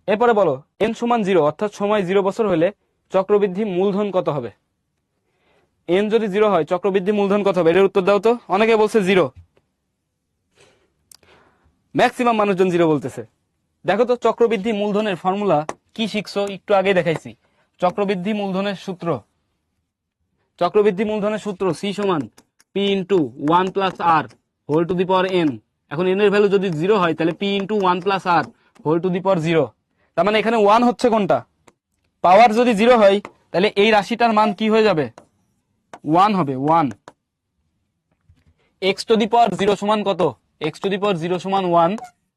এরপরে বলো n সমান 0 অর্থাৎ সময় 0 বছর হলে চক্রবৃদ্ধি মূলধন কত হবে? n যদি 0 হয় চক্রবৃদ্ধি মূলধন কত হবে? এর উত্তর দাও তো। অনেকে বলছে 0, ম্যাক্সিমাম মানুষজন 0 বলতেছে। দেখো তো চক্রবৃদ্ধি মূলধনের ফর্মুলা কি শিখছো, একটু আগে দেখাইছি। চক্রবৃদ্ধি মূলধনের সূত্র, চক্রবৃদ্ধি মূলধনের সূত্র c সমান p ইন্টু 1+r²n। এখন n এর ভ্যালু যদি 0 হয় তাহলে p ইন্টু 1+r²0। তার মানে এখানে 1 হচ্ছে কোনটা? পাওয়ার যদি 0 হয় তাহলে এই রাশিটার মান কি হয়ে যাবে? 1 হবে, 1। x⁻0 সমান কত? x⁻0 সমান 1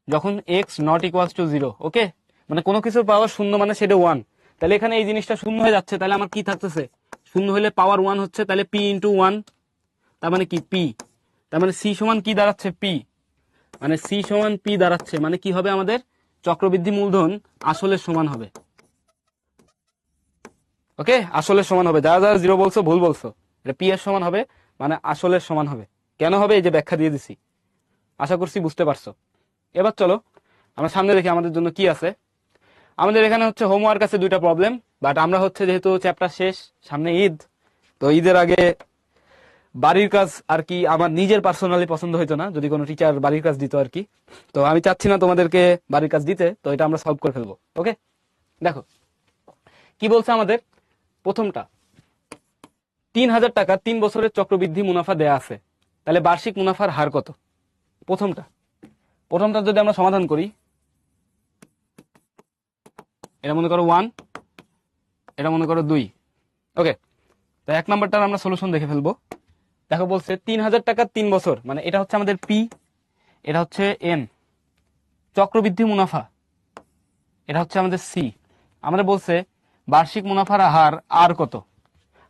যখন x নট ইকুয়ালস টু 0। ওকে, মানে কোনো কিছুর পাওয়ার শূন্য মানে সেটা 1। তাহলে এখানে এই জিনিসটা শূন্য হয়ে যাচ্ছে, তাহলে আমার কি থাকতেছে? শূন্য হলে পাওয়ার 1 হচ্ছে, তাহলে p ইন্টু 1, তার মানে কি p। তার মানে c সমান কি দাঁড়াচ্ছে? p। মানে c সমান p দাঁড়াচ্ছে, মানে কি হবে আমাদের? চক্রবৃদ্ধি মূলধন আসলের সমান হবে। ওকে, আসলের সমান হবে। যারা যারা 0 বলছো ভুল বলছো, এটা p এর সমান হবে, মানে আসলের সমান হবে। কেন হবে এই যে ব্যাখ্যা দিয়ে দিছি, আশা করছি বুঝতে পারছো। এবার চলো আমরা সামনে দেখি আমাদের জন্য কি আছে। আমাদের এখানে হচ্ছে হোমওয়ার্ক আছে 2টা প্রবলেম, বাট আমরা হচ্ছে যেহেতু চ্যাপ্টার শেষ, সামনে ঈদ, তো ঈদের আগে বাড়ির কাজ আর কি আমার নিজের পার্সোনালি পছন্দ হইতো না যদি কোনো টিচার বাড়ির কাজ দিত আর কি। তো আমি চাচ্ছি না তোমাদেরকে বাড়ির কাজ দিতে, তো এটা আমরা সলভ করে ফেলবো। ওকে, দেখো কি বলছে আমাদের। প্রথমটা 3000 টাকা 3 বছরের চক্রবৃদ্ধি মুনাফা দেয়া আছে, তাহলে বার্ষিক মুনাফার হার কত? প্রথমটা যদি আমরা সমাধান করি, এটা মনে করো 1, এটা মনে করো 2। ওকে, তো 1 নাম্বারটার আমরা সলিউশন দেখে ফেলবো। দেখো বলছে 3000 টাকা 3 বছর, মানে এটা হচ্ছে আমাদের পি, এটা হচ্ছে এন। চক্রবৃদ্ধি মুনাফা এটা হচ্ছে আমাদের সি। আমাদের বলছে বার্ষিক মুনাফার হার আর কত?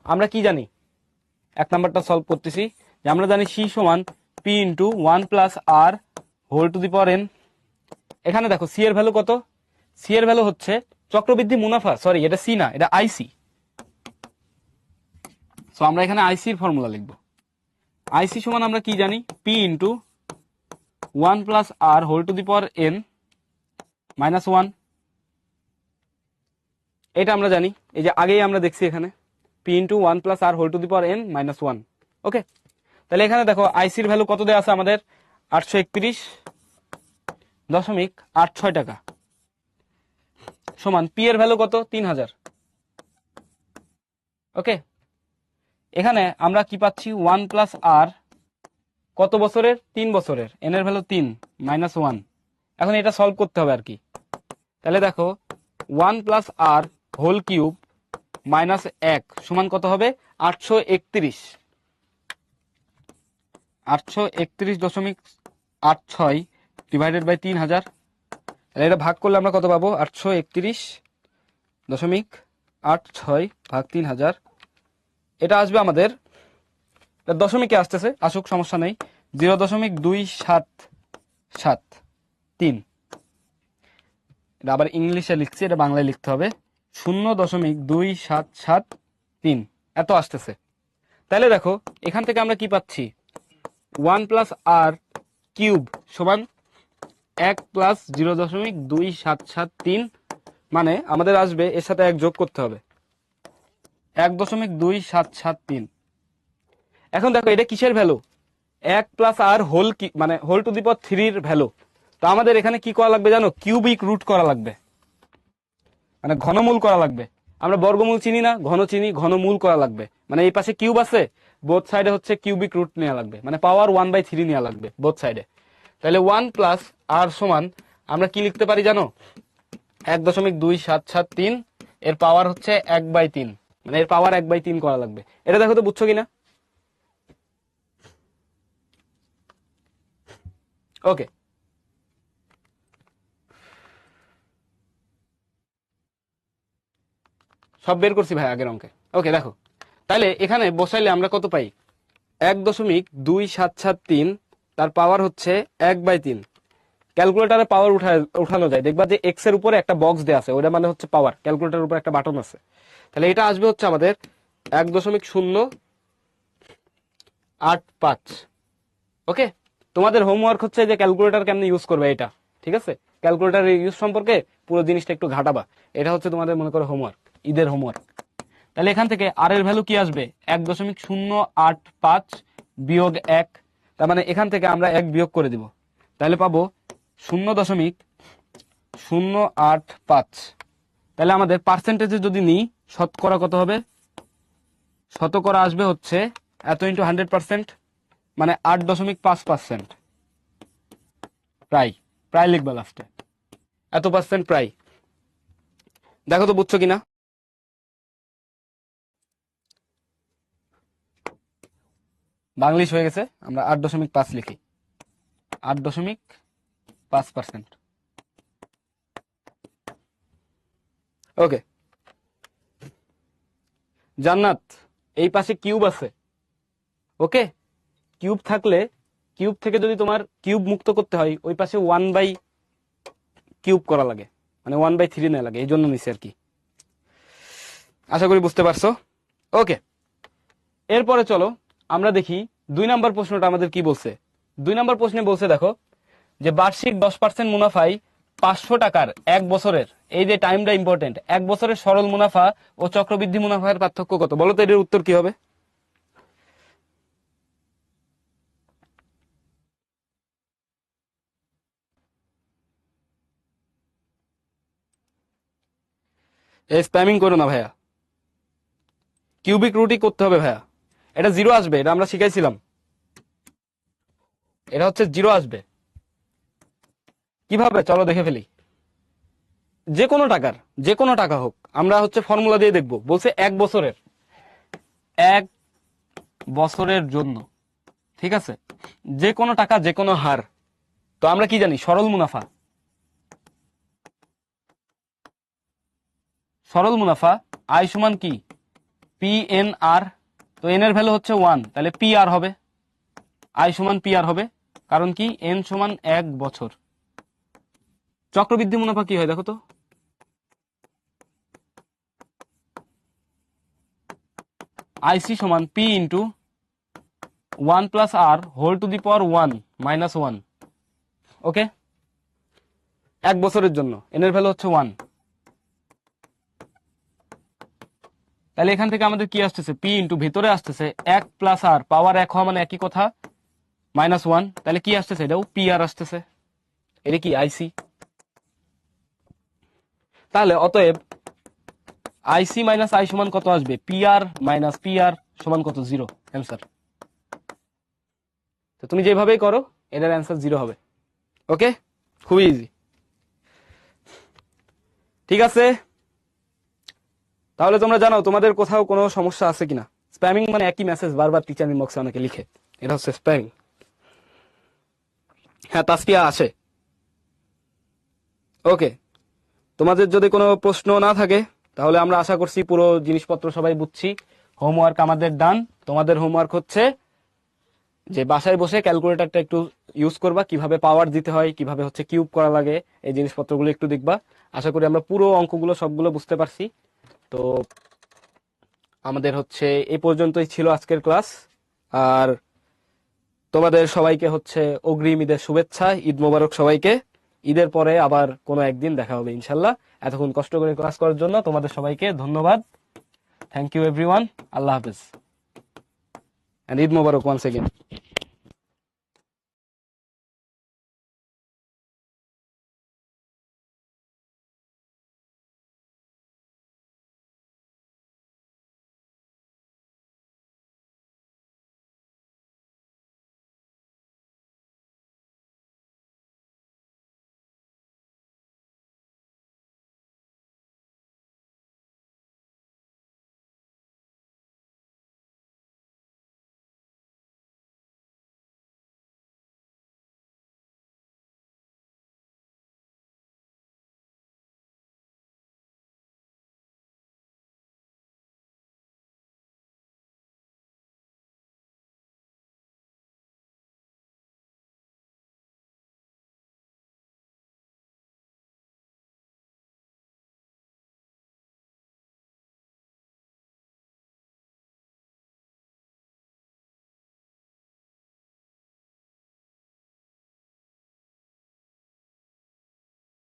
আমরা কি জানি? 1 নাম্বারটা সলভ করতেছি যে আমরা জানি সি সমান পি ইন্টু 1+r²n। এখানে দেখো সি এর ভ্যালু কত? সি এর ভ্যালু হচ্ছে চক্রবৃদ্ধি মুনাফা, সরি এটা সি না, এটা আইসি। সো আমরা এখানে আইসির ফর্মুলা লিখব। আইসি সমান আমরা কি জানি? P into 1+r² -1। এটা আমরা জানি, এই যে আগেই আমরা দেখছি এখানে পি ইন্টু 1+r² -1। ওকে, তাহলে এখানে দেখো আইসির ভ্যালু কত দেওয়া আছে আমাদের? 831.86 টাকা সমান পি এর ভ্যালু কত? 3000। ওকে, এখানে আমরা কি পাচ্ছি? 1+r কত বছরের? 3 বছরের, এন এর ভ্যালু 3 -1। এখন এটা সলভ করতে হবে আর কি। তাহলে দেখো 1+r² -1 সমান কত হবে? 831.86 ডিভাইডেড বাই 3000। তাহলে এটা ভাগ করলে আমরা কত পাবো? 831.86 ভাগ 3000। এটা আসবে আমাদের, দশমিকে আসতেছে, আসুক সমস্যা নেই, 0.2773। এটা আবার ইংলিশে লিখছি, এটা বাংলায় লিখতে হবে, 0.2773 এত আসতেছে। তাহলে দেখো এখান থেকে আমরা কি পাচ্ছি? 1+r³ সমান 1+0.2773, মানে আমাদের আসবে এর সাথে 1 যোগ করতে হবে, 1.2773। এখন দেখো এটা কিসের ভ্যালু? 1+r মানে হোল টু দি পাওয়ার 3 এর ভ্যালু। তো আমাদের এখানে কি করা লাগবে জানো? কিউবিক রুট করা লাগবে, মানে ঘনমূল করা লাগবে। আমরা বর্গমূল চিনি না, ঘন চিনি, ঘনমূল করা লাগবে। মানে এই পাশে কিউব আছে, বোথ সাইডে হচ্ছে কিউবিক রুট নেওয়া লাগবে, মানে পাওয়ার 1/3 নেওয়া লাগবে বোথ সাইডে। তাহলে 1 প্লাস আর সমান আমরা কি লিখতে পারি জানো? 1.2773 এর পাওয়ার হচ্ছে 1/3, মানে এর পাওয়ার 1/3 করা লাগবে। এটা দেখো তো বুঝছো কিনা? ওকে, সব বের করছি ভাই আগের অঙ্কে। ওকে দেখো, তাহলে এখানে বসাইলে আমরা কত পাই? 1.2773 তার পাওয়ার হচ্ছে 1/3। ক্যালকুলেটারে পাওয়ার উঠানো যায়, দেখবা যে এক্স এর উপরে একটা বক্স দেওয়া আছে, ওটা মানে হচ্ছে পাওয়ার। ক্যালকুলেটারের উপরে একটা বাটন আছে, তাহলে এটা আসবে হচ্ছে আমাদের 1.085। ওকে, তোমাদের হোমওয়ার্ক হচ্ছে যে ক্যালকুলেটার কেমনে ইউজ করবে এটা, ঠিক আছে? ক্যালকুলেটার ইউজ সম্পর্কে পুরো জিনিসটা একটু ঘাটাবা, এটা হচ্ছে তোমাদের মনে করো হোমওয়ার্ক, ঈদের হোমওয়ার্ক। তাহলে এখান থেকে আর এর ভ্যালু কি আসবে? 1.085 বিয়োগ 1, তার মানে এখান থেকে আমরা 1 বিয়োগ করে দিব, তাহলে পাবো 0.085। তাহলে আমাদের পার্সেন্টেজে যদি নিই, শতকরা কত হবে? শতকরা আসবে হচ্ছে এত ইন্টু 100%, মানে 8.5%। প্রায় প্রায় লিখবা লাস্টে, এত পার্সেন্ট প্রায়। দেখো তো বুঝছো কিনা? বাংলিশ হয়ে গেছে, আমরা 8.5 লিখি, 8.5%। ওকে, জান্নাত এই পাশে কিউব আছে। ওকে, কিউব থাকলে, কিউব থেকে যদি তোমার কিউব মুক্ত করতে হয়, ওই পাশে 1/কিউব করা লাগে, মানে 1/3 নেওয়া লাগে, এই জন্য নিচ্ছে আর কি। আশা করি বুঝতে পারছো। ওকে, এরপরে চলো আমরা দেখি 2 নম্বর প্রশ্নটা আমাদের কি বলছে। 2 নম্বর প্রশ্নে বলছে দেখো, যে বার্ষিক 10% মুনাফায় 500 টাকার 1 বছরের, এই যে টাইমটা ইম্পর্টেন্ট, 1 বছরের সরল মুনাফা ও চক্রবৃদ্ধি মুনাফার পার্থক্য কত? বলো তো এর উত্তর কি হবে? এই স্প্যামিং করো না ভাইয়া, কিউবিক রুটই করতে হবে ভাইয়া। এটা 0 আসবে, এটা আমরা শিখাইছিলাম, এটা হচ্ছে 0 আসবে। কিভাবে চলো দেখে ফেলি। যে কোনো টাকার, যে কোনো টাকা হোক, আমরা হচ্ছে ফর্মুলা দিয়ে দেখবো। বলছে 1 বছরের, 1 বছরের জন্য, ঠিক আছে? যে কোনো টাকা, যে কোনো হার, তো আমরা কি জানি? সরল মুনাফা। সরল মুনাফা আই সমান কি? পি এন আর। তো এন এর ভ্যালু হচ্ছে 1, তাহলে পি আর হবে, আই সমান পি আর হবে, কারণ কি? এন সমান 1 বছর। চক্রবৃদ্ধি মুনাফা কি হয় দেখো তো? আইসি সমান P into 1 plus R whole to the power 1 minus 1। Okay, 1 বছরের জন্য এন এর ভ্যালু হচ্ছে 1। তাহলে এখান থেকে আমাদের কি আসতেছে? পি ইন্টু ভিতরে আসতেছে 1 প্লাস আর, পাওয়ার 1 হওয়া মানে একই কথা, মাইনাস 1। তাহলে কি আসতেছে? এটাও পি আর আসতেছে, এটা কি? আইসি। তাহলে অতএব আইসি মাইনাস আই সমান কত আসবে? P R minus P R সমান কত? 0। অ্যান্সার। তো তুমি যেভাবেই করো, এটার অ্যান্সার 0 হবে। ওকে, খুবই ইজি। ঠিক আছে, তাহলে তোমরা জানো তোমাদের কোথাও কোনো সমস্যা আছে কিনা? স্প্যামিং মানে একই মেসেজ বারবার টিচার ইনবক্সে অনেকে লিখে, এটা হচ্ছে স্প্যামিং। হ্যাঁ, তাসফিয়া আছে। ওকে, তোমাদের যদি কোনো প্রশ্ন না থাকে, তাহলে আমরা আশা করছি পুরো জিনিসপত্র সবাই বুঝছি। হোমওয়ার্ক আমাদের ডান। তোমাদের হোমওয়ার্ক হচ্ছে যে বাসায় বসে ক্যালকুলেটরটা একটু ইউজ করবা, কিভাবে পাওয়ার দিতে হয়, কিভাবে হচ্ছে কিউব করা লাগে, এই জিনিসপত্রগুলো একটু দেখবা। আশা করি আমরা পুরো অঙ্কগুলো সবগুলো বুঝতে পারছি। তো আমাদের হচ্ছে এই পর্যন্তই ছিল আজকের ক্লাস। আর তোমাদের সবাইকে হচ্ছে অগ্রিম ঈদের শুভেচ্ছা, ঈদ মোবারক সবাইকে। ঈদের পরে আবার কোনো একদিন দেখা হবে ইনশাল্লাহ। এতক্ষণ কষ্ট করে ক্লাস করার জন্য তোমাদের সবাইকে ধন্যবাদ। Thank you everyone. আল্লাহ হাফেজ, এন্ড ঈদ মোবারক ওয়ান্স এগেইন।